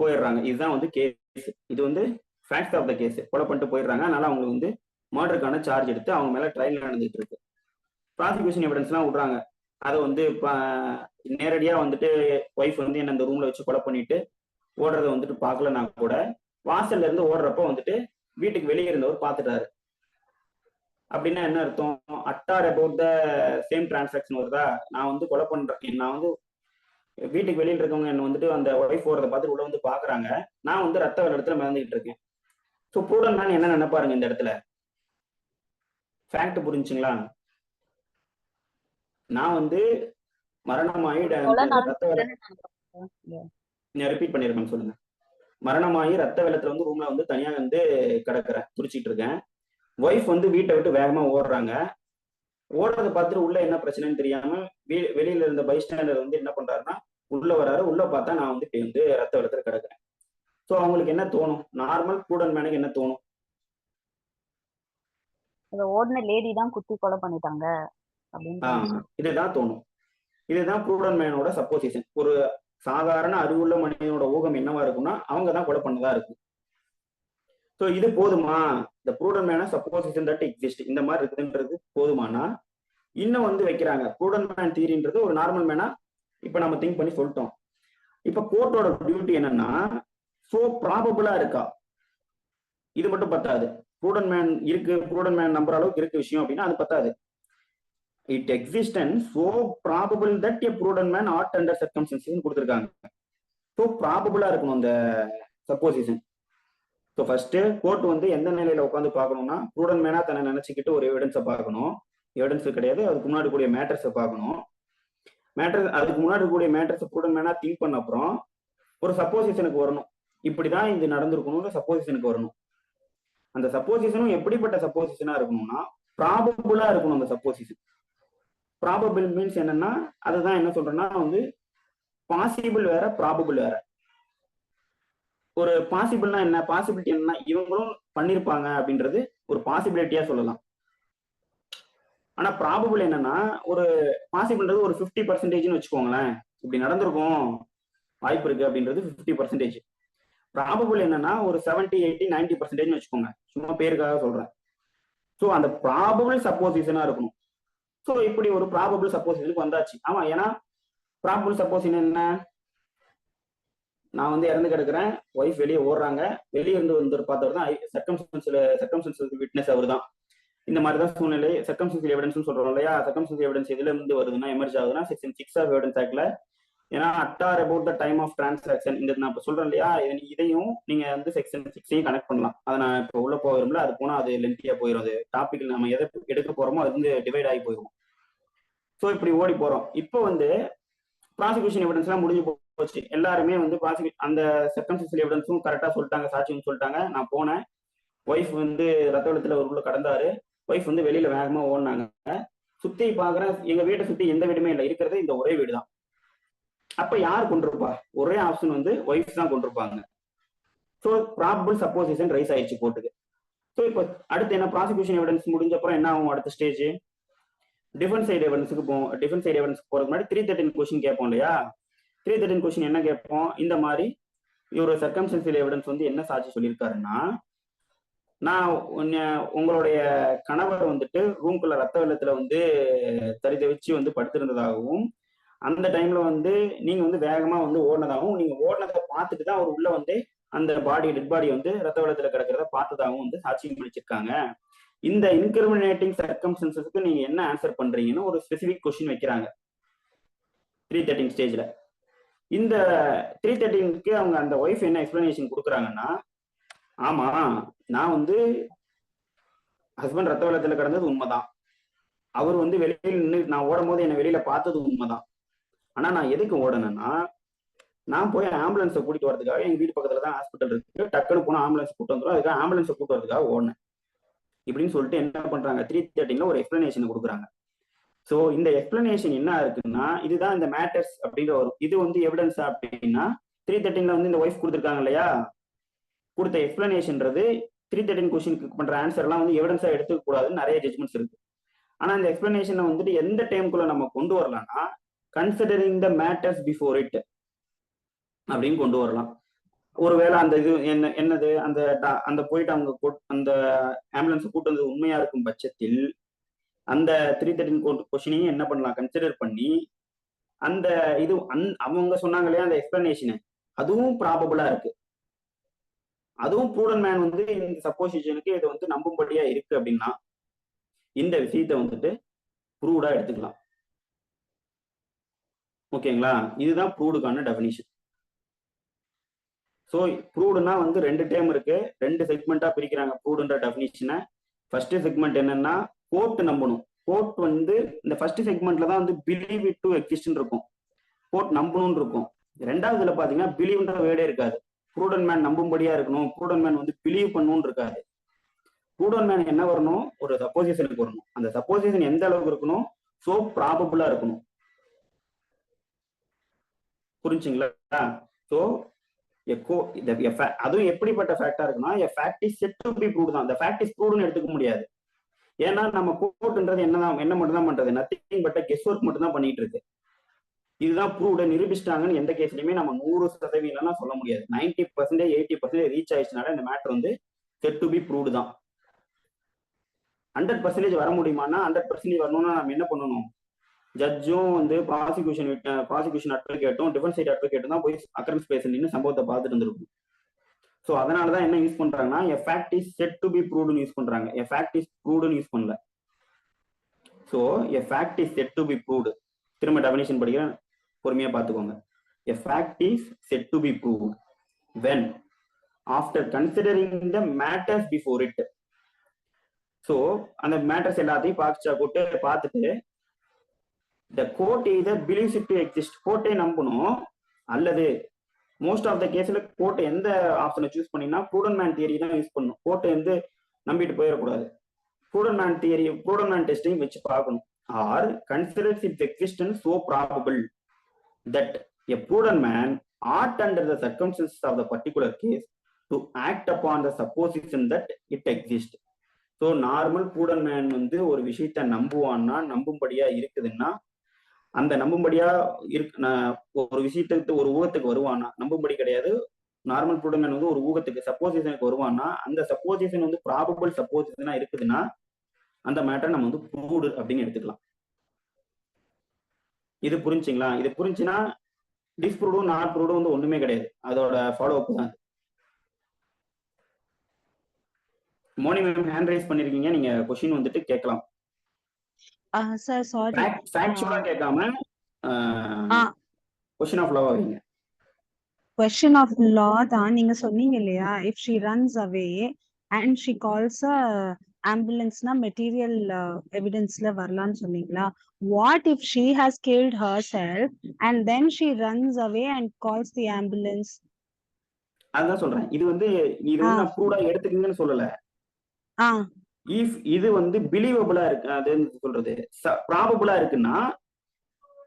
போயிடுறாங்க. இதுதான் வந்து கேஸ். இது வந்து ஃபேக்ட்ஸ் ஆஃப் த கேஸ். கொலை பண்ணிட்டு போயிடுறாங்க. அதனால அவங்களுக்கு வந்து மர்டருக்கான சார்ஜ் எடுத்து அவங்க மேல ட்ரையல் நடந்துட்டு இருக்கு. ப்ராசிக்யூஷன் எவிடன்ஸ்லாம் விடுறாங்க. அதை வந்து நேரடியா வந்துட்டு ஒய்ஃப் வந்து என்ன இந்த ரூம்ல வச்சு கொலை பண்ணிட்டு ஓடுறத வந்துட்டு பார்க்கலன்னா கூட வாசல்ல இருந்து ஓடுறப்ப வந்துட்டு வீட்டுக்கு வெளியே இருந்தவர் பார்த்துட்டாரு. அப்படின்னா என்ன அர்த்தம், அட்டார் அபவுட் த சேம் டிரான்சாக்ஷன் வருதா. நான் வந்து கொலை பண்றேன், நான் வந்து வீட்டுக்கு வெளியில் இருக்கவங்க என்ன வந்துட்டு அந்த ஒய்ஃப் ஓடுறத பார்த்துட்டு உள்ள வந்து பாக்குறாங்க, நான் வந்து ரத்த வெள்ளத்துல மிதந்துகிட்டு இருக்கேன். ஸோ ப்ரூடன் மேன் என்ன நினைப்பாருங்க இந்த இடத்துல? ஃபேக்ட் புரிஞ்சுங்களா? நான் வந்து மரணமாயி ரிப்பீட் பண்ணிருக்கேன், சொல்லுங்க. மரணமாயி ரத்த வெள்ளத்துல வந்து ரூம்ல வந்து தனியா வந்து கிடக்குறேன், துடிச்சிட்டு இருக்கேன். ஒய்ஃப் வந்து வீட்டை விட்டு வேகமா ஓடுறாங்க. ஓடுறத பார்த்துட்டு உள்ள என்ன பிரச்சனைன்னு தெரியாம வெளியில இருந்த பைஸ்டாண்டர் வந்து என்ன பண்றாருன்னா உள்ள வராரு. உள்ள பார்த்தா நான் வந்து இப்படி வந்து ரத்த வெள்ளத்துல கிடக்குறேன். ஸோ அவங்களுக்கு என்ன தோணும்? நார்மல் ப்ரூடன் மேனுக்கு என்ன தோணும்? ஓடுன லேடி தான் குத்தி கொலை பண்ணிட்டாங்க. இதுதான் தோணும். இதுதான் ப்ரூடன் மேனோட சப்போசிஷன். ஒரு சாதாரண அறிவுள்ள மனிதனோட ஊகம் என்னவா இருக்கும்னா அவங்க தான் கொலை பண்ணதா இருக்கும். ஸோ இது போதுமா? இந்த prudent Mena supposition that exist இந்த மாதிரி இருக்குதுன்றது போதுமானா இன்னும் வந்து வைக்கிறாங்க. ப்ரூடன் மேன் தியரின்றது ஒரு நார்மல் மேனா இப்ப நம்ம திங்க் பண்ணி சொல்லிட்டோம். இப்ப கோர்ட்டோட டியூட்டி என்னன்னா சோ ப்ராபபிளா இருக்கா, இது மட்டும் பத்தாது. ப்ரூடன் மேன் இருக்கு, ப்ரூடன் மேன் நம்புற அளவுக்கு இருக்கு விஷயம் அப்படின்னா அது பத்தாது. It existence so probable that a prudent man ought under circumstances கொடுத்துருக்காங்க. ஸோ ப்ராபபிளா இருக்கணும் அந்த சப்போசிஷன். ஸோ ஃபர்ஸ்ட் கோர்ட் வந்து எந்த நிலையில உட்காந்து பார்க்கணும்னா ப்ரூடன் மேனா தன்னை நினைச்சுக்கிட்டு ஒரு எவிடன்ஸை பார்க்கணும். எவிடன்ஸ் கிடையாது, அதுக்கு முன்னாடி கூடிய மேட்டர்ஸை பார்க்கணும். அதுக்கு முன்னாடி கூடிய மேட்டர்ஸ் ப்ரூடன் மேனா திங்க் பண்ண அப்புறம் ஒரு சப்போசிஷனுக்கு வரணும். இப்படிதான் இது நடந்திருக்கணும்னு சப்போசிஷனுக்கு வரணும். அந்த சப்போசிஷனும் எப்படிப்பட்ட சப்போசிஷனா இருக்கணும்னா ப்ராபபிளா இருக்கணும். அந்த சப்போசிஷன் ப்ராபபிள் மீன்ஸ் என்னன்னா அதுதான் என்ன சொல்றேன்னா வந்து பாசிபிள் வேற ப்ராபபிள் வேற. ஒரு பாசிபிள்னா என்ன, பாசிபிலிட்டி என்னன்னா இவங்களும் பண்ணிருப்பாங்க அப்படின்றது ஒரு பாசிபிலிட்டியா சொல்லலாம். ஆனா ப்ராபபிள் என்னன்னா ஒரு பாசிபிள்ன்றது ஒரு 50% வச்சுக்கோங்களேன், இப்படி நடந்திருக்கும் வாய்ப்பு இருக்கு அப்படின்றது 50%. ப்ராபபிள் என்னன்னா ஒரு 70, 80, 90% வச்சுக்கோங்க, சும்மா பேருக்காக சொல்றேன். ஸோ அந்த ப்ராபபிள் சப்போசிஷனா இருக்கணும். ஸோ இப்படி ஒரு ப்ராபபிள் சப்போசிஷனுக்கு வந்தாச்சு. ஆமா, ஏன்னா ப்ராபபிள் சப்போசிஷன் என்ன, நான் வந்து இறந்து கிடக்குறேன், ஒய்ஃப் வெளியே ஓடுறாங்க, வெளியே இருந்து வந்து பார்த்தவர் தான் சர்க்கம்ஸ்டன்ஷியல் விட்னஸ் அவர் தான். இந்த மாதிரி தான் சூழ்நிலை சர்க்கம்ஸ்டன்ஷியல் எவிடன்ஸ் சொல்றோம் இல்லையா. சர்க்கம்ஸ்டன்ஷியல் எவிடன்ஸ் எதுல இருந்து வருதுன்னா எமர்ஜ் ஆகுதுன்னா செக்ஷன் 6 ஆஃப் எவிடன்ஸ் ஆக்ட்ல. ஏன்னா at or about the time of transaction இந்த நான் இப்போ சொல்றேன் இல்லையா, இதையும் நீங்க வந்து செக்ஷன் 6ஐயும் கனெக்ட் பண்ணலாம். அதை நான் இப்போ உள்ள போகிறோம்ல, அது போனா அது லென்த்தியா போயிடும். அது டாபிக் நம்ம எதை எடுக்க போறோமோ அது வந்து டிவைட் ஆகி போயிடும். ஸோ இப்படி ஓடி போறோம். இப்போ வந்து ப்ராசிக்யூஷன் எவிடன்ஸ் எல்லாம் முடிஞ்சு போச்சு. எல்லாருமே வந்து அந்த சர்க்கம்ஸ்டன்ஷியல் எவிடன்ஸும் கரெக்டா சொல்லிட்டாங்க, சாட்சியும் சொல்லிட்டாங்க. நான் போனேன், ஒய்ஃப் வந்து ரத்த வெள்ளத்துல ஒரு உள்ள கடந்தாரு, ஒய்ஃப் வந்து வெளியில வேகமா ஓடினாங்க. சுத்தி பாக்குறேன், எங்க வீட்டை சுத்தி எந்த வீடுமே இல்லை, இருக்கிறது இந்த ஒரே வீடு தான். அப்ப யார் கொண்டிருப்பா, ஒரே ஆப்ஷன் வந்து ஒய்ஃப் தான் கொண்டிருப்பாங்க. ஸோ ப்ராபபிள் சப்போசிஷன் ரைஸ் ஆயிடுச்சு கோர்ட்டுக்கு. ஸோ இப்போ அடுத்து என்ன, ப்ராசிக்யூஷன் எவிடன்ஸ் முடிஞ்ச அப்புறம் என்ன ஆகும், அடுத்த ஸ்டேஜ் டிஃபென்ஸ் சைடு எவிடன்ஸுக்கு போவோம். டிஃபென்ஸ் சைடு எவிடன்ஸ் போறதுக்கு முன்னாடி 313 கொஸ்டின் கேட்போம் இல்லையா. 313 கொஸ்டின் என்ன கேட்போம், இந்த மாதிரி இவரு சர்க்கம்ஸ்டன்ஷியல் எவிடன்ஸ் வந்து என்ன சாட்சி சொல்லியிருக்காருன்னா, நான் உங்களுடைய கணவர் வந்துட்டு ரூம்குள்ள ரத்த வெள்ளத்துல வந்து தரிதவிச்சு வந்து படுத்திருந்ததாகவும், அந்த டைம்ல வந்து நீங்க வந்து வேகமா வந்து ஓடினதாகவும், நீங்க ஓடினதை பார்த்துட்டு தான் அவர் உள்ள வந்து அந்த டெட் பாடி வந்து ரத்த வெள்ளத்துல கிடக்கிறத பார்த்ததாகவும் வந்து சாட்சியம் அளிச்சிருக்காங்க. இந்த இன்கிரிமினேட்டிங் சர்க்கம்ஸ்டன்சஸ்க்கு நீங்க என்ன ஆன்சர் பண்றீங்கன்னு ஒரு ஸ்பெசிபிக் கொஸ்டின் வைக்கிறாங்க 313 ஸ்டேஜ்ல. இந்த 313க்கு அவங்க அந்த ஒய்ஃப் என்ன எக்ஸ்பிளனேஷன் கொடுக்குறாங்கன்னா, ஆமா நான் வந்து ஹஸ்பண்ட் ரத்த வெள்ளத்துல கிடந்தது உண்மைதான், அவர் வந்து வெளியில் நின்று நான் ஓடும் போது என்னை வெளியில பார்த்தது உண்மைதான். ஆனா நான் எதுக்கு ஓடனேன்னா, நான் போய் ஆம்புலன்ஸை கூட்டிட்டு வரதுக்காக, எங்க வீட்டு பக்கத்துல தான் ஹாஸ்பிட்டல் இருக்கு, டக்குன்னு போனா ஆம்புலன்ஸ் கூட்டு வந்துடும், அதுக்காக ஆம்புலன்ஸை கூட்டு வரதுக்காக ஓடினேன் இப்படின்னு சொல்லிட்டு என்ன பண்றாங்க 313ல ஒரு எக்ஸ்பிளனேஷன் கொடுக்குறாங்க. ஸோ இந்த எக்ஸ்பிளனேஷன் என்ன இருக்குன்னா, இதுதான் இந்த மேட்டர்ஸ் அப்படிங்கிற ஒரு இது வந்து எவிடன்ஸ் அப்படின்னா 313ல வந்து இந்த ஒய்ஃப் கொடுத்துருக்காங்க இல்லையா, கொடுத்த எக்ஸ்பிளனேஷன்றது 313 கொஸ்டினுக்கு பண்ற ஆன்சர் எல்லாம் வந்து எவிடன்ஸா எடுத்துக்க கூடாதுன்னு நிறைய ஜட்மெண்ட்ஸ் இருக்கு. ஆனா இந்த எக்ஸ்பிளனேஷனை வந்துட்டு எந்த டைமுக்குள்ள நம்ம கொண்டு வரலாம்னா, considering the matters before it அப்படின்னு கொண்டு வரலாம். ஒருவேளை அந்த இது என்னது அந்த போயிட்டு அவங்க அந்த ஆம்புலன்ஸ் கூட்டு வந்தது உண்மையா இருக்கும் பட்சத்தில் அந்த 313 கொஸ்டினையும் என்ன பண்ணலாம், கன்சிடர் பண்ணி அந்த இது அவங்க சொன்னாங்க இல்லையா அந்த எக்ஸ்பிளனேஷன், அதுவும் ப்ராபபிளா இருக்கு, அதுவும் ப்ரூடன் மேன் வந்து இந்த சப்போசிஷனுக்கு இது வந்து நம்பும்படியா இருக்கு அப்படின்னா இந்த விஷயத்தை வந்துட்டு ப்ரூவ்டா எடுத்துக்கலாம். ஓகேங்களா, இதுதான் ப்ரூவ்டுக்கான டெஃபினிஷன். ஸோ ப்ரூவ்டுனா வந்து 2 டேர்ம் இருக்கு, 2 செக்மெண்டா பிரிக்கிறாங்க ப்ரூவ்டுன்ற டெஃபினிஷனை. ஃபர்ஸ்ட் செக்மெண்ட் என்னன்னா கோர்ட் நம்பணும். கோர்ட் வந்து இந்த ஃபர்ஸ்ட் செக்மெண்ட்ல தான் வந்து பிலீவ் இட் டு எக்ஸிஸ்ட்னு இருக்கும், கோர்ட் நம்பணும்னு இருக்கும். ரெண்டாவதுல பாத்தீங்கன்னா பிலீவ்ன்ற வேர்டே இருக்காது, ப்ரூடன் மேன் நம்பும்படியா இருக்கணும், ப்ரூடன் மேன் வந்து பிலீவ் பண்ணணும்னு இருக்காது. ப்ரூடன் மேன் என்ன வரணும், ஒரு சப்போசிஷனுக்கு வரணும். அந்த சப்போசிஷன் எந்த அளவுக்கு இருக்கணும், சோ ப்ராபபிளா இருக்கணும். புரிஞ்சுங்களா? ஸோ அதுவும் எப்படிப்பட்ட ஃபேக்டா இருக்குன்னா, a fact is said to be proved தான், the fact is proven எடுத்துக்க முடியாது. ஏன்னா நம்ம கோர்ட்ன்றது என்ன மட்டும் தான் பண்றது, நத்திங் பட் கெஸ் ஒர்க் மட்டும் தான் பண்ணிட்டு இருக்கு. இதுதான் ப்ரூவ்ட நிரூபிச்சிட்டாங்கன்னு எந்த கேஸ்லயுமே நம்ம 100% சொல்ல முடியாது. 90%, 80% ரீச் ஆயிடுச்சுனால இந்த மேட்டர் வந்து செட் டு பி ப்ரூவ்டு தான். 100% வர முடியுமானா 100% வரணும்னா நம்ம என்ன பண்ணணும்? ஜட்ஜும் வந்து ப்ராசிக்யூஷன் அட்வொகேட்டும் டிஃபென்ஸ் சைட் அட்வொகேட்டும் தான் போய் அக்கரன்ஸ் பேச நின்று சம்பவத்தை பார்த்துட்டு இருந்திருக்கும். ஸோ அதனாலதான் என்ன யூஸ் பண்றாங்கன்னா a fact is said to be ப்ரூவ்டுன்னு யூஸ் பண்றாங்க. எ ஃபேக்ட் இஸ் ப்ரூவ்டுன்னு யூஸ் பண்ணல. So a fact is said to be proved. திரும்ப டெஃபினிஷன் படிக்கிறேன், பொறுமையா பார்த்துக்கோங்க. A fact is said to be proved when after considering the matters before it. So அந்த மேட்டர்ஸ் எல்லாத்தையும் பார்த்துட்டு the court either believes it to exist, கோர்ட்டை நம்பணும், அல்லது மோஸ்ட் ஆஃப் த கேஸ்ல கோர்ட் எந்த ஆப்ஷனை சூஸ் பண்ணினா ப்ரூடன்ட் மேன் தியரி தான் யூஸ் பண்ணணும். கோர்ட்டை வந்து நம்பிட்டு போயிடக்கூடாது. ப்ரூடன்ட் மேன் டெஸ்டையும் வச்சு பார்க்கணும். Or considers its existence so probable that a prudent man ought under the circumstances of the particular case to act upon the supposition that it exist. So normal prudent man வந்து ஒரு விஷயத்த நம்புவான்னா, நம்பும்படியா இருக்குதுன்னா, அந்த நம்பும்படியா ஒரு விஷயத்துக்கு ஒரு ஊகத்துக்கு வருவானா, நம்பும்படி கிடையாது, நார்மல் ப்ரூடன்ட் மேன் வந்து ஒரு ஊகத்துக்கு சப்போசிஷனுக்கு வருவானா, அந்த சப்போசிஷன் வந்து ப்ராபபிள் சப்போசிஷனா இருக்குதுன்னா அந்த மேட்டர் நம்ம வந்து ப்ரூவ்டு அப்படின்னு எடுத்துக்கலாம். இது புரிஞ்சுங்களா? இது புரிஞ்சுன்னா டிஸ்ப்ரூவ்டும் நாட் ப்ரூவ்டும் வந்து ஒண்ணுமே கிடையாது, அதோட ஃபாலோ அப் தான். மோனி மேம் ஹேண்ட் ரைஸ் பண்ணிருக்கீங்க, நீங்க கொஸ்டின் வந்துட்டு கேட்கலாம். சார் சாரி, ஃபேக்சுவலா கேட்காம கொஸ்டின் ஆஃப் லா வைங்க. கொஸ்டின் ஆஃப் லா தான் நீங்க சொன்னீங்க இல்லையா? If she runs away and she calls ஆம்புலன்ஸ்னா மெட்டீரியல் எவிடன்ஸ்ல வரலாம்னு சொன்னீங்களா? What if she has killed herself and then she runs away and calls the ambulance? அதான் சொல்றேன், இது வந்து நான் ப்ரூவ்டா எடுத்துக்கீங்கன்னு சொல்லல. இஃப் இது வந்து பிலீவபிளா இருக்கு, அது சொல்றது ப்ராபபிளா இருக்குன்னா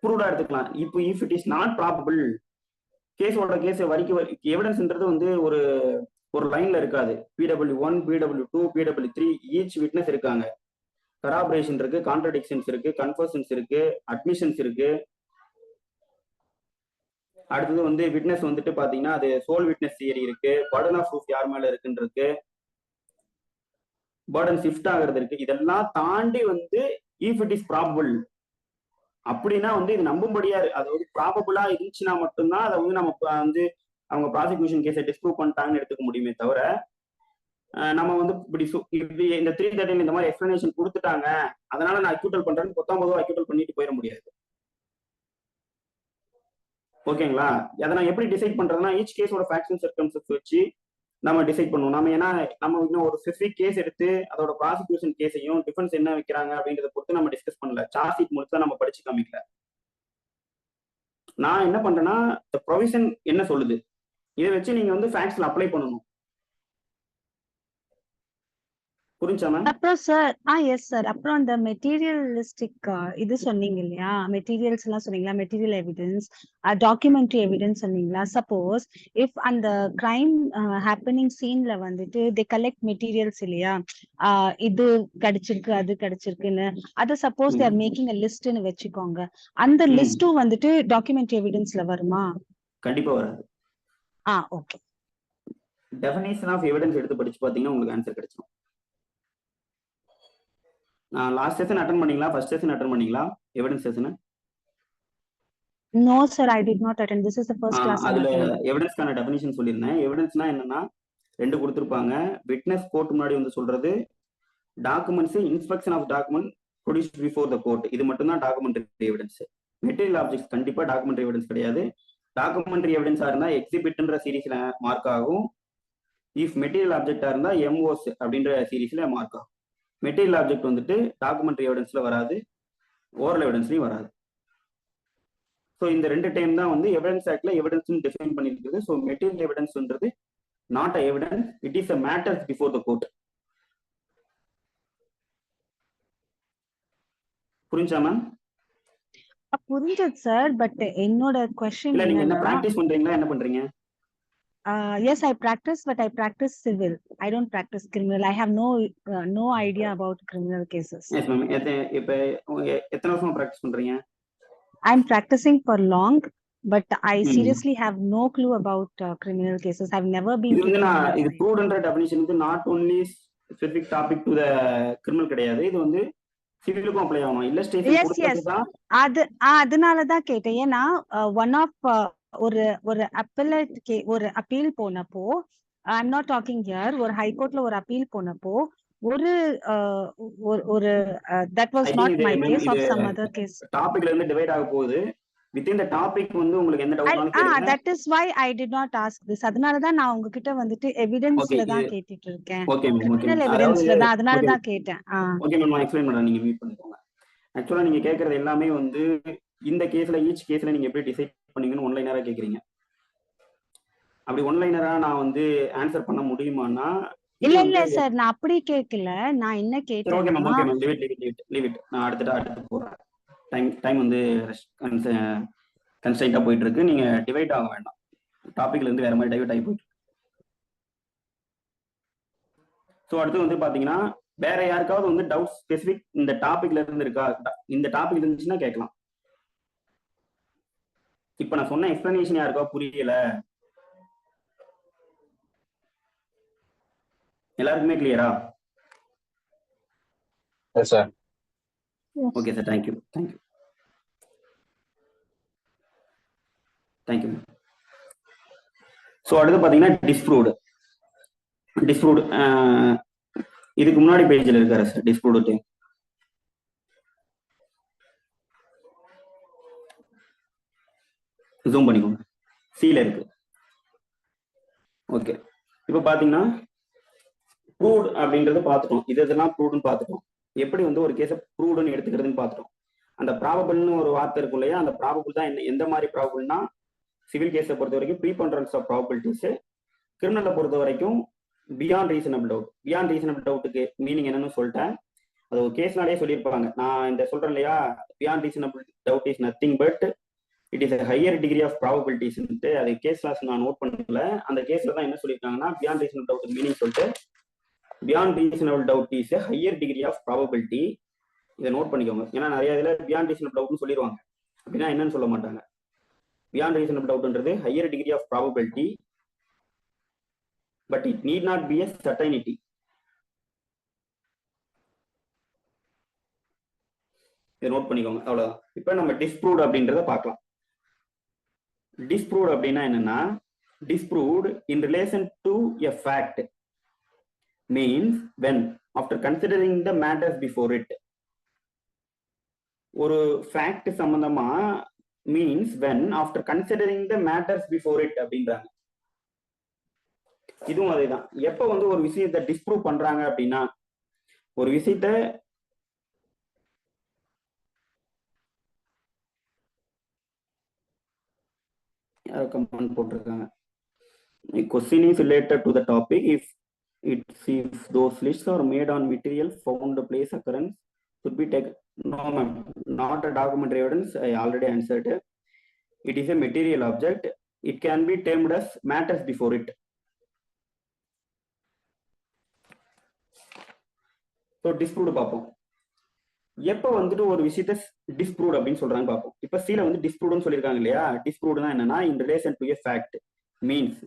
ப்ரூவ்டா எடுத்துக்கலாம். இப்போ if it is not probable, கேஸோட கேஸ் வரைக்கும் எவிடன்ஸ்ன்றது வந்து ஒரு லைன்ல இருக்காது. PW1, PW2, PW3 each witness இருக்காங்க. கராபரேஷன் இருக்கு, கான்ட்ரடிக்ஷன்ஸ் இருக்கு, கன்ஃபர்ஷன்ஸ் இருக்கு, அட்மிஷன்ஸ் இருக்கு. அடுத்தது வந்து விட்னஸ் வந்துட்டு பாத்தீங்கன்னா அது சோல் விட்னஸ் தியரி இருக்கு, பர்டன் ஆஃப் ப்ரூஃப் யார் மேல இருக்குன்னு இருக்கு, பர்டன் ஷிஃப்ட் ஆகிறது இருக்கு. இதெல்லாம் தாண்டி வந்து இஃப் இட் இஸ் ப்ராபபிள் அப்படின்னா வந்து இது நம்பும்படியா அதாவது ப்ராபபிளா இருந்துச்சுன்னா மட்டும்தான் அதை வந்து நம்ம வந்து அவங்க ப்ராசிக்யூஷன் கேஸை டிஸ்ப்ரூவ் பண்ணிட்டாங்கன்னு எடுத்துக்க முடியுமே தவிர, நம்ம வந்து இப்படி இந்த 313 இந்த மாதிரி எக்ஸ்பிளனேஷன் கொடுத்துட்டாங்க அதனால நான் அக்யூட்டல் பண்றேன்னு 19 அக்யூட்டல் பண்ணிட்டு போயிட முடியாது. ஓகேங்களா? அதை நான் எப்படி டிசைட் பண்றதுன்னா ஈச் கேஸோட ஃபேக்ட்ஸ் அண்ட் சர்க்கம்ஸ்டன்சஸ் வச்சு நம்ம டிசைட் பண்ணுவோம். நம்ம ஏன்னா நம்ம இன்னும் ஒரு ஸ்பெசிபிக் கேஸ் எடுத்து அதோட ப்ராசிக்யூஷன் கேஸையும் டிஃபென்ஸ் என்ன வைக்கிறாங்க அப்படின்றத பொறுத்து நம்ம டிஸ்கஸ் பண்ணல. சார்ஜ் ஷீட் முடிச்சா நம்ம படிச்சு காமிக்கல. நான் என்ன பண்றேன்னா ப்ரொவிஷன் என்ன சொல்லுது இதை வச்சு நீங்க வந்து ஃபேக்ட்ஸ்ல அப்ளை பண்ணணும். புரிஞ்சா மேம்? அப்புறம் சார் எஸ் சார், அப்புறம் அந்த மெட்டீரியலிஸ்டிக் இது சொன்னீங்க இல்லையா? மெட்டீரியல்ஸ் எல்லாம் சொன்னீங்களா? மெட்டீரியல் எவிடன்ஸ், டாக்குமெண்ட்ரி எவிடன்ஸ் சொன்னீங்களா? சப்போஸ் இஃப் அந்த கிரைம் ஹேப்பனிங் சீன்ல வந்துட்டு தே கலெக்ட் மெட்டீரியல்ஸ் இல்லையா, இது கிடைச்சிருக்கு அது கிடைச்சிருக்குன்னு, அது suppose they are making a லிஸ்ட்னு வச்சுக்கோங்க, அந்த லிஸ்டும் வந்துட்டு டாக்குமெண்ட்ரி எவிடன்ஸ்ல வருமா? கண்டிப்பா வராது. ஓகே. டெஃபினிஷன் ஆஃப் எவிடன்ஸ் எடுத்து படிச்சு பாத்தீங்கன்னா உங்களுக்கு ஆன்சர் கிடைச்சிடும். லாஸ்ட் செஷன் அட்டெண்ட் பண்ணீங்களா? ஃபர்ஸ்ட் செஷன் அட்டெண்ட் பண்ணீங்களா evidence session? No sir, I did not attend. This is the first class. அதுல எவிடன்ஸ்க்கான டெஃபினிஷன் சொல்லிருந்தேன். எவிடன்ஸ்னா என்னன்னா 2 கொடுத்திருப்பாங்க. விட்னஸ் கோர்ட் முன்னாடி வந்து சொல்றது, documents, inspection of document produced before the court, இது மட்டும் தான் டாக்குமெண்ட்ரி எவிடன்ஸ். மெட்டீரியல் ஆப்ஜெக்ட்ஸ் கண்டிப்பா டாக்குமெண்ட்ரி எவிடன்ஸ் கிடையாது. டாக்குமெண்ட்ரி எவிடன்ஸா இருந்தா எக்ஸிபிட்ன்ற சீரீஸ்ல மார்க் ஆகும். இஃப் மெட்டீரியல் ஆப்ஜெக்டா இருந்தா MOS அப்படின்ற சீரீஸ்ல மார்க் ஆகும். மெட்டீரியல் ஆப்ஜெக்ட் வந்துட்டு டாக்குமெண்ட்ரி எவிடன்ஸ்ல வராது, ஓரல் எவிடன்ஸ்லயும் வராது. ஸோ இந்த 2 டைம் தான் வந்து எவிடன்ஸ் ஆக்ட்ல எவிடன்ஸ் டிஃபைன் பண்ணிருக்குது. ஸோ மெட்டீரியல் எவிடன்ஸ்ன்றது not a evidence, it is a matters before the court. புரிஞ்சா மேம்? புரிஞ்சது சார். பட் என்னோட क्वेश्चन இல்ல நீங்க என்ன பிராக்டீஸ் பண்றீங்களா, என்ன பண்றீங்க? Yes, I practice, but I practice civil. I don't practice criminal. I have no idea about criminal cases. Yes ma'am. இப்ப எத்தனை வருஷமா பிராக்டிஸ் பண்றீங்க? I'm practicing for long, but I seriously have no clue about criminal cases. I've never been to criminal. இது ப்ரூவ்டுன்ற டெஃபினிஷனுக்கு not only specific topic to the criminal கிடையாது. இது வந்து சிவிலுக்கும் அப்ளை ஆகணும். இல்லஸ்ட்ரேஷன் எஸ் கொடுத்தது எஸ் தான். அதனாலதான் கேட்டேன். ஏன்னா ஒன் ஆஃப் ஒரு ஒரு அப்பீல் போனப்போ, I am not talking here, ஒரு ஹைகோர்ட்ல ஒரு அப்பீல் போனப்போ ஒரு ஒரு that I was think not இது மை கேஸ், இது ஆஃப் சம் அதர் கேஸ். டாபிக்ல இருந்து டிவைட் ஆக போகுது. வித்தின் த டாபிக் வந்து உங்களுக்கு எந்த டவுட்னாலும் கேளுங்க. That is why I did not ask this. அதனாலதான் நான் உங்ககிட்ட வந்துட்டு ஓகே எவிடன்ஸ்ல தான் கேட்டுட்டு இருக்கேன். Okay ma'am. Okay criminal ma'am. அதாவது எவிடன்ஸ்ல தான், ஓகே அதனாலதான் கேட்டேன். ஓகே மேம், நான் எக்ஸ்பிளைன் பண்றேன், நீங்க மியூட் பண்ணிக்கோங்க. ஆக்சுவலா நீங்க கேட்கறது எல்லாமே வந்து இந்த கேஸ்ல ஈச் கேஸ்ல நீங்க எப்படி டிசைட் பண்ணீங்கன்னு ஒன்லைனரா கேக்குறீங்க. அப்படி ஒன்லைனரா நான் வந்து ஆன்சர் பண்ண முடியுமான்னா இல்ல இல்ல சார், நான் அப்படி கேட்கல. நான் என்ன ஓகே மேம். கேட்டேன்னா, ஓகே மேம், லீவ் இட். நான் அடுத்து போறேன். டைம் வந்து கன்ஸ்ட்ரைண்டா போயிட்டு இருக்கு. நீங்க டிவைட் ஆக வேண்டாம். டாபிக்ல இருந்து வேற மாதிரி டைவர்ட் ஆகி போயிட்டு. ஸோ அடுத்து வந்து பாத்தீங்கன்னா வேற யாருக்காவது வந்து டவுட் ஸ்பெசிபிக் இந்த டாபிக்ல இருந்து இருக்கா? இந்த டாபிக் இருந்துச்சுன்னா கேட்கலாம். இப்ப நான் சொன்ன எக்ஸ்பிளனேஷன் யாருக்கா புரியல? எல்லாருக்குமே கிளியரா? Yes, sir. Okay sir, thank you. So அடுத்து பார்த்தீங்கன்னா டிஸ்ப்ரூவ்டு. இதுக்கு முன்னாடி பேஜில் இருக்காரு சார் டிஸ்ப்ரூவ்டு. ஜூம் பண்ணிக்கோங்க, சீல இருக்கு. ஓகே, இப்போ பார்த்தீங்கன்னா ப்ரூவ்ட் அப்படின்றத பார்த்துட்டோம். இதெல்லாம் ப்ரூவ்டுன்னு பார்த்துட்டோம். எப்படி வந்து ஒரு கேஸை ப்ரூவ்டுன்னு எடுத்துக்கிறதுன்னு பார்த்துட்டோம். அந்த ப்ராபபிள்னு ஒரு வார்த்தை இருக்கும் இல்லையா, அந்த ப்ராபபிள் தான் எந்த மாதிரி ப்ராபபிள்னா சிவில் கேஸை பொறுத்த வரைக்கும் ப்ரீபண்டரன்ஸ் ஆஃப் ப்ராபபிலிட்டிஸ், கிரிமினலை பொறுத்த வரைக்கும் beyond reasonable doubt. Beyond reasonable டவுட்டுக்கு மீனிங் என்னன்னு சொல்லிட்டேன். அது ஒரு கேஸ்னாலே சொல்லியிருப்பாங்க. நான் இந்த சொல்றேன் இல்லையா, beyond reasonable doubt is nothing but it is a higher degree of probabilities. அது கேஸ் லாஸ் நான் நோட் பண்ணல. அந்த கேஸ்ல தான் என்ன சொல்லியிருக்காங்கன்னா பியாண்ட் ரீசனபிள் டவுட் மீனிங் சொல்லிட்டு beyond reasonable doubt is a higher degree of probability. இதை நோட் பண்ணிக்கோங்க. ஏன்னா நிறைய இதுல பியாண்ட் ரீசனபிள் டவுட்னு சொல்லிடுவாங்க. அப்படின்னா என்னன்னு சொல்ல மாட்டாங்க. பியாண்ட் ரீசனபிள் டவுட்ன்றது higher degree of probability but it need not be a certainty. இதை நோட் பண்ணிக்கோங்க, அவ்வளவுதான். இப்ப நம்ம டிஸ்ப்ரூவ்ட் அப்படின்றத பார்க்கலாம். டிஸ்ப்ரூவ்ட் அப்படின்னா என்னன்னா, disproved in relation to a fact means when after considering the matters before it. ஒரு ஃபேக்ட் சம்பந்தமா means when after considering the matters before it அப்படின்றாங்க. இதுவும் அதேதான். எப்ப வந்து ஒரு விஷயத்தை டிஸ்ப்ரூவ் பண்றாங்க அப்படின்னா, ஒரு விஷயத்த கமெண்ட் போட்டிருக்காங்க. Question is related to the topic if those lists are made on material found place occurrence should be taken. No ma'am, not a documentary evidence. I already answered. It is a material object. It can be termed as matters before it. So disproved பார்ப்போம். எப்ப வந்துட்டு ஒரு விஷயத்த டிஸ்ப்ரூவ்ட் அப்படின்னு சொல்றாங்க பார்ப்போம். இப்ப சீல வந்து டிஸ்ப்ரூவ்ட்னு சொல்லியிருக்காங்க இல்லையா. டிஸ்ப்ரூவ்ட்னா என்னன்னா in relation to a fact means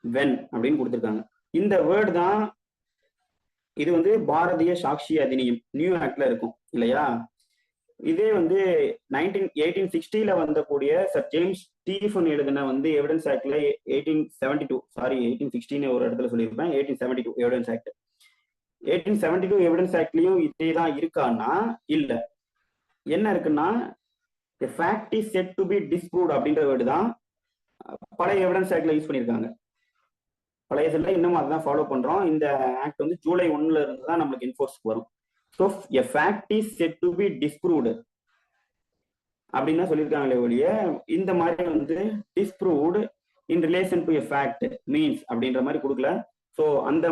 when அப்படின்னு கொடுத்திருக்காங்க. இந்த வேர்டு தான் இது வந்து பாரதிய சாட்சி அதிநியம் நியூ ஆக்ட்ல இருக்கும் இல்லையா. இதே வந்து 1860 வந்தக்கூடிய சர் ஜேம்ஸ் ஸ்டீஃபன் எழுதின வந்து எவிடன்ஸ் ஆக்ட்ல 1860 ஒரு இடத்துல சொல்லியிருப்பேன். 1872 எவிடன்ஸ் ஆக்ட். 1872 எவிடன்ஸ் ஆக்ட்லயும் இதே தான் இருக்கான்னா இல்ல. என்ன இருக்குன்னா the fact is said to be disproved அப்படின்ற வேர்டு தான் பழைய எவிடன்ஸ் ஆக்ட்ல யூஸ் பண்ணியிருக்காங்க. பழைய செல்ல இன்னும் அதான் ஃபாலோ பண்றோம். இந்த ஆக்ட் வந்து ஜூலை 1 இருந்து தான் நம்மளுக்கு என்ஃபோர்ஸ்க்கு வரும். So a fact is said to be disproved அப்படின்னு தான் சொல்லியிருக்காங்களே ஒழிய இந்த மாதிரி வந்து disproved in relation to a fact means அப்படின்ற மாதிரி கொடுக்கல. ஸோ அந்த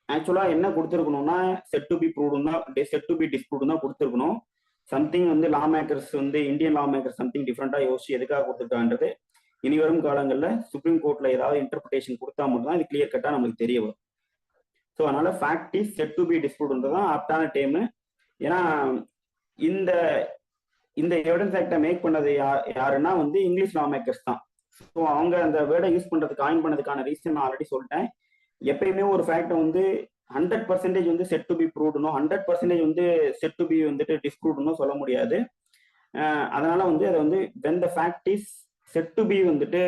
ஆக்சுவலா என்ன கொடுத்துருக்கணும்னா செட் டு பி ப்ரூவ்டு தான், செட் டு பி டிஸ்ப்ரூவ்டு தான் கொடுத்துருக்கணும். சம்திங் வந்து லா மேக்கர்ஸ் வந்து இந்தியன் லா மேக்கர்ஸ் சம்திங் டிஃப்ரெண்டா யோசிச்சு எதுக்காக கொடுத்துருக்கான்றது இனி வரும் காலங்களில் சுப்ரீம் கோர்ட்ல ஏதாவது இன்டர்பிரேஷன் கொடுத்தா மட்டும் தான் இது கிளியர் கட்டா நம்மளுக்கு தெரிய வரும். ஸோ அதனால fact is said to be disproved தான் ஆப்டான டைம். ஏன்னா இந்த இந்த எவிடன்ஸ் ஆக்டை மேக் பண்ணது யாருன்னா வந்து இங்கிலீஷ் லா மேக்கர்ஸ் தான். ஸோ அவங்க அந்த வேர்டை யூஸ் பண்றதுக்கு காயின் பண்ணதுக்கான ரீசன் நான் ஆல்ரெடி சொல்லிட்டேன். எப்பயுமே ஒரு ஃபேக்டை வந்து 100% வந்து செட் டு பி ப்ரூவ்டுனோ 100% வந்து செட் டு பி வந்துட்டு டிஸ்ப்ரூவ்டுனோ சொல்ல முடியாது. அதனால வந்து அதை வந்து when the fact is said to be வந்துட்டு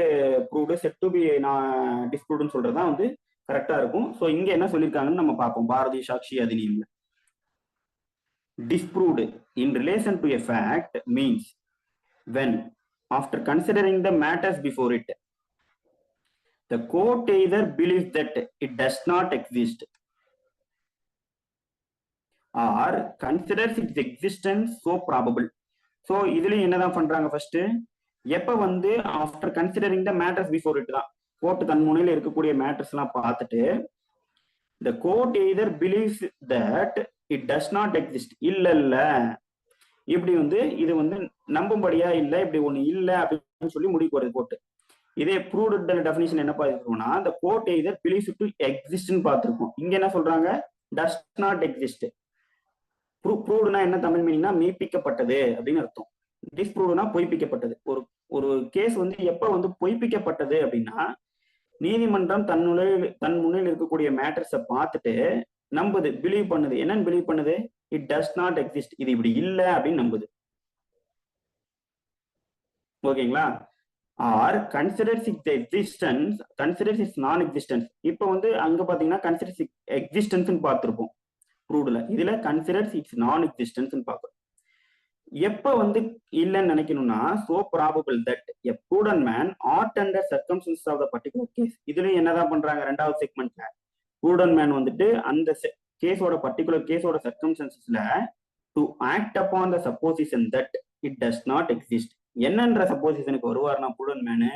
ப்ரூவ்டு, செட் டு பி நான் டிஸ்ப்ரூவ்டுன்னு சொல்றது தான் வந்து கரெக்டா இருக்கும். ஸோ இங்க என்ன சொல்லியிருக்காங்கன்னு நம்ம பார்ப்போம். பாரதி சாட்சி அதிநியம்ல disproved in relation to a fact means when, after considering the matters before it, the court either believes that it does not exist or considers its existence so probable. So இதுலயும் என்னதான் பண்றாங்க, ஃபர்ஸ்ட் எப்ப வந்து after considering the matters before it தான் கோர்ட் தன் முனையில இருக்கக்கூடிய மேட்டர்ஸ் எல்லாம் பார்த்துட்டு the court either believes that it does not exist, இல்ல இப்படி வந்து இது வந்து நம்பும்படியா இல்ல, இப்படி ஒண்ணு இல்ல அப்படின்னு சொல்லி முடிவுக்கு வருது கோர்ட். இதே ப்ரூவ்ட் டெஃபினிஷன் என்ன பார்த்துருக்கோம்னா the court either believes to exist ன்னு பார்த்திருக்கோம். இங்க என்ன சொல்றாங்க, does not exist. ப்ரூவ்டுனா என்ன தமிழ் மீனிங்னா மெய்ப்பிக்கப்பட்டது அப்படின்னு அர்த்தம். டிஸ்ப்ரூவ்டுனா பொய்ப்பிக்கப்பட்டது. ஒரு கேஸ் வந்து எப்ப வந்து பொய்ப்பிக்கப்பட்டது அப்படின்னா நீதிமன்றம் தன் முன்னில் இருக்கக்கூடிய மேட்டர்ஸை பார்த்துட்டு நம்புது, பிலீவ் பண்ணுது. என்னன்னு பிலீவ் பண்ணுது, இட் டஸ் நாட் எக்ஸிஸ்ட், இது இப்படி இல்ல அப்படின்னு நம்புது. ஓகேங்களா? Or considers its existence, considers its non existence. இப்போ வந்து அங்க பாத்தீங்கன்னா கன்சிடர்ஸ் எக்ஸிஸ்டன்ஸ் பார்த்திருப்போம் ப்ரூவ்டுல. இதுல கன்சிடர்ஸ் இட்ஸ் நான் எக்ஸிஸ்டன்ஸ் பார்க்கிறோம். எப்ப வந்து இல்லைன்னு நினைக்கணும்னா so probable that a prudent man ought under circumstances of the particular case. இதுலயும் என்னதான் பண்றாங்க, ரெண்டாவது செக்மெண்ட்ல ப்ரூடன்ட் மேன் வந்துட்டு அந்த கேஸோட பர்டிகுலர் கேஸோட சர்க்கம்ஸ்டன்சஸ்ல to act upon the supposition that it does not exist. என்னன்ற சப்போசிஷனுக்கு வருவார்னா ப்ரூடன்ட் மேனு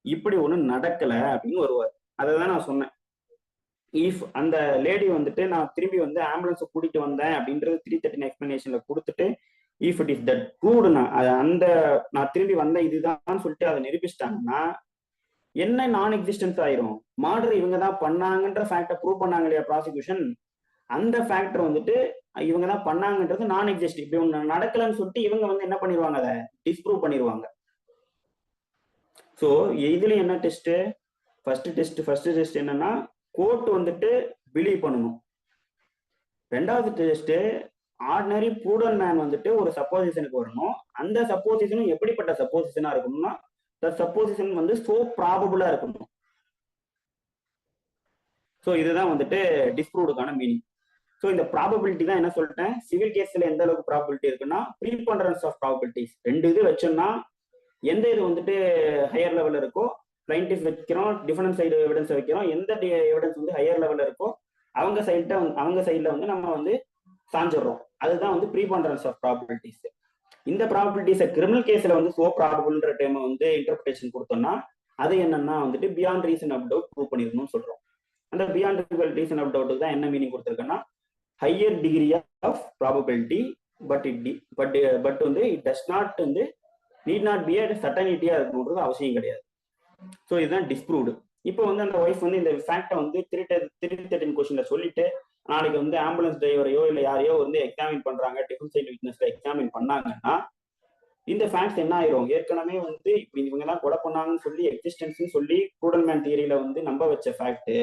இப்படி ஒண்ணு நடக்கல அப்படின்னு வருவார். அதை தான் நான் சொன்னேன். இஃப் அந்த லேடி வந்துட்டு நான் திரும்பி வந்து ஆம்புலன்ஸை கூட்டிட்டு வந்தேன் அப்படின்றது 313 எக்ஸ்பிளனேஷன்ல கொடுத்துட்டு இஃப் இட் இஸ் தட் ப்ரூவ்டுனா அந்த நான் திரும்பி வந்தேன் இதுதான் சொல்லிட்டு அதை நிரூபிச்சிட்டாங்கன்னா என்ன நான் எக்ஸிஸ்டன்ஸ் ஆயிரும். மர்டர் இவங்க தான் பண்ணாங்கன்ற ஃபேக்டை ப்ரூவ் பண்ணாங்க இல்லையா ப்ராசிக்யூஷன், அந்த ஃபேக்டர் வந்துட்டு இவங்க தான் பண்ணாங்கன்றது நான் எக்ஸிஸ்ட். இப்படி ஒன்று நடக்கலன்னு சொல்லிட்டு இவங்க வந்து என்ன பண்ணிடுவாங்க, அதை டிஸ்ப்ரூவ் பண்ணிடுவாங்க. ஸோ இதுல என்ன டெஸ்ட், ஃபர்ஸ்ட் டெஸ்ட் என்னன்னா கோர்ட் வந்துட்டு பிலீவ் பண்ணணும். ரெண்டாவது டெஸ்ட் ஆர்டினரி ப்ரூடன்ட் மேன் வந்துட்டு ஒரு சப்போசிஷனுக்கு வரணும். அந்த சப்போசிஷனும் எப்படிப்பட்ட சப்போசிஷனா இருக்கணும்னா சப்போசிஷன் வந்து சோ ப்ராபபிளா இருக்கணும். ஸோ இதுதான் வந்துட்டு டிஸ்ப்ரூவ்டுக்கான மீனிங். ஸோ இந்த ப்ராபபிலிட்டி தான் என்ன சொல்லிட்டேன், சிவில் கேஸ்ல எந்த அளவுக்கு ப்ராபபிலிட்டி இருக்குன்னா ப்ரீபண்டரன்ஸ் ஆஃப் ப்ராபபிலிட்டிஸ். ரெண்டு இது வச்சோம்னா எந்த இது வந்துட்டு ஹையர் லெவல்ல இருக்கோ பிளைன்டிஃப் வைக்கிறோம், டிஃபரன்ஸ் சைடு எவிடன்ஸ் வைக்கிறோம், எந்த எவிடன்ஸ் வந்து ஹையர் லெவல்ல இருக்கோ அவங்க சைட்ல வந்து நம்ம வந்து சாஞ்சிடுறோம். அதுதான் வந்து ப்ரீபண்டரன்ஸ் ஆஃப் ப்ராபபிலிட்டிஸ். இந்த ப்ராபபிலிட்டிஸை கிரிமினல் கேஸ்ல வந்து சோ ப்ராபபிள்ன்ற டைம் வந்து இன்டர்பிரேஷன் கொடுத்தோம்னா அது என்னன்னா வந்துட்டு beyond reason of doubt prove பண்ணிடணும்னு சொல்றோம். அந்த பியாண்ட் ரீசன் ஆஃப் டவுட்டுக்கு தான் என்ன மீனிங் கொடுத்துருக்கேன்னா higher degree of probability but வந்து இட் டஸ் நாட் வந்து நீட் நாட் பி சர்டனிட்டியா இருக்கணுன்றது அவசியம் கிடையாது. ஸோ இதுதான் டிஸ்ப்ரூவ்டு. இப்போ வந்து அந்த ஒய்ஃப் வந்து இந்த ஃபேக்டை வந்து 313 கொஸ்டின்ல சொல்லிட்டு நாளைக்கு வந்து ஆம்புலன்ஸ் டிரைவரையோ இல்லை யாரையோ வந்து எக்ஸாமின் பண்றாங்க, டிஃபரன்ஸ் சைடு விட்னஸ்ல எக்ஸாமின் பண்ணாங்கன்னா இந்த ஃபேக்ட்ஸ் என்ன ஆயிரும், ஏற்கனவே வந்து இவங்க தான் கொலை பண்ணாங்கன்னு சொல்லி எக்ஸிஸ்டன்ஸ் சொல்லி ப்ரூடன்ட் மேன் தியரியில வந்து நம்ப வச்ச ஃபேக்ட்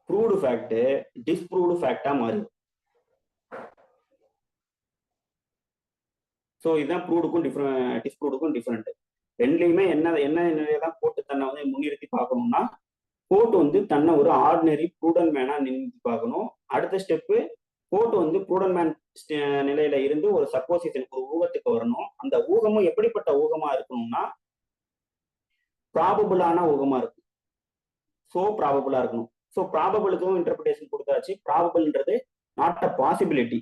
ப்ரூவ்டு ஃபேக்ட் டிஸ்ப்ரூவ்டு ஃபேக்டா மாறிடும். ஸோ இதுதான் ப்ரூவ்டுக்கும் டிஸ்ப்ரூவ்டுக்கும் டிஃபரெண்ட். ரெண்டுலையுமே என்னதான் கோர்ட்டு தன்னை வந்து முன்னிறுத்தி பார்க்கணும்னா கோர்ட் வந்து தன்னை ஒரு ஆர்டினரி ப்ரூடன்ட் மேனா நிறுத்தி பார்க்கணும். அடுத்த ஸ்டெப்பு கோர்ட் வந்து ப்ரூடன்ட் மேன் நிலையில இருந்து ஒரு சப்போசிஷனுக்கு ஒரு ஊகத்துக்கு வரணும். அந்த ஊகமும் எப்படிப்பட்ட ஊகமா இருக்கணும்னா ப்ராபபிளான ஊகமா இருக்கும், சோ ப்ராபபிளா இருக்கணும். ஸோ ப்ராபபிளுக்கும் இன்டர்பிரேஷன் கொடுத்தாச்சு. ப்ராபபிள்ன்றது நாட் அ பாசிபிலிட்டி.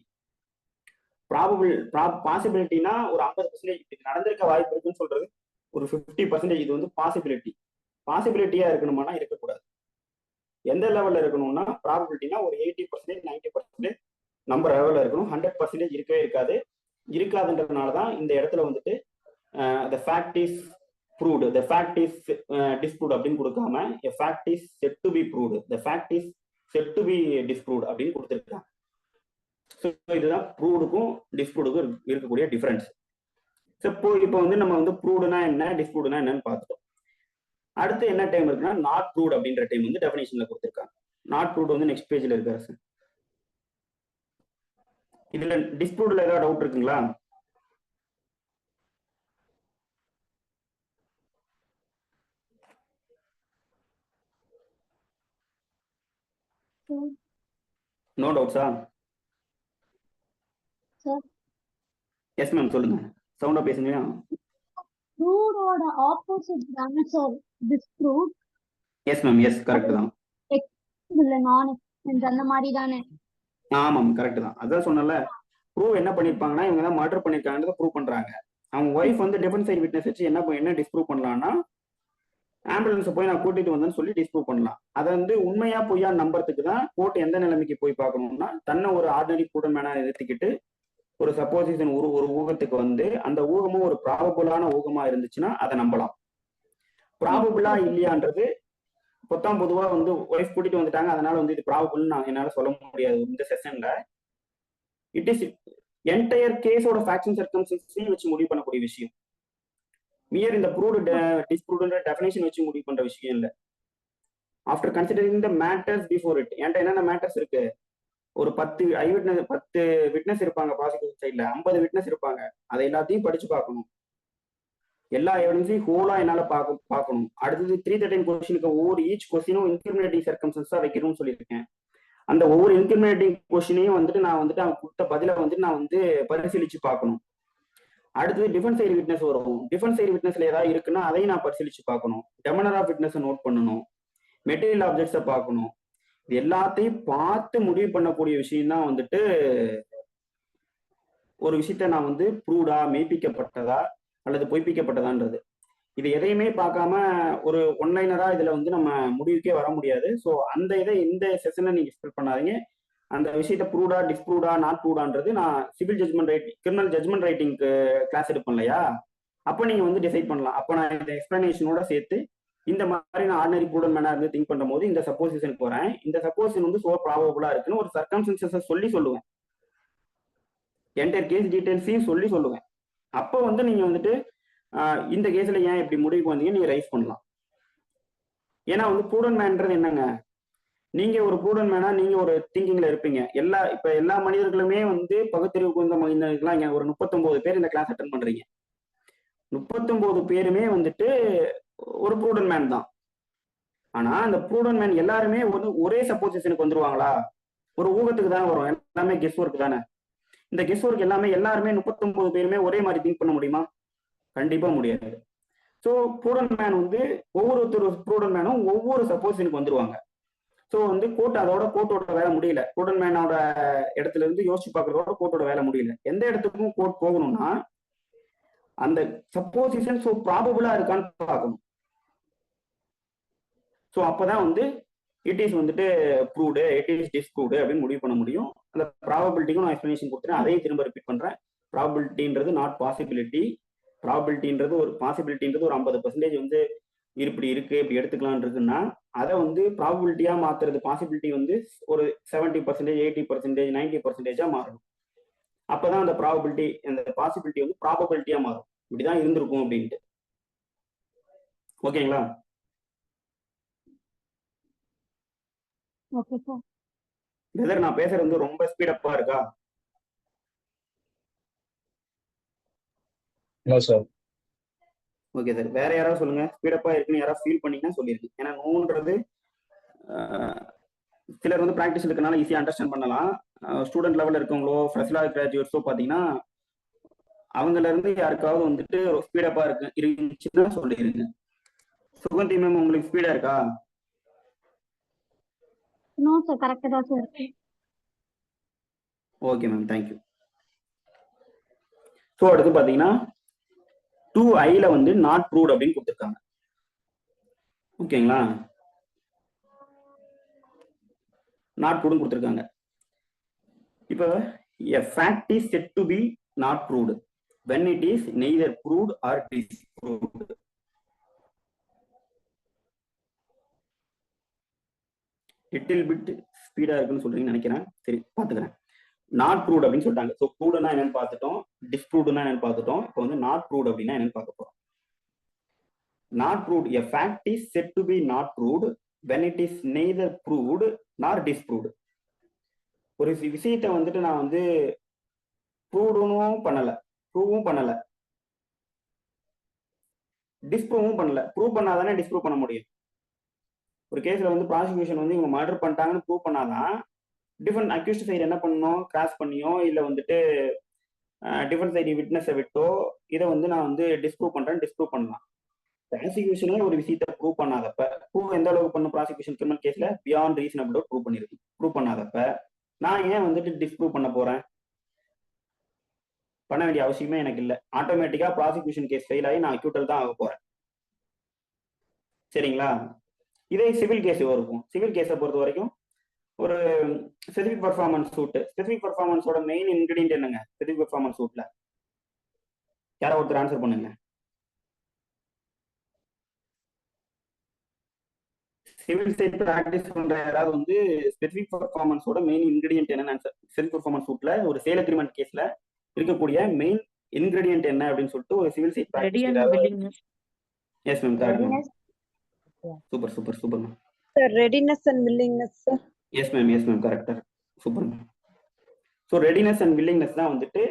பாசிபிலிட்டினா ஒரு 50% இது நடந்திருக்க வாய்ப்பு இருக்குன்னு சொல்றது ஒரு 50%. இது வந்து பாசிபிலிட்டியா இருக்கணுமானா இருக்கக்கூடாது. எந்த லெவல்ல இருக்கணும்னா ப்ராபபிலிட்டினா ஒரு 80% 90% நம்பர் லெவல்ல இருக்கணும். 100% இருக்கவே இருக்காதுன்றதுனாலதான் இந்த இடத்துல வந்துட்டு the fact is proved, the fact is disproved அப்படின்னு கொடுக்காம a fact is said to be proved, the fact is said to be disproved அப்படின்னு கொடுத்துருக்காங்க. ஸோ இதுதான் ப்ரூவ்டுக்கும் டிஸ்ப்ரூவ்டுக்கும் இருக்கக்கூடிய டிஃபரன்ஸ். இப்போ வந்து நம்ம வந்து ப்ரூவ்டுனா என்ன டிஸ்ப்ரூவ்டுனா என்னன்னு பார்த்துட்டோம். அடுத்து என்ன டைம் இருக்குன்னா நாட் ப்ரூவ்ட் அப்படின்ற டைம் வந்து டெஃபினேஷன்ல கொடுத்துருக்காங்க. நாட் ப்ரூவ்ட் வந்து நெக்ஸ்ட் பேஜ்ல இருக்காரு சார். இதுல டிஸ்ப்ரூவ்ட்ல ஏதாவது டவுட் இருக்குங்களா? நோ டவுட்ஸா? சார் எஸ் மேம் சொல்லுங்க, சவுண்டா பேசுங்க. ப்ரூவோட ஆப்போசிட் தானே sir disprove? Yes ma'am, yes correct தான். இல்ல நான் எக்ஸ்பென்ஸ் அந்த மாதிரி தானே? ஆமாம் கரெக்ட் தான். அதான் சொன்னல, ப்ரூவ் என்ன பண்ணிருப்பாங்கன்னா இவங்க தான் மர்டர் பண்ணிருக்காங்கன்றத ப்ரூவ் பண்றாங்க. அவங்க ஒய்ஃப் வந்து டிஃபென்ஸ் சைடு விட்னஸ் வச்சு என்ன டிஸ்ப்ரூவ் பண்ணலாம்னா, ஆம்புலன்ஸை போய் நான் கூட்டிட்டு வந்தேன்னு சொல்லி டிஸ்ப்ரூவ் பண்ணலாம். அதை வந்து உண்மையா பொய்யா நம்புறதுக்கு தான் கோர்ட் எந்த நிலைமைக்கு போய் பார்க்கணும்னா, தன்னை ஒரு ஆர்டினரி ப்ரூடன் மேனா நிறுத்திக்கிட்டு ஒரு சப்போசிஷன் ஒரு ஊகத்துக்கு வந்து அந்த ஊகமும் ஒரு ப்ராபபிளான ஊகமா இருந்துச்சுன்னா அதை நம்பலாம். ப்ராபபிளா இல்லையான்றது பொத்தாம் பொதுவா வந்து ஒய்ஃப் கூட்டிட்டு வந்துட்டாங்க அதனால வந்து இது ப்ராபபிள்னு நான் என்னால சொல்ல முடியாது இந்த செஷன்ல. இட் இஸ் என்டையர் கேஸோட ஃபேக்ட்ஸ் சர்க்கம்ஸ்டன்ஸையும் வச்சு முடிவு பண்ணக்கூடிய விஷயம். மியர் இந்த ப்ரூவ்ட் டிஸ்ப்ரூவ்ட் டெஃபினேஷன் வச்சு முடிவு பண்ற விஷயம் இல்லை. After considering the matters before it, என்கிட்ட என்னென்ன மேட்டர்ஸ் இருக்கு, ஒரு 10 விட்னஸ் இருப்பாங்க ப்ராசிக்யூஷன் சைட்ல, 50 விட்னஸ் இருப்பாங்க, அதை எல்லாத்தையும் படிச்சு பார்க்கணும். எல்லா எவிடன்ஸையும் ஹோலா என்னால பார்க்கணும். அடுத்தது 313 கொஸ்டினுக்கு ஒவ்வொரு ஈச் கொஸ்டினும் இன்கிரிமினேட்டிங் சர்க்கம்ஸ்டன்ஸா வைக்கணும்னு சொல்லியிருக்கேன். அந்த ஒவ்வொரு இன்கிரிமினேட்டிங் கொஸ்டினையும் வந்துட்டு நான் வந்துட்டு அவங்க கொடுத்த பதில வந்துட்டு நான் வந்து பரிசீலிச்சு பார்க்கணும். அடுத்தது டிஃபென்ஸ் சைடு விட்னஸ் வரும். டிஃபென்ஸ் சைடு விட்னஸ்ல ஏதாவது இருக்குன்னா அதையும் நான் பரிசீலிச்சு பார்க்கணும். டெமனர் ஆஃப் விட்னஸ் நோட் பண்ணணும். மெட்டீரியல் ஆப்ஜெக்ட்ஸை பார்க்கணும். இது எல்லாத்தையும் பார்த்து முடிவு பண்ணக்கூடிய விஷயம் தான் வந்துட்டு ஒரு விஷயத்த நான் வந்து ப்ரூவ்டா, மெய்ப்பிக்கப்பட்டதா அல்லது பொய்ப்பிக்கப்பட்டதான்றது. இது எதையுமே பார்க்காம ஒரு ஒன்லைனரா இதுல வந்து நம்ம முடிவுக்கே வர முடியாது. ஸோ அந்த இதை இந்த செஷனை நீங்க எக்ஸ்பெக்ட் பண்ணாதீங்க. அந்த விஷயத்த ப்ரூவ்டா, டிஸ்ப்ரூவ்டா, நாட் ப்ரூவ்டான்றது நான் civil judgment writing, criminal judgment ரைட்டிங்க்கு கிளாஸ் எடுப்பேன் இல்லையா, அப்போ நீங்க வந்து டிசைட் பண்ணலாம். அப்போ நான் இந்த எக்ஸ்பிளனேஷனோட சேர்த்து இந்த மாதிரி நான் ஆர்டினரி ப்ரூடன் மேனா இருந்து திங்க் பண்ணும் போது இந்த சப்போசிஷனுக்கு போறேன், இந்த சப்போசிஷன் வந்து சோ ப்ராபபிளா இருக்குன்னு ஒரு சர்க்கம்ஸ்டன்சஸ் சொல்லுவேன். என்டையர் கேஸ் டீடைல்ஸையும் சொல்லுவேன். அப்போ வந்து நீங்க வந்துட்டு இந்த கேஸ்ல ஏன் இப்படி முடிவுக்கு வந்தீங்க நீங்க ரைஸ் பண்ணலாம். ஏன்னா வந்து ப்ரூடன் மேன்றது என்னங்க, நீங்க ஒரு ப்ரூடன் மேனா நீங்க ஒரு திங்கிங்ல இருப்பீங்க. எல்லா மனிதர்களுமே வந்து பகுத்தறிவு கொண்ட மனிதர்கள்லாம் இங்க ஒரு 39 பேர் இந்த கிளாஸ் அட்டன் பண்றீங்க. 39 பேருமே வந்துட்டு ஒரு ப்ரூடன் மேன் தான். ஆனா அந்த ப்ரூடன் மேன் எல்லாருமே ஒரே சப்போசிஷனுக்கு வந்துருவாங்களா? ஒரு ஊகத்துக்கு தான் வரும். எல்லாமே கெஸ் ஒர்க் தானே. இந்த கெஸ் ஒர்க் எல்லாருமே 39 பேருமே ஒரே மாதிரி திங்க் பண்ண முடியுமா? கண்டிப்பா முடியாது. ஸோ ப்ரூடன் மேன் வந்து ஒவ்வொருத்தர் ப்ரூடன் மேனும் ஒவ்வொரு சப்போசிஷனுக்கு வந்துருவாங்க. ஸோ வந்து கோர்ட்டோட வேலை முடியல. ப்ரூடன் மேனோட இடத்துல இருந்து யோசிச்சு பார்க்கறதோட கோர்ட்டோட வேலை முடியல. எந்த இடத்துக்கும் கோர்ட் போகணும்னா அந்த சப்போசிஷன் ஸோ ப்ராபபிளா இருக்கான்னு பார்க்கணும். ஸோ அப்பதான் வந்து இட் இஸ் வந்துட்டு ப்ரூவ்டு, இட் இஸ் டிஸ்ப்ரூவ்டு அப்படின்னு முடிவு பண்ண முடியும். அந்த ப்ராபபிலிட்டிக்கும் நான் எக்ஸ்பிளனேஷன் கொடுத்துறேன், அதையும் திரும்ப ரிப்பீட் பண்றேன். ப்ராபபிலிட்டின்றது நாட் பாசிபிலிட்டி. ப்ராபபிலிட்டின்றது ஒரு பாசிபிலிட்டின்றது ஒரு 50% வந்து இப்படி இருக்கு, இப்படி எடுத்துக்கலாம் இருக்குன்னா அதை வந்து ப்ராபபிலிட்டியா மாத்துறது, பாசிபிலிட்டி வந்து ஒரு 70%, 80%, 90% மாறணும். அப்பதான் அந்த ப்ராபபிலிட்டி, அந்த பாசிபிலிட்டி வந்து ப்ராபபிலிட்டியா மாறும். இப்படிதான் இருந்திருக்கும் அப்படின்ட்டு. ஓகேங்களா? Okay sir. பிரதர் நான் பேசுறது வந்து ரொம்ப ஸ்பீடப்பா இருக்கா? Sir okay sir. வேற யாராவது சொல்லுங்க, ஸ்பீடப்பா இருக்குன்னு யாராவது ஃபீல் பண்ணீங்கன்னா சொல்லிருக்கு. ஏன்னா நோன்றது சிலர் வந்து ப்ராக்டிஸ் இருக்கனால ஈஸியா அண்டர்ஸ்டாண்ட் பண்ணலாம். ஸ்டூடெண்ட் லெவலில் இருக்கவங்களோ ஃப்ரெஷ்லா கிராஜுவேட்ஸோ பார்த்தீங்கன்னா அவங்கள இருந்து யாருக்காவது வந்துட்டு ஸ்பீடப்பா இருந்துச்சுன்னா சொல்லிடுங்க. சுகந்தி மேம் உங்களுக்கு ஸ்பீடா இருக்கா? நோ சார், கரெக்டா தான் சார் இருக்கு. Okay ma'am, thank you. ஸோ அடுத்து பார்த்தீங்கன்னா 2I வந்து நாட் ப்ரூவ்ட் அப்படின்னு கொடுத்துருக்காங்க. ஓகேங்களா? நாட் ப்ரூவ்ட் கொடுத்துருக்காங்க. இப்போ a fact is said to be not proved when it is neither proved or disproved. Little bit speedo இருக்குன்னு சொல்றீங்கன்னு நினைக்கிறேன். சரி பாத்துக்கிறேன். நாட் ப்ரூவ்ட் அப்படின்னு சொல்லிட்டாங்க. ஸோ ப்ரூவ்டுனா என்னன்னு பார்த்துட்டோம், டிஸ்ப்ரூவ்டுனா என்னன்னு பார்த்துட்டோம். இப்போ வந்து நாட் ப்ரூவ்ட் அப்படின்னா என்னன்னு பார்க்க போறோம். Not proved, a fact is said to be not proved when it is neither proved நார் டிஸ்ப்ரூவ்டு. ஒரு விஷயத்தை வந்துட்டு நான் வந்து ப்ரூவும் பண்ணல, டிஸ்ப்ரூவும் பண்ணல. ப்ரூவ் பண்ணாதானே டிஸ்ப்ரூவ் பண்ண முடியும். ஒரு கேஸ்ல வந்து ப்ராசிக்யூஷன் வந்து இவங்க மர்டர் பண்ணிட்டாங்கன்னு ப்ரூவ் பண்ணாதான் டிஃபரெண்ட் அக்யூஸ்ட் சைடு என்ன பண்ணணும், கிராஸ் பண்ணியோ இல்ல வந்துட்டு டிஃபரெண்ட் சைடு விட்னஸை விட்டோ இதை வந்து நான் வந்து டிஸ்ப்ரூவ் பண்ணலாம். ப்ராசிக்யூஷனே ஒரு விஷயத்தை ப்ரூவ் பண்ணாதப்ப, ப்ரூவ் எந்த அளவுக்கு பண்ணும் ப்ராசிக்யூஷன் கிரிமினல் கேஸ்ல பியாண்ட் ரீசனபிள் டவுட் ப்ரூவ் பண்ணிருக்கு. ப்ரூவ் பண்ணாதப்ப நான் ஏன் வந்துட்டு டிஸ்ப்ரூவ் பண்ண போறேன்? பண்ண வேண்டிய அவசியமே எனக்கு இல்லை. ஆட்டோமேட்டிக்கா ப்ராசிக்யூஷன் கேஸ் ஃபெயில் ஆகி நான் அக்யூட்டல் தான் ஆக போறேன். சரிங்களா? இதே சிவில் கேஸ் இருக்கும். சிவில் கேஸை பொறுத்த வரைக்கும் ஒரு ஸ்பெசிபிக் பர்ஃபார்மன்ஸ் சூட், ஸ்பெசிபிக் பர்ஃபார்மன்ஸோட மெயின் இன்கிரீடியன்ட் என்னங்க? ஸ்பெசிபிக் பர்ஃபார்மன்ஸ் சூட்ல யாரோ ஒருத்தர் ஆன்சர் பண்ணுங்க. சிவில் சைட் ப்ராக்டிஸ் பண்ற யாராவது வந்து ஸ்பெசிபிக் பர்ஃபார்மன்ஸோட மெயின் இன்கிரீடியன்ட் என்னன்னு ஆன்சர். ஸ்பெசிபிக் பர்ஃபார்மன்ஸ் சூட்ல ஒரு சேல் அக்ரிமெண்ட் கேஸ்ல இருக்கக்கூடிய மெயின் இன்கிரீடியன்ட் என்ன அப்படின்னு சொல்லிட்டு ஒரு civil side Ready and practice. willingness. Yes ma'am, correct ma'am. Super ma'am. Sir, readiness and willingness, sir. Yes ma'am கரெக்டா, super ma'am. So readiness and willingness தான் வந்துட்டு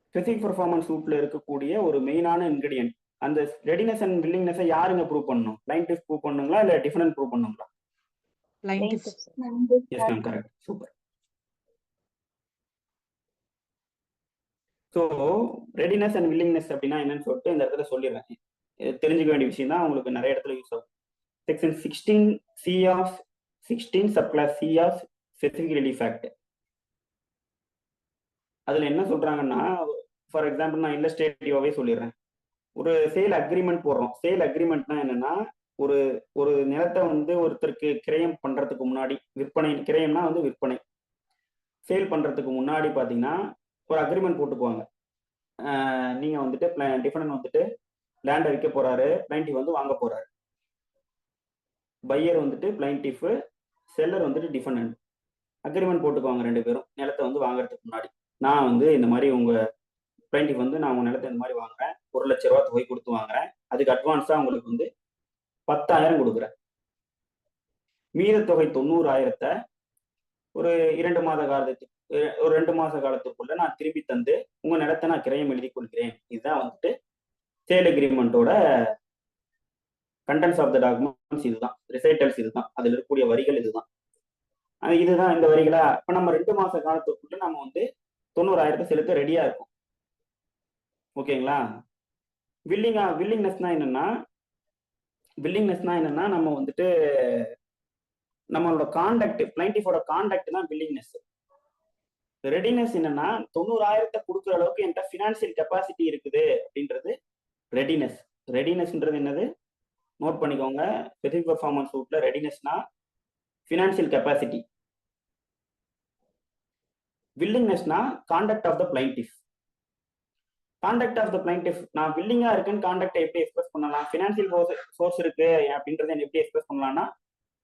ஸ்பெசிபிக் பர்ஃபார்மன்ஸ் சூட்ல இருக்கக்கூடிய ஒரு மெயினான இன்கிரீடியன்ட். அந்த ரெடினஸ் அண்ட் வில்லிங்னஸை யாருங்க ப்ரூவ் பண்ணணும்? பிளைன்டிஃப் ப்ரூவ் பண்ணுங்களா இல்ல டிஃபரெண்ட் ப்ரூவ் பண்ணுங்களா? Plaintiff. S ma'am, correct, super. So readiness and willingness அப்படின்னா என்னன்னு சொல்லிட்டு இந்த இடத்துல சொல்லிடுறேன். தெரிஞ்சுக்க வேண்டிய விஷயம் தான், உங்களுக்கு நிறைய இடத்துல யூஸ் ஆகும். Section 16C of 16 subclause C of specific relief act. அதுல என்ன சொல்றாங்கன்னா, ஃபார் எக்ஸாம்பிள் நான் இல்லஸ்ட்ரேட்டிவாவே சொல்லிடுறேன். ஒரு சேல் அக்ரிமெண்ட் போடுறோம். சேல் அக்ரிமெண்ட்னா என்னன்னா, ஒரு நிலத்தை வந்து ஒருத்தருக்கு கிரயம் பண்றதுக்கு முன்னாடி, விற்பனை, கிரயம்னா வந்து விற்பனை, சேல் பண்றதுக்கு முன்னாடி பாத்தீங்கன்னா ஒரு அக்ரிமெண்ட் போட்டுக்குவாங்க. நீங்க வந்துட்டு டிஃபரெண்ட் வந்துட்டு லேண்டை விற்க போறாரு, பிளைன்டிஃப் வந்து வாங்க போறாரு. பையர் வந்துட்டு பிளைன்டிஃப், செல்லர் வந்துட்டு டிஃபரெண்ட் அக்ரிமெண்ட் போட்டுக்குவாங்க ரெண்டு பேரும் நிலத்தை வந்து வாங்குறதுக்கு முன்னாடி. நான் வந்து இந்த மாதிரி உங்க பிளைன்டிஃப் வந்து நான் உங்க நிலத்தை இந்த மாதிரி வாங்குறேன், 1 லட்ச ரூபா தொகை கொடுத்து வாங்குறேன், அதுக்கு அட்வான்ஸா உங்களுக்கு வந்து 10,000 கொடுக்குறேன். மீத தொகை 90,000 ஒரு 2 மாத காலத்துக்கு, ஒரு 2 மாச காலத்துக்குள்ள நான் திருப்பி தந்து உங்க நிலத்தை நான் கிரயம் எழுதி கொள்கிறேன். இதுதான் வந்துட்டு சேல் அக்ரிமெண்டோட கண்டென்ட்ஸ் ஆஃப் த டாக்குமெண்ட்ஸ். இதுதான் ரிசைட்டல்ஸ், இதுதான் அதுல இருக்கக்கூடிய வரிகள், இதுதான் இந்த வரிகளா. இப்ப நம்ம 2 மாச காலத்துக்குள்ள நம்ம வந்து 90,000 செலுத்த ரெடியா இருக்கும். ஓகேங்களா? வில்லிங்னஸ்னா என்னன்னா நம்ம வந்துட்டு நம்மளோட கான்டாக்ட், பிளைன்டிஃபோட கான்டாக்ட் தான் வில்லிங்னஸ். ரெடினஸ் என்னன்னா 90,000 கொடுக்குற அளவுக்கு என்கிட்ட ஃபினான்சியல் கெப்பாசிட்டி இருக்குது அப்படின்றது ரெடினஸ். ரெடினஸ்ன்றது என்னது? நோட் பண்ணிக்கோங்க. ஸ்பெசிபிக் பர்ஃபார்மன்ஸ் சூட்ல ரெடினஸ்னா ஃபினான்சியல் கெப்பாசிட்டி. வில்லிங்னஸ்னா conduct of the plaintiff. Conduct of the plaintiff, நான் வில்லிங்கா இருக்கேன்னு கான்டாக்டை எப்படி எக்ஸ்பிரஸ் பண்ணலாம்? ஃபினான்சியல் சோர்ஸ் இருக்கு அப்படின்றத எப்படி எக்ஸ்பிரஸ் பண்ணலாம்னா,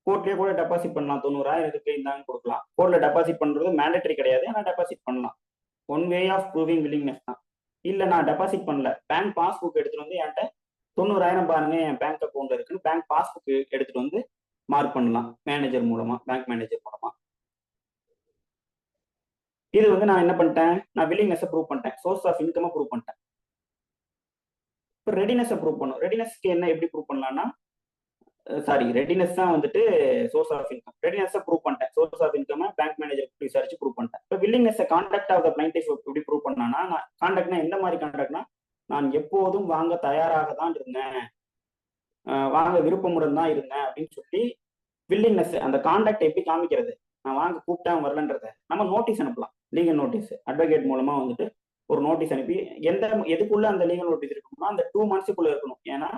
கோர்ட்லயே கூட டெபாசிட் பண்ணலாம். 90,000 இருக்கு இந்தாங்க கொடுக்கலாம். கோர்ட்ல டெபாசிட் பண்றது மேண்டேட்டரி கிடையாது, ஆனா டெபாசிட் பண்ணலாம். One way of proving willingness தான். இல்ல நான் டெபாசிட் பண்ணல, பேங்க் பாஸ்புக் எடுத்துட்டு வந்து என்கிட்ட 90,000 பாருங்க என் பேங்க் அக்கௌண்ட்ல இருக்குன்னு பேங்க் பாஸ்புக் எடுத்துட்டு வந்து மார்க் பண்ணலாம் மேனேஜர் மூலமா, பேங்க் மேனேஜர் மூலமா. இது வந்து நான் என்ன பண்ணிட்டேன்? நான் வில்லிங்னஸ் ப்ரூவ் பண்ணிட்டேன், சோர்ஸ் ஆஃப் இன்கம் ப்ரூவ் பண்ணிட்டேன். இப்போ ரெடினஸ் ப்ரூவ் பண்ணும். ரெடினஸ்க்கு என்ன எப்படி ப்ரூவ் பண்ணலாம்னா, ரெடினஸ் தான் வந்துட்டு source of income. Readiness prove பண்ணிட்டேன், source of income bank manager விசாரிச்சு ப்ரூவ் பண்ணிட்டேன். இப்போ willingness conduct of the plaintiff எப்படி ப்ரூவ் பண்ணானா, நான் கான்டாக்ட்னா எந்த மாதிரி கான்டாக்ட்னா, நான் எப்போதும் வாங்க தயாராக தான் இருந்தேன், வாங்க விருப்பமுடன் தான் இருந்தேன் அப்படின்னு சொல்லி வில்லிங்னஸ். அந்த கான்டாக்ட் எப்படி காமிக்கிறது? நான் வாங்க கூப்பிட்டேன் வரலன்றத நம்ம நோட்டீஸ் அனுப்பலாம். லீகல் நோட்டீஸ் அட்வொகேட் மூலமா வந்துட்டு ஒரு நோட்டீஸ் அனுப்பி, எதுக்குள்ள அந்த லீகல் நோட்டீஸ் இருக்கணும்னா அந்த 2 மந்த்ஸுக்குள்ள இருக்கணும். ஏன்னா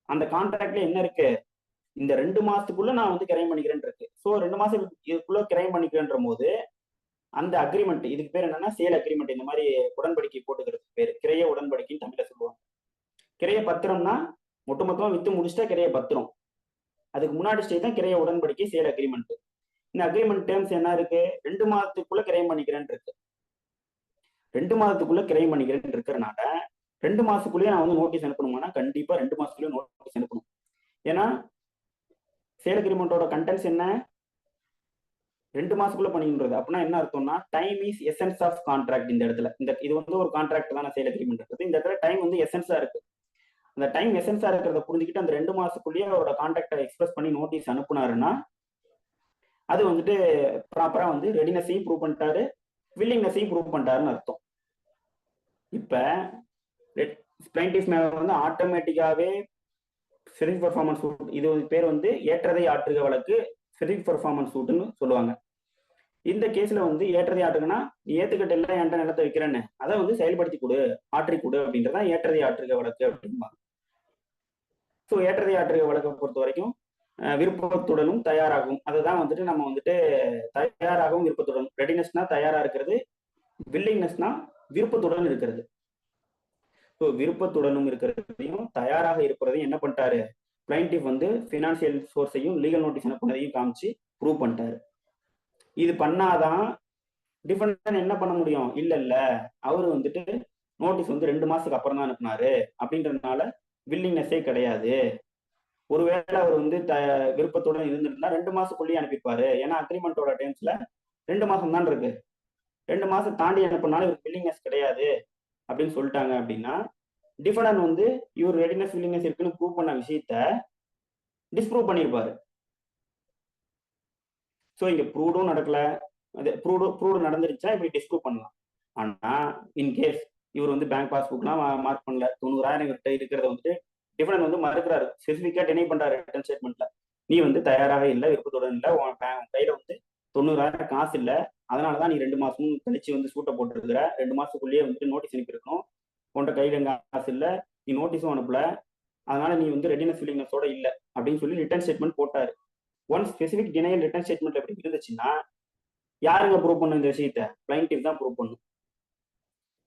அந்த கான்ட்ராக்ட்ல என்ன இருக்கு, இந்த 2 மாசத்துக்குள்ள நான் வந்து கிரைம் பண்ணிக்கிறேன் இருக்கு. ஸோ 2 மாசம் இதுக்குள்ள கிரைம் பண்ணிக்கிறேன்ற போது அந்த அக்ரிமெண்ட், இதுக்கு பேர் என்னன்னா சேல் அக்ரிமெண்ட். இந்த மாதிரி உடன்படிக்கை போட்டுக்கிறது பேர் கிரைய உடன்படிக்கைன்னு தமிழ்ல சொல்லுவாங்க. கிரைய பத்திரம்னா மொத்தமா வித்து முடிச்சுட்டா கிரைய பத்திரம். அதுக்கு முன்னாடி ஸ்டேஜ் தான் கிரைய உடன்படிக்கை, சேல் அக்ரிமெண்ட். இந்த அக்ரிமெண்ட் டேர்ம்ஸ் என்ன இருக்கு? 2 மாதத்துக்குள்ள கிரைம் பண்ணிக்கிறேன் இருக்கு. 2 மாதத்துக்குள்ள கிரைம் பண்ணிக்கிறேன் இருக்கிறனால 2 மாசத்துக்குள்ளேயே நான் வந்து நோட்டீஸ் அனுப்பணுமானா கண்டிப்பா 2 மாசத்துக்குள்ளே நோட்டீஸ் அனுப்பணும். ஏன்னா சேல் அக்ரிமெண்டோட கண்டென்ட்ஸ் என்ன? 2 மாசத்துக்குள்ள பண்ணின்றது. அப்படின்னா என்ன அர்த்தம்னா time is essence of contract. இந்த இடத்துல இது வந்து ஒரு கான்ட்ராக்ட் தானே சேல் அக்ரிமெண்ட் இருக்குது. இந்த இடத்துல டைம் வந்து எசன்ஸா இருக்கு. அந்த டைம் எசன்ஸா இருக்கிறத புரிஞ்சுக்கிட்டு அந்த 2 மாசத்துக்குள்ளேயே அவரோட கான்ட்ராக்டை எக்ஸ்பிரஸ் பண்ணி நோட்டீஸ் அனுப்புனாருன்னா அது வந்துட்டு ப்ராப்பரா வந்து ரெடினஸையும் ப்ரூவ் பண்ணிட்டாரு, வில்லிங்னஸையும் ப்ரூவ் பண்ணிட்டாருன்னு அர்த்தம். இப்ப பிளைண்டிஃப் மேல வந்து ஆட்டோமேட்டிக்காவே ஸ்பெசிபிக் பெர்ஃபார்மன்ஸ் சூட், இது பேர் வந்து ஏற்றதை ஆற்றுக வழக்கு, ஸ்பெசிபிக் பெர்ஃபார்மன்ஸ் சூட்னு சொல்லுவாங்க. இந்த கேஸ்ல வந்து ஏற்றதை ஆற்றுங்கன்னா நீ ஏத்துக்கிட்ட எல்லாம் என்கிட்ட நிலத்தை வைக்கிறேன்னு அதை வந்து செயல்படுத்தி கொடு, ஆற்றி கொடு அப்படின்றதான் ஏற்றதை ஆற்றுக வழக்கு அப்படிம்பாங்க. ஸோ ஏற்றதை ஆற்றுக வழக்கை பொறுத்த வரைக்கும் விருப்பத்துடனும் தயாராகும், அதுதான் வந்துட்டு நம்ம வந்துட்டு தயாராகவும் விருப்பத்துடன், ரெடினஸ்னா தயாரா இருக்கிறது, வில்லிங்னஸ்னா விருப்பத்துடன் இருக்கிறது. ஸோ விருப்பத்துடனும் இருக்கிறதையும் தயாராக இருக்கிறதையும் என்ன பண்ணிட்டாரு பிளைண்டிஃப் வந்து ஃபினான்சியல் சோர்ஸையும் லீகல் நோட்டீஸ் அனுப்புனதையும் காமிச்சு ப்ரூவ் பண்ணிட்டாரு. இது பண்ணாதான் டிஃபெண்டன்ட் என்ன பண்ண முடியும், இல்ல அவரு வந்துட்டு நோட்டீஸ் வந்து 2 மாசத்துக்கு அப்புறம் தான் அனுப்புனாரு அப்படின்றதுனால வில்லிங்னஸே கிடையாது. ஒருவேளை அவர் வந்து விருப்பத்துடன் இருந்திருந்தா 2 மாசத்துக்குள்ளேயே அனுப்பியிருப்பாரு. ஏன்னா அக்ரிமெண்டோட டைம்ஸ்ல 2 மாசம் தான் இருக்கு. 2 மாசம் தாண்டி அனுப்பினாலும் இவருக்கு வில்லிங்னஸ் கிடையாது அப்படின்னு சொல்லிட்டாங்க அப்படின்னா டிஃபெண்டன்ட் வந்து இவர் ரெடினஸ் வில்லிங்னஸ் இருக்குன்னு ப்ரூவ் பண்ண விஷயத்த டிஸ்ப்ரூவ் பண்ணியிருப்பாரு. ஸோ இங்க ப்ரூவ்டும் நடக்கல, அது ப்ரூவ்டு நடந்துருச்சா இப்படி டிஸ்ப்ரூவ் பண்ணலாம். ஆனா இன்கேஸ் இவர் வந்து பேங்க் பாஸ்புக்லாம் மார்க் பண்ணல, 90,000 இவர்கிட்ட இருக்கிறத வந்துட்டு டிஃபெண்டன்ட் வந்து மறுக்கிறாரு, ஸ்பெசிஃபிக்கா டெனை பண்றாரு ரிட்டர்ன் ஸ்டேட்மெண்ட்ல, நீ வந்து தயாராக இல்லை, விருப்பத்துடன் இல்லை, உன் கையில வந்து 90,000 காசு இல்லை, அதனாலதான் நீ 2 மாசமும் கழிச்சு வந்து சூட்டை போட்டுருக்கிற, 2 மாசத்துக்குள்ளேயே வந்துட்டு நோட்டீஸ் அனுப்பியிருக்கணும், உன்கிட்ட கையில காசு இல்லை, நீ நோட்டீஸும் அனுப்பல, அதனால நீ வந்து ரெடினஸ் வில்லிங்னஸோட இல்லை அப்படின்னு சொல்லி ரிட்டர்ன் ஸ்டேட்மெண்ட் போட்டாரு. One specific denial return statement எப்படி இருந்துச்சுன்னா யாருங்க ப்ரூவ் பண்ணும் இந்த விஷயத்த? பிளைண்டிஃப் தான் ப்ரூவ் பண்ணும்.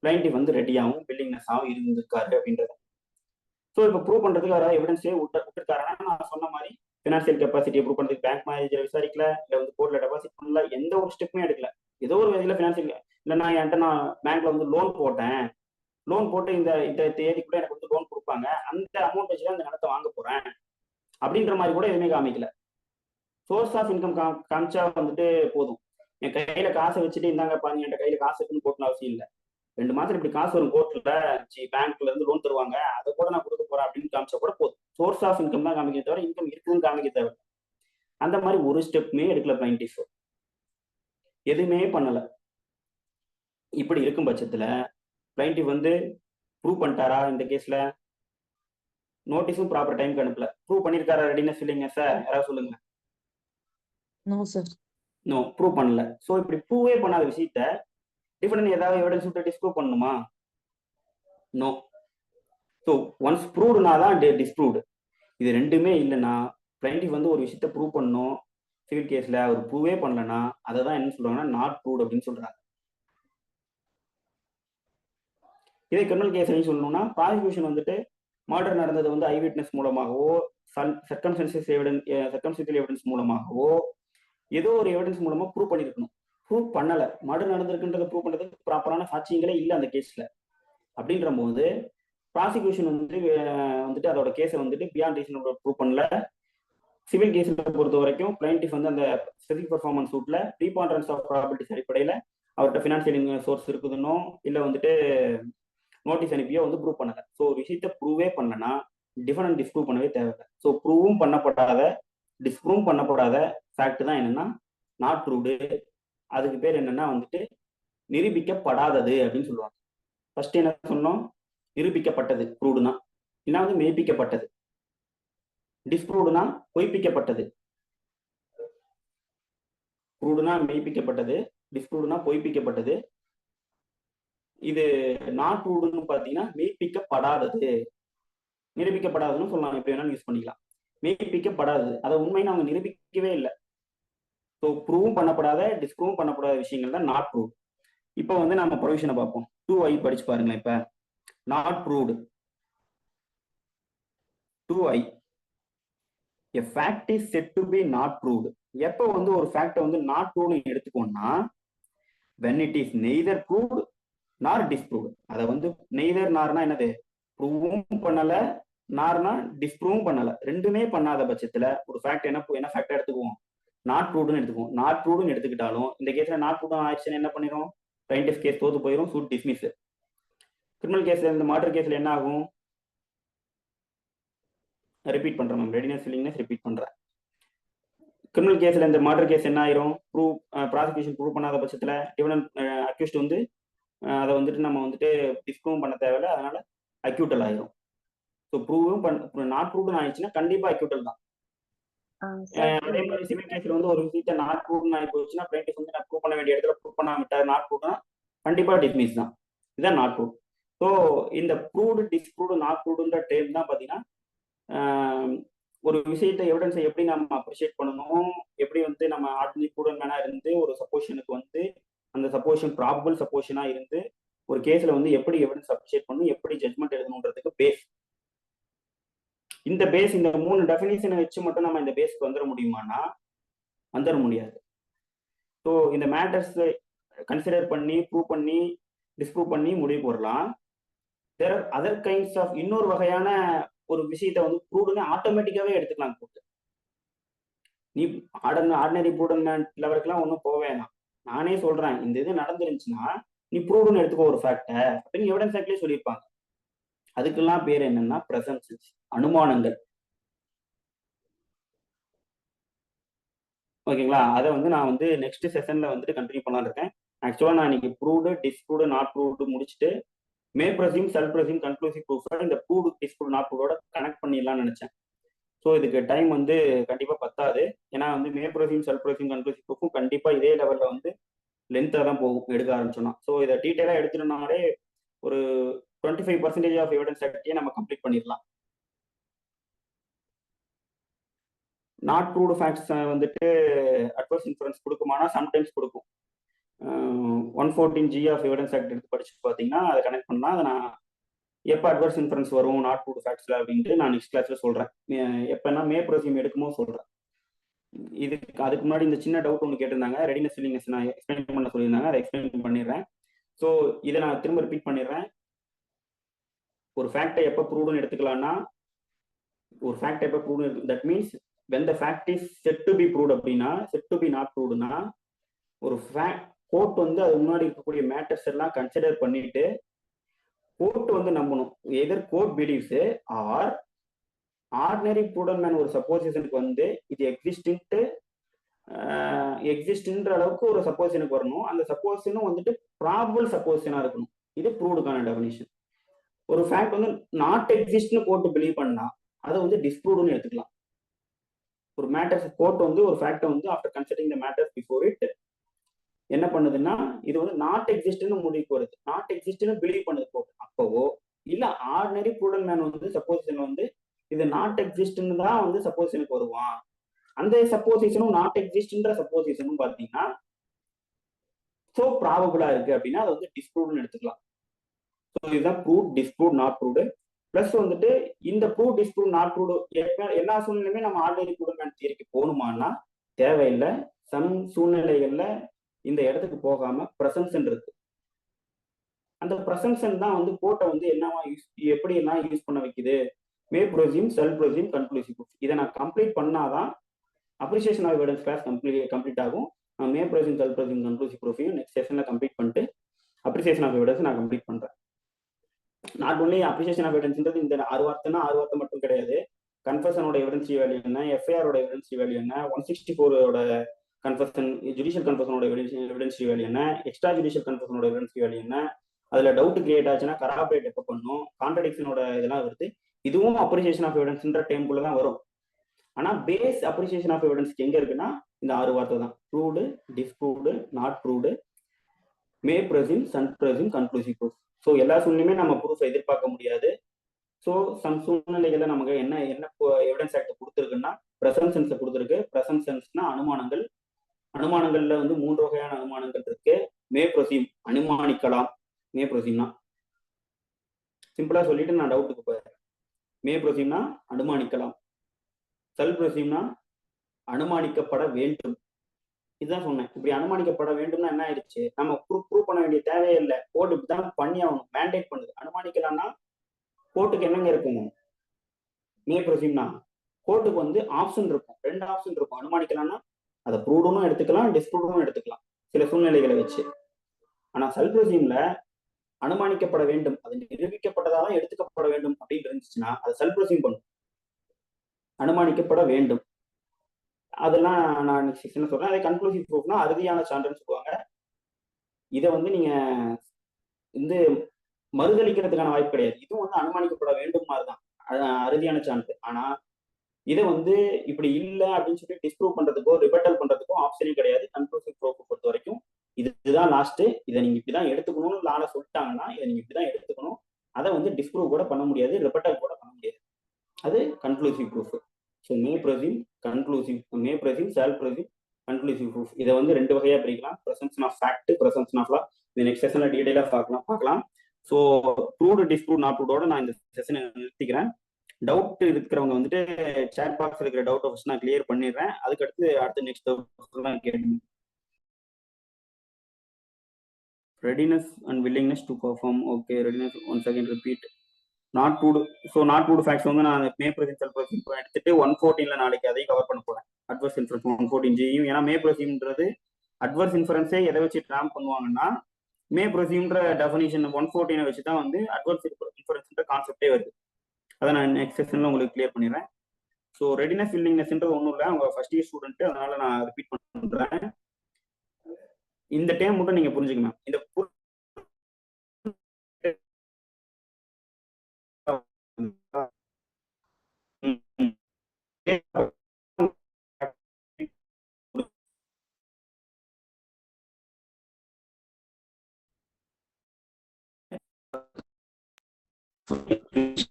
பிளைண்டிஃப் வந்து ரெடியாகவும் வில்லிங்னஸாகவும் இருந்திருக்காரு அப்படின்றத. ஸோ இப்போ ப்ரூவ் பண்றதுக்கு யாராவது எவிடன்ஸே விட்டுருக்காருன்னா நான் சொன்ன மாதிரி ஃபினான்சியல் கெப்பாசிட்டியை ப்ரூவ் பண்ணுறதுக்கு பேங்க் மேனேஜரை விசாரிக்கல, இல்லை வந்து கோர்ட்ல டெபாசிட் பண்ணல, எந்த ஒரு ஸ்டெப்புமே எடுக்கல. ஏதோ ஒரு வகையில் ஃபினான்சியல் இல்லை நான் பேங்க்ல வந்து லோன் போட்டேன், லோன் போட்டு இந்த தேதிக்குள்ள எனக்கு வந்து லோன் கொடுப்பாங்க, அந்த அமௌண்ட் வச்சு தான் இந்த நிலத்தை வாங்க போறேன் அப்படின்ற மாதிரி கூட எதுவுமே காமிக்கல. சோர்ஸ் ஆஃப் இன்கம் காமிச்சா வந்துட்டு போதும். என் கையில காசை வச்சுட்டு இந்தாங்க பாருங்க என் கையில காசு இருக்குன்னு போட்டணும் அவசியம் இல்லை. 2 மாசம் இப்படி காசு வரும் கோர்ட்ல, பேங்க்ல இருந்து லோன் தருவாங்க, அதை கூட நான் கொடுக்க போறேன் அப்படின்னு காமிச்சா கூட போதும். சோர்ஸ் ஆஃப் இன்கம் தான் காமிக்க தவிர இன்கம் இருக்குதுன்னு காமிக்க தேவை. அந்த மாதிரி ஒரு ஸ்டெப்புமே எடுக்கல பிளைண்டிஃப், எதுவுமே பண்ணல. இப்படி இருக்கும் பட்சத்துல பிளைண்டிஃப் வந்து ப்ரூவ் பண்ணிட்டாரா இந்த கேஸ்ல? நோட்டீஸும் ப்ராப்பர் டைம்க்கு அனுப்பல, ப்ரூவ் பண்ணிருக்காரா ரெடினஸ் இல்லைங்க சார்? யாராவது சொல்லுங்க. No sir. நோ, ப்ரூவ் பண்ணல. ஸோ இப்படி ப்ரூவே பண்ணாத விஷயத்த டிஃபெண்டன்ட் ஏதாவது எவிடன்ஸ் விட்டு டிஸ்ப்ரூவ் பண்ணணுமா? நோ. ஸோ ஒன்ஸ் ப்ரூவ்டுனா தான் டிஸ்ப்ரூவ்டு. இது ரெண்டுமே இல்லைன்னா பிளைண்டிஃப் வந்து ஒரு விஷயத்த ப்ரூவ் பண்ணணும், சிவில் கேஸ்ல அவர் ப்ரூவே பண்ணலன்னா அதை தான் என்ன சொல்றாங்கன்னா நாட் ப்ரூவ்ட் அப்படின்னு சொல்றாங்க. இதே கிரிமினல் கேஸ் சொல்லணும்னா ப்ராசிக்யூஷன் வந்துட்டு மர்டர் நடந்தது வந்து ஐ விட்னஸ் மூலமாகவோ சர்க்கம்ஸ்டன்ஷியல் எவிடன்ஸ் மூலமாகவோ ஏதோ ஒரு எவிடன்ஸ் மூலமா ப்ரூவ் பண்ணிருக்கணும். ப்ரூவ் பண்ணல, மர்டர் நடந்திருக்குன்றதை ப்ரூவ் பண்றதுக்கு ப்ராப்பரான சாட்சியங்களே இல்லை அந்த கேஸ்ல. அப்படின்ற போது ப்ராசிக்யூஷன் வந்துட்டு அதோட கேஸை வந்துட்டு பியாண்ட் ரீசனபிள் ப்ரூவ் பண்ணல. சிவில் கேஸை பொறுத்த வரைக்கும் பிளைண்டிஃப் வந்து அந்த specific performance சூட்ல preponderance of probabilities அடிப்படையில அவர்கிட்ட ஃபினான்சியல் சோர்ஸ் இருக்குதுன்னோ இல்லை வந்துட்டு நோட்டீஸ் அனுப்பியோ வந்து ப்ரூவ் பண்ணல. ஸோ ஒரு விஷயத்த ப்ரூவே பண்ணலன்னா டிஃபெண்டன்ட் டிஸ்ப்ரூவ் பண்ணவே தேவையில்லை. ஸோ ப்ரூவும் பண்ணப்படாத டிஸ்ப்ரூவ் பண்ணப்படாத ஃபேக்ட் தான் என்னன்னா நாட் ப்ரூவ்டு. அதுக்கு பேர் என்னன்னா வந்துட்டு நிரூபிக்கப்படாதது அப்படின்னு சொல்லுவாங்க. ஃபர்ஸ்ட் என்ன சொன்னோம்? நிரூபிக்கப்பட்டது ப்ரூவ்டுனா, இல்லைன்னா வந்து மெய்ப்பிக்கப்பட்டது. டிஸ்ப்ரூவ்டுனா பொய்ப்பிக்கப்பட்டது. ப்ரூவ்டுனா மெய்ப்பிக்கப்பட்டது, டிஸ்ப்ரூவ்டுனா பொய்ப்பிக்கப்பட்டது. இது நாட் ப்ரூவ்டுன்னு பார்த்தீங்கன்னா மெய்ப்பிக்கப்படாதது, நிரூபிக்கப்படாதுன்னு சொல்லலாம், எப்படி வேணாலும் யூஸ் பண்ணிக்கலாம். மெய்ப்பிக்கப்படாதது அதை உண்மைன்னு அவங்க நிரூபிக்கவே இல்லை. ஸோ ப்ரூவும் பண்ணப்படாத டிஸ்ப்ரூவும் பண்ணப்படாத விஷயங்கள் தான் நாட் ப்ரூவ். இப்போ வந்து நம்ம ப்ரொவிஷனை பார்ப்போம். 2I படிச்சு பாருங்களேன். இப்ப not proved 2I a fact is said to be not proved. எப்போ வந்து ஒரு ஃபேக்டை வந்து not ப்ரூவ்னு எடுத்துக்கோன்னா when it is neither proved nor disproved. அதை வந்து நெய்தர் நார்னா என்னது? ப்ரூவும் பண்ணல நார்னா டிஸ்ப்ரூவும் பண்ணல, ரெண்டுமே பண்ணாத பட்சத்துல ஒரு ஃபேக்ட் என்ன ஃபேக்டா எடுத்துக்குவோம், நாட் ப்ரூவ்டுன்னு எடுத்துக்குவோம். நாட் ப்ரூவ்டுன்னு எடுத்துக்கிட்டாலும் இந்த கேஸ்ல நாட் ப்ரூவ்டு ஆயிடுச்சுன்னு என்ன பண்ணிடும், பிளைண்டிஃப் கேஸ் தோத்து போயிடும், சூட் டிஸ்மிஸ். கிரிமினல் கேஸ்ல இந்த மர்டர் கேஸ்ல என்ன ஆகும், ரிப்பீட் பண்றேன் மேம், ரெடினஸ் வில்லிங்னஸ் ரிப்பீட் பண்றேன். கிரிமினல் கேஸ்ல இந்த மர்டர் கேஸ் என்ன ஆயிரும், ப்ராசிக்யூஷன் ப்ரூவ் பண்ணாத பட்சத்துல டிஃபெண்டன்ட் அக்யூஸ்ட் வந்து அதை வந்துட்டு நம்ம வந்துட்டு டிஸ்ப்ரூவ் பண்ண தேவையில்லை, அதனால அக்யூட்டல் ஆயிரும். ஸோ ப்ரூவும் நாட் ப்ரூவ்னு ஆயிடுச்சுன்னா கண்டிப்பா அக்யூட்டல் தான். அதே மாதிரி சிவில் கேஸ்ல வந்து ஒரு விஷயத்தை நாட் ப்ரூவ்னு ஆகி போச்சுன்னா பிளைண்டிஃப் வந்து நான் ப்ரூவ் பண்ண வேண்டிய இடத்துல ப்ரூவ் பண்ணாம விட்டார், நாட் ப்ரூவ்னா கண்டிப்பா டிஸ்மிஸ் தான். இதுதான் நாட் ப்ரூவ். ஸோ இந்த ப்ரூவ்டு டிஸ்ப்ரூவ்டு நாட் ப்ரூவ்டுன்ற டேம் தான் பார்த்தீங்கன்னா ஒரு விஷயத்தை எவிடன்ஸை எப்படி நம்ம அப்ரிஷியேட் பண்ணணும், எப்படி வந்து நம்ம ஆர்டினரி ப்ரூடன்ட் மேனா இருந்து ஒரு சப்போஷனுக்கு வந்து அந்த சப்போஷன் ப்ராபபிள் சப்போஷனா இருந்து ஒரு கேஸ்ல வந்து எப்படி எவிடன்ஸ் அப்ரிஷியேட் பண்ணணும், எப்படி ஜட்மெண்ட் எழுதணுன்றதுக்கு பேஸ். இந்த பேஸ், இந்த 3 டெஃபினிஷனை வச்சு மட்டும் நம்ம இந்த பேஸ்க்கு வந்துட முடியுமானா வந்துட முடியாது. ஸோ இந்த மேட்டர்ஸ் கன்சிடர் பண்ணி ப்ரூவ் பண்ணி டிஸ்ப்ரூவ் பண்ணி முடிவு போடலாம். There are other kinds of இன்னொரு வகையான ஒரு விஷயத்தை வந்து ப்ரூவ்டுன்னு ஆட்டோமேட்டிக்காவே எடுத்துக்கலாம். போட்டு நீ ஆர்டினரி ப்ரூடன்ட் லெவலுக்குலாம் ஒன்றும் போக வேணாம். நானே சொல்றேன், இந்த இது நடந்துருந்துச்சுன்னா நீ ப்ரூவ்டுன்னு எடுத்துக்கோ ஒரு ஃபேக்டை அப்படின்னு எவிடன்ஸ் ஆக்ட்லேயே சொல்லியிருப்பாங்க. அதுக்கெல்லாம் பேர் என்னன்னா பிரசம்ப்ஷன்ஸ், அனுமானங்கள். ஓகேங்களா? அதை வந்து நான் வந்து நெக்ஸ்ட் செஷன்ல வந்துட்டு கண்டினியூ பண்ணலான்னு இருக்கேன். ஆக்சுவலா நான் இன்னைக்கு ப்ரூவ்டு டிஸ்ப்ரூவ்டு நாட் ப்ரூவ்டு முடிச்சுட்டு மே presume shall presume conclusive proof இந்த ப்ரூவ்டு டிஸ்ப்ரூவ்டு நாட் ப்ரூவோட கனெக்ட் பண்ணிடலாம்னு நினைச்சேன். ஸோ இதுக்கு டைம் வந்து கண்டிப்பா பத்தாது. ஏன்னா வந்து மே ப்ரொசீம் செல்ஃப் ப்ரொசீம் கன்க்ளூசிவ் ப்ரூஃபும் கண்டிப்பா இதே லெவல்ல வந்து லென்த்தாக தான் போகும் எடுக்க ஆரம்பிச்சோம்னா. ஸோ இதை டீட்டெயிலாக எடுத்துட்டோம்னாலே ஒரு 25% ஆஃப் எவிடன்ஸ் ஆக்டையே நம்ம கம்ப்ளீட் பண்ணிடலாம். நாட் ப்ரூவ்டு ஃபேக்ட்ஸ் வந்துட்டு அட்வர்ஸ் இன்ஃபரன்ஸ் கொடுக்குமானா சம்டைம்ஸ் கொடுக்கும். 114G ஆஃப் எவிடன்ஸ் ஆக்ட் எடுத்து படிச்சு பார்த்தீங்கன்னா அதை கனெக்ட் பண்ணா அதை நான் எப்போ அட்வர்ஸ் இன்ஃபரன்ஸ் வரும் நாட் ப்ரூவ்டு ஃபேக்ட்ஸ்ல அப்படின்ட்டு நான் நெக்ஸ்ட் கிளாஸ்ல சொல்றேன். எப்பன்னா மே ப்ரொசீம் எடுக்கும்போது சொல்றேன். அதுக்கு முன்னாடி இந்த சின்ன டவுட் ஒன்று கேட்டிருந்தாங்க, ரெடினஸ் வில்லிங்னஸ் நான் எக்ஸ்பிளைன் பண்ண சொல்லியிருந்தாங்க, அதை எக்ஸ்பிளைன் பண்ணிடுறேன். ஸோ இதை நான் திரும்ப ரிப்பீட் பண்ணிடுறேன். ஒரு ஃபேக்டை எப்போ ப்ரூவ்டுன்னு எடுத்துக்கலாம்னா, ஒரு ஃபேக்ட் எப்போ proved, that means when the fact is said to be proved அப்படின்னா said to be not provedனா ஒரு ஃபேக்ட் கோர்ட் வந்து அது முன்னாடி இருக்கக்கூடிய மேட்டர்ஸ் எல்லாம் கன்சிடர் பண்ணிட்டு கோர்ட் வந்து நம்பணும். Either court believes or ordinary prudent man ஒரு சப்போசிஷனுக்கு வந்து இது எக்ஸிஸ்ட்ன்ற அளவுக்கு ஒரு சப்போசிஷனுக்கு வரணும். அந்த சப்போசிஷனும் வந்துட்டு ப்ராபபிள் சப்போசிஷனா இருக்கணும். இது ப்ரூவ்டுக்கான டெஃபினிஷன். ஒரு ஃபேக்ட் வந்து நாட் எக்ஸிஸ்ட்னு கோர்ட் பிலீவ் பண்ணா அதை வந்து டிஸ்ப்ரூவ்டுன்னு எடுத்துக்கலாம். ஒரு மேட்டர்ஸ் கோர்ட் வந்து ஒரு ஃபேக்டை வந்து after considering the matters before it என்ன பண்ணுதுன்னா இது வந்து நாட் எக்ஸிஸ்ட்னு முடிவுக்கு வருது, நாட் எக்ஸிஸ்ட்னு பிலீவ் பண்ணுது கோர்ட். அப்போவோ இல்ல ஆர்டினரி ப்ரூடன்ட் மேன் வந்து சப்போசிஷன் வந்து இது நாட் எக்ஸிஸ்ட்னு தான் வந்து சப்போசிஷனுக்கு வருவான். அந்த சப்போசிஷனும் நாட் எக்ஸிஸ்ட்ன்ற சப்போசிஷனும் பார்த்தீங்கன்னா ஸோ ப்ராபபிளா இருக்கு அப்படின்னா அதை வந்து டிஸ்ப்ரூவ்னு எடுத்துக்கலாம். ஸோ இதுதான் prove disprove not proved. Plus வந்துட்டு இந்த ப்ரூவ் டிஸ்ப்ரூவ் நாட் ப்ரூவ்டு எல்லா சூழ்நிலையுமே நம்ம ஆர்டினரி ப்ரூடன்ட் மேன் தியரிக்கு போகணுமானா தேவையில்லை. சம் சூழ்நிலைகள்ல இந்த இடத்துக்கு போகாம பிரசம்ப்ஷன் இருக்கு. அந்த பிரசம்ப்ஷன் தான் வந்து கோர்ட்டை வந்து என்னவா எப்படி எல்லாம் யூஸ் பண்ண வைக்குது. May presume shall presume conclusive proof இதை நான் கம்ப்ளீட் பண்ணாதான் appreciation of evidence class complete ஆகும். May presume shall presume conclusive ப்ரூஃபையும் நெக்ஸ்ட் செஷன்ல கம்ப்ளீட் பண்ணிட்டு அப்ரிசியேஷன் ஆஃப் எவிடன்ஸ் நான் கம்ப்ளீட் பண்றேன். நாட் ஒன்லி அப்ரிசியேஷன் ஆஃப் எவிடன்ஸ்ன்றது இந்த 6 வார்த்தைனா 6 வார்த்தை மட்டும் கிடையாது. கன்ஃபெஷனோட எவிடன்ஸ் வேல்யூ என்ன, எஃப்ஐஆரோட எவிடன்ஸ் வேல்யூ என்ன, 164ஓட கன்ஃபெஷன் ஜுடிஷியல் கன்ஃபெஷனோட எவிடன்ஸ் வேல்யூ என்ன, எக்ஸ்ட்ரா ஜுடிஷியல் கன்ஃபெஷனோட எவிடன்ஸ் வேல்யூ என்ன, அதுல டவுட் கிரியேட் ஆச்சுன்னா கராபரேட் எப்போ பண்ணும், கான்ட்ரடிக்ஷனோட இதெல்லாம் வருது. இதுவும் அப்ரிசியேஷன் ஆஃப் எவிடன்ஸ்ன்ற டைம்குள்ள தான் வரும். ஆனா பேஸ் அப்ரிசியேஷன் ஆஃப் எவிடன்ஸ் எங்க இருக்குன்னா இந்த 6 வார்த்தை தான். Proved, disproved, not proved, may presume, shall presume, conclusive proof. So எல்லா சூழ்நிலையுமே நம்ம ப்ரூஃப் எதிர்பார்க்க முடியாது. ஸோ சம் சூழ்நிலைகள்ல நமக்கு என்ன எவிடன்ஸ் ஆக்ட் கொடுத்துருக்குன்னா பிரசம்ப்ஷன்ஸை கொடுத்துருக்கு. பிரசம்ப்ஷன்ஸ்னா அனுமானங்கள். அனுமானங்கள்ல வந்து 3 வகையான அனுமானங்கள் இருக்கு. மே ப்ரொசீம் அனுமானிக்கலாம். மே ப்ரொசீம்னா சிம்பிளா சொல்லிட்டு நான் டவுட்டுக்கு போயிடுறேன். மே ப்ரொசீம்னா அனுமானிக்கலாம். செல்ஃப் ப்ரொசீம்னா அனுமானிக்கப்பட வேண்டும். இதுதான் சொன்னேன். இப்படி அனுமானிக்கப்பட வேண்டும்னா என்ன ஆயிடுச்சு, நம்ம ப்ரூவ் பண்ண வேண்டிய தேவையே இல்லை. கோர்ட் இப்படிதான் பண்ணி ஆகணும், மேண்டேட் பண்ணுது. அனுமானிக்கலாம்னா கோர்ட்டுக்கு என்னங்க இருக்கும், மே ப்ரொசீம்னா கோர்ட்டுக்கு வந்து ஆப்ஷன் இருக்கும், 2 ஆப்ஷன் இருக்கும். அனுமானிக்கலாம்னா அதை ப்ரூவ்டும் எடுத்துக்கலாம், டிஸ்ப்ரூவ்டும் எடுத்துக்கலாம் சில சூழ்நிலைகளை வச்சு. ஆனா சல்ப்ரொசீம்ல அனுமானிக்கப்பட வேண்டும், அது நிரூபிக்கப்பட்டதால எடுத்துக்கப்பட வேண்டும் அப்படின்னு இருந்துச்சுன்னா அது சல்ப்ரொசீம் பண்ணும். அனுமானிக்கப்பட வேண்டும் அதெல்லாம் நான் செக்ஷன்ல சொல்றேன். அதே கன்க்ளூசிவ் ப்ரூஃப்னா அறுதியான சான்றுன்னு சொல்லுவாங்க. இதை வந்து நீங்க வந்து மறுதளிக்கிறதுக்கான வாய்ப்பு கிடையாது. இதுவும் வந்து அனுமானிக்கப்பட வேண்டும் மாதிரிதான் அறுதியான சான்று. ஆனா இதை வந்து இப்படி இல்லை அப்படின்னு சொல்லி டிஸ்ப்ரூவ் பண்றதுக்கோ ரிபட்டல் பண்றதுக்கோ ஆப்ஷனே கிடையாது. கன்க்ளூசிவ் ப்ரூஃப் பொறுத்த வரைக்கும் இதுதான் லாஸ்ட், இதை நீங்க இப்படிதான் எடுத்துக்கணும்னு லால சொல்லிட்டாங்கன்னா இதை நீங்க இப்படிதான் எடுத்துக்கணும். அதை வந்து டிஸ்ப்ரூவ் கூட பண்ண முடியாது, ரிபட்டல் கூட பண்ண முடியாது. அது கன்க்ளூசிவ் ப்ரூஃப். ஸோ மே ப்ரொசீம், கன்க்ளூசிவ், மே ப்ரொசீம், ஷால் ப்ரொசீம், கன்க்ளூசிவ் ப்ரூஃப். இதை வந்து 2 வகையா பிரிக்கலாம், பிரசன்ஷன் ஆஃப் ஃபேக்ட், பிரசன்ஷன் ஆஃப் லா. இந்த நெக்ஸ்ட் செஷன்ல டீடைலா பார்க்கலாம். ஸோ ப்ரூவ்டு டிஸ்ப்ரூவ் நாட் ப்ரூவ்டோட நான் இந்த செஷனை நிறுத்திக்கிறேன். டவுட் இருக்கிறவங்க வந்துட்டு சேட் பாக்ஸ் இருக்கிற டவுட்டை ஃபர்ஸ்ட் நான் கிளியர் பண்ணிடுறேன். அதுக்கடுத்து அடுத்த நெக்ஸ்ட் டவுட் கேட்கணும். Readiness and willingness to perform. Okay, readiness once again repeat. Not proved. So not proved facts வந்து நான் மே ப்ரொசீம் செல் ப்ரொசீம் எடுத்துட்டு 114ல நாளைக்கு அதையும் கவர் பண்ண போறேன். Adverse inference 114 ஜியும். ஏன்னா மே ப்ரொசீம்ன்றது அட்வர்ஸ் இன்ஃபரன்ஸே எதை வச்சு ட்ராம் பண்ணுவாங்கன்னா மே ப்ரொசீம்ன்ற டெஃபினிஷன் 114 வச்சு தான் வந்து அட்வர்ஸ் இன்ஃபரன்ஸ்ன்ற கான்செப்டே வருது. அதை நான் நெக்ஸ்ட் செஷன்ல உங்களுக்கு கிளியர் பண்ணிடுறேன். ஸோ ரெடினஸ் வில்லிங்னஸ்ன்றது ஒன்றும் இல்லை, அவங்க ஃபர்ஸ்ட் இயர் ஸ்டூடெண்ட், அதனால நான் ரிப்பீட் பண்றேன். இந்த டைம் மட்டும் நீங்க புரிஞ்சுக்கணும். இந்த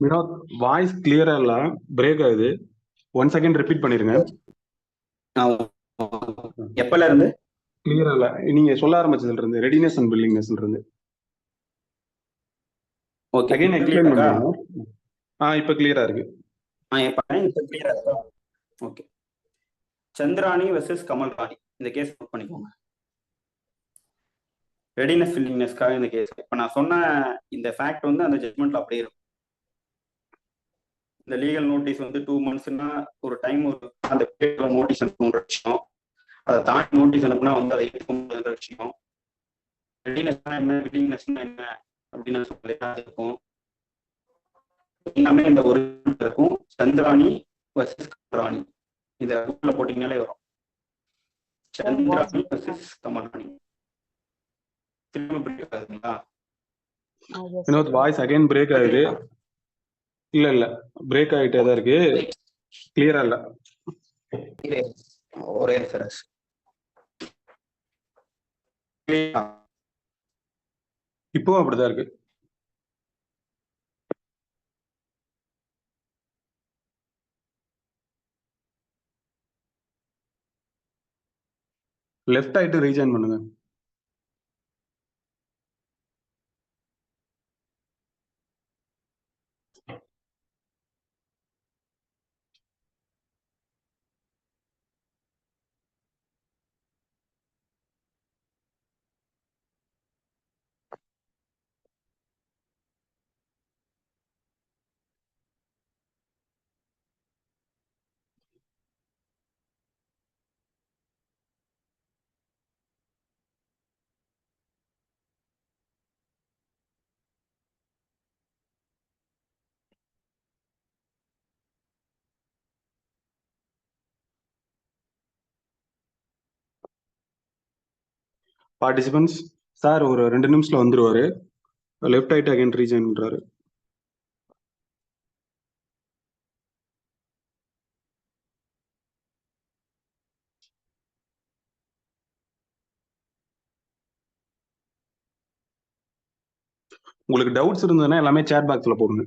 வினோத், வாய்ஸ் கிளியரா இல்ல, பிரேக் ஆகுது. 1 செகண்ட் ரிப்பீட் பண்ணிருங்க. எப்பல இருந்து கிளியரா இல்ல, நீங்க சொல்ல ஆரம்பிச்சதுல இருந்து ரெடினஸ் அண்ட் வில்லிங்னஸ்ல இருந்து. ஓகே, அகைன் எக்ஸ்பிளைன் பண்ணுங்க. இப்ப கிளியரா இருக்கு. ஓகே. சந்திராணி வெர்சஸ் கமல் ராணி, இந்த கேஸ் நோட் பண்ணிக்கோங்க. ரெடினஸ் வில்லிங்னஸ்க்காக இந்த கேஸ். இப்ப நான் சொன்ன இந்த ஃபேக்ட் வந்து அந்த ஜட்மெண்ட்ல அப்படியே இருக்கும். இந்த லீகல் நோட்டீஸ் வந்து 2 monthsனா ஒரு டைம், ஒரு அந்த நோட்டீஸ் அனுப்புன்ற விஷயம், அதை தாண்டி நோட்டீஸ் அனுப்புனா வந்து அதை ஏற்றுக்கொள்ளுன்ற விஷயம். ரெடினஸ்னா என்ன, வில்லிங்னஸ்னா என்ன அப்படின்னு சொல்லி இருக்கும். எல்லாமே இந்த ஒரு இருக்கும். சந்திராணி வர்சஸ் கமல்ராணி, இத உள்ள போட்டீங்கனாலே வரும். சந்திராணி வர்சஸ் கமல்ராணி. திரும்ப பிரேக் ஆகுதுங்களா? வினோத், வாய்ஸ் அகைன் பிரேக் ஆகுது. இல்ல பிரேக் ஆகிட்டே தான் இருக்கு, கிளியரா இல்ல. ஒரே சார், இப்போ அப்படிதான் இருக்கு. லெஃப்ட் ஆயிட்டு ரீஜாயின் பண்ணுங்க. பார்ட்டிசிபென்ட்ஸ், சார் ஒரு 2 நிமிஷத்துல வந்துருவாரு. லெஃப்ட் ஆயிட்டு அகைன் ரீஜாயின் பண்றாரு. உங்களுக்கு டவுட்ஸ் இருந்ததுன்னா எல்லாமே சேட் பாக்ஸ்ல போடுங்க.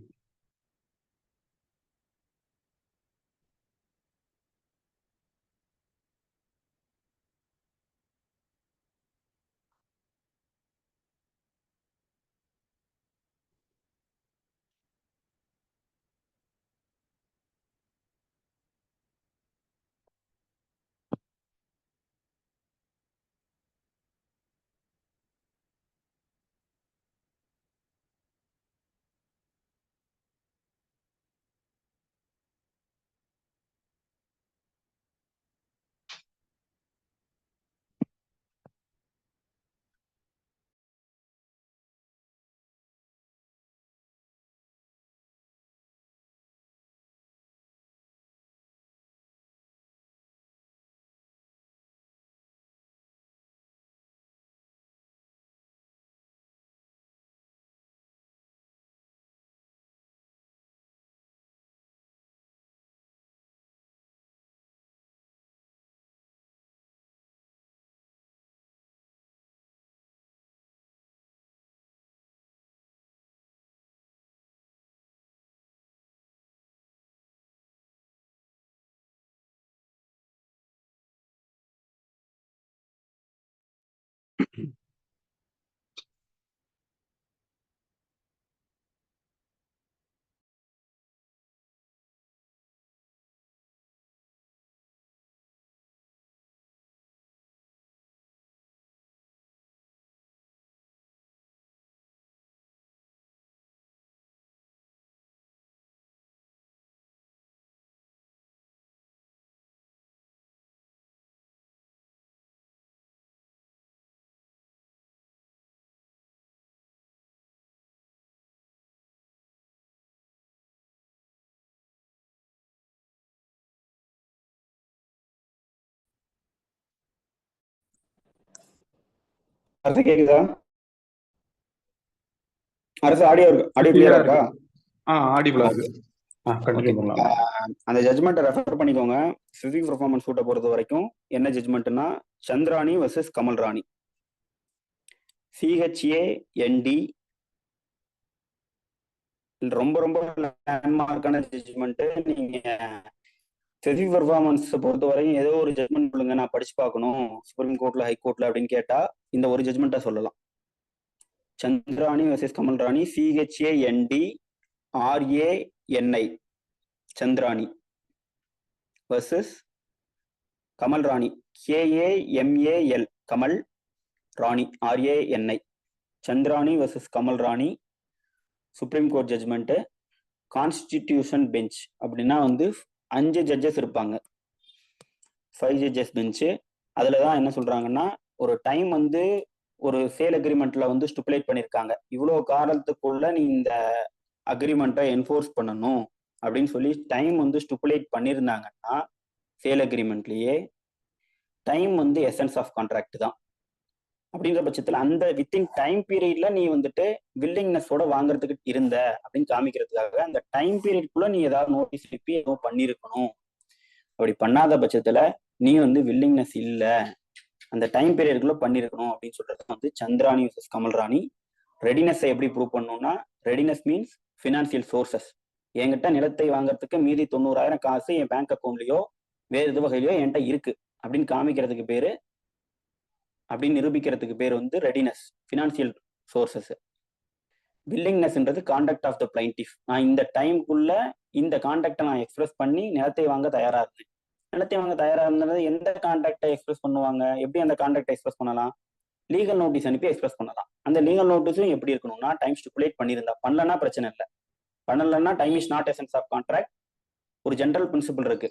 அரசு கேக்குதா? அரசு ஆடியோ கிளியரா கிளியரா இருக்கு. இருக்கா? ஆடிபிளா இருக்கு. கண்டினியூ பண்ணலாம். அந்த ஜட்மெண்ட்டை ரெஃபர் பண்ணிக்கோங்க. ஸ்பெசிஃபிக் பெர்ஃபார்மன்ஸ் சூட்டை பொறுத்த வரைக்கும் என்ன ஜட்மெண்ட்னா சந்திராணி வர்சஸ் கமல் ராணி. CHAND ரொம்ப ரொம்ப லேண்ட்மார்க்கான ஜட்மெண்ட். நீங்க ஸ்பெசிஃபிக் பெர்ஃபார்மன்ஸ் பொறுத்த வரைக்கும் ஏதோ ஒரு ஜட்மெண்ட் சொல்லுங்க, நான் படிச்சு பார்க்கணும் சுப்ரீம் கோர்ட்ல ஹை கோர்ட்ல அப்படின்னு கேட்டா இந்த ஒரு ஜட்மெண்ட்டை சொல்லலாம். Chandrani versus Kamal Rani, CHAND RANI Chandrani versus Kamal Rani, KAMAL Kamal Rani RANI Chandrani versus Kamal Rani. Supreme court judgment. Constitution bench அப்படின்னா 5 ஜட்ஜஸ் இருப்பாங்க, 5 ஜட்ஜஸ் பெஞ்சு. அதுலதான் என்ன சொல்றாங்கன்னா, ஒரு டைம் ஒரு சேல் அக்ரிமெண்ட்ல ஸ்டிப்புலேட் பண்ணிருக்காங்க, இவ்வளவு காலத்துக்குள்ள நீ இந்த அக்ரிமெண்ட்டை என்ஃபோர்ஸ் பண்ணணும் அப்படின்னு சொல்லி டைம் ஸ்டிப்புலேட் பண்ணியிருந்தாங்கன்னா சேல் அக்ரிமெண்ட்லயே டைம் எசன்ஸ் ஆஃப் கான்ட்ராக்ட் தான். அப்படின்ற பட்சத்துல அந்த வித்தின் டைம் பீரியட்ல நீ வில்லிங்னஸோட வாங்குறதுக்கு இருந்த அப்படின்னு காமிக்கிறதுக்காக அந்த டைம் பீரியட்குள்ள நீ ஏதாவது நோட்டீஸ் அனுப்பி ஏதோ பண்ணிருக்கணும். அப்படி பண்ணாத பட்சத்துல நீ வில்லிங்னஸ் இல்ல, அந்த டைம் பீரியடுக்குள்ள பண்ணிருக்கணும் அப்படின்னு சொல்றது சந்திராணி வர்சஸ் கமல் ராணி. ரெடினஸை எப்படி ப்ரூவ் பண்ணணும்னா, ரெடினஸ் மீன்ஸ் ஃபினான்சியல் சோர்சஸ். என்கிட்ட நிலத்தை வாங்குறதுக்கு மீதி 90,000 காசு என் பேங்க் அக்கௌண்ட்லயோ வேற எது வகையிலயோ என்கிட்ட இருக்கு அப்படின்னு காமிக்கிறதுக்கு பேரு, அப்படின்னு நிரூபிக்கிறதுக்கு பேர் ரெடினஸ், ஃபினான்சியல் சோர்சஸ். வில்லிங்னஸ்ன்றது கான்டக்ட் ஆஃப் த பிளைண்டிஃப். நான் இந்த டைமுக்குள்ள இந்த கான்டாக்டை நான் எக்ஸ்பிரஸ் பண்ணி நிலத்தை வாங்க தயாரா இருந்தேன். நிலத்தை வாங்க தயாரா இருந்தது எந்த கான்டாக்டை எக்ஸ்பிரஸ் பண்ணுவாங்க, எப்படி அந்த கான்டாக்டை எக்ஸ்பிரஸ் பண்ணலாம்? லீகல் நோட்டீஸ் அனுப்பி எக்ஸ்பிரஸ் பண்ணலாம். அந்த லீகல் நோட்டீஸும் எப்படி இருக்கணும்னா டைம் ஸ்டிப்புலேட் பண்ணியிருந்தா, பண்ணலன்னா பிரச்சனை இல்லை. பண்ணலன்னா time is not essence of contract. ஒரு ஜென்ரல் பிரின்சிபல் இருக்கு,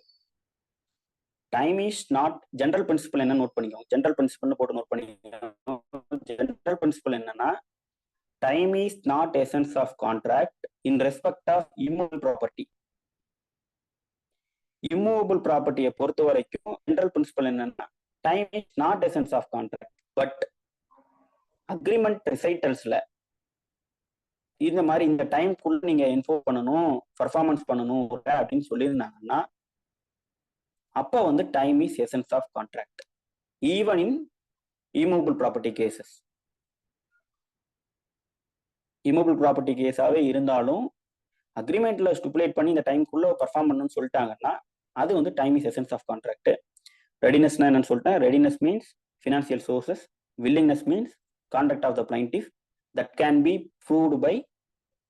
time is not. General principle என்ன நோட் பண்ணிக்கோங்க, ஜென்ரல் பிரின்சிபல்னு போட்டு நோட் பண்ணிக்கோங்க. ஜென்ரல் பிரின்சிபல் என்னன்னா, time is not essence of contract in respect of immovable property. Immovable ப்ராப்பர்ட்டியை பொறுத்த வரைக்கும் ஜென்ரல் பிரின்சிபல் என்னன்னா, time is not essence of contract. But agreement ரிசைட்டல்ஸ்ல இந்த மாதிரி இந்த டைம்குள்ள நீங்க இன்ஃபார்ம் பண்ணணும், பர்ஃபார்மன்ஸ் பண்ணணும் அப்படின்னு சொல்லியிருந்தாங்கன்னா அப்ப time is essence of contract even in immovable property cases. Immovable property கேஸாவே இருந்தாலும் அக்ரிமெண்ட்ல ஸ்டிப்புலேட் பண்ணி இந்த டைம்குள்ள பர்ஃபார்ம் பண்ணணும்னு சொல்லிட்டாங்கன்னா அது time is essence of contract. ரெடினஸ்னா என்னன்னு சொல்லிட்டேன். Readiness means financial sources. willingness means conduct of the plaintiff that can be proved by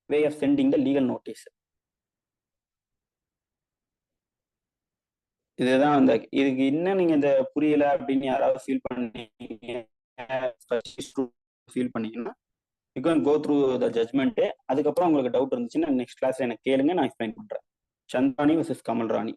way of sending the legal notice. இதுதான் இதுக்கு இன்னும் நீங்க இந்த புரியல அப்படின்னு யாராவது ஃபீல் பண்ணீங்கன்னா you can go through the judgment. அதுக்கப்புறம் உங்களுக்கு டவுட் இருந்துச்சுன்னா நெக்ஸ்ட் கிளாஸ்ல எனக்கு கேளுங்க, நான் எக்ஸ்பிளைன் பண்றேன். சந்திராணி வர்சஸ் கமல் ராணி.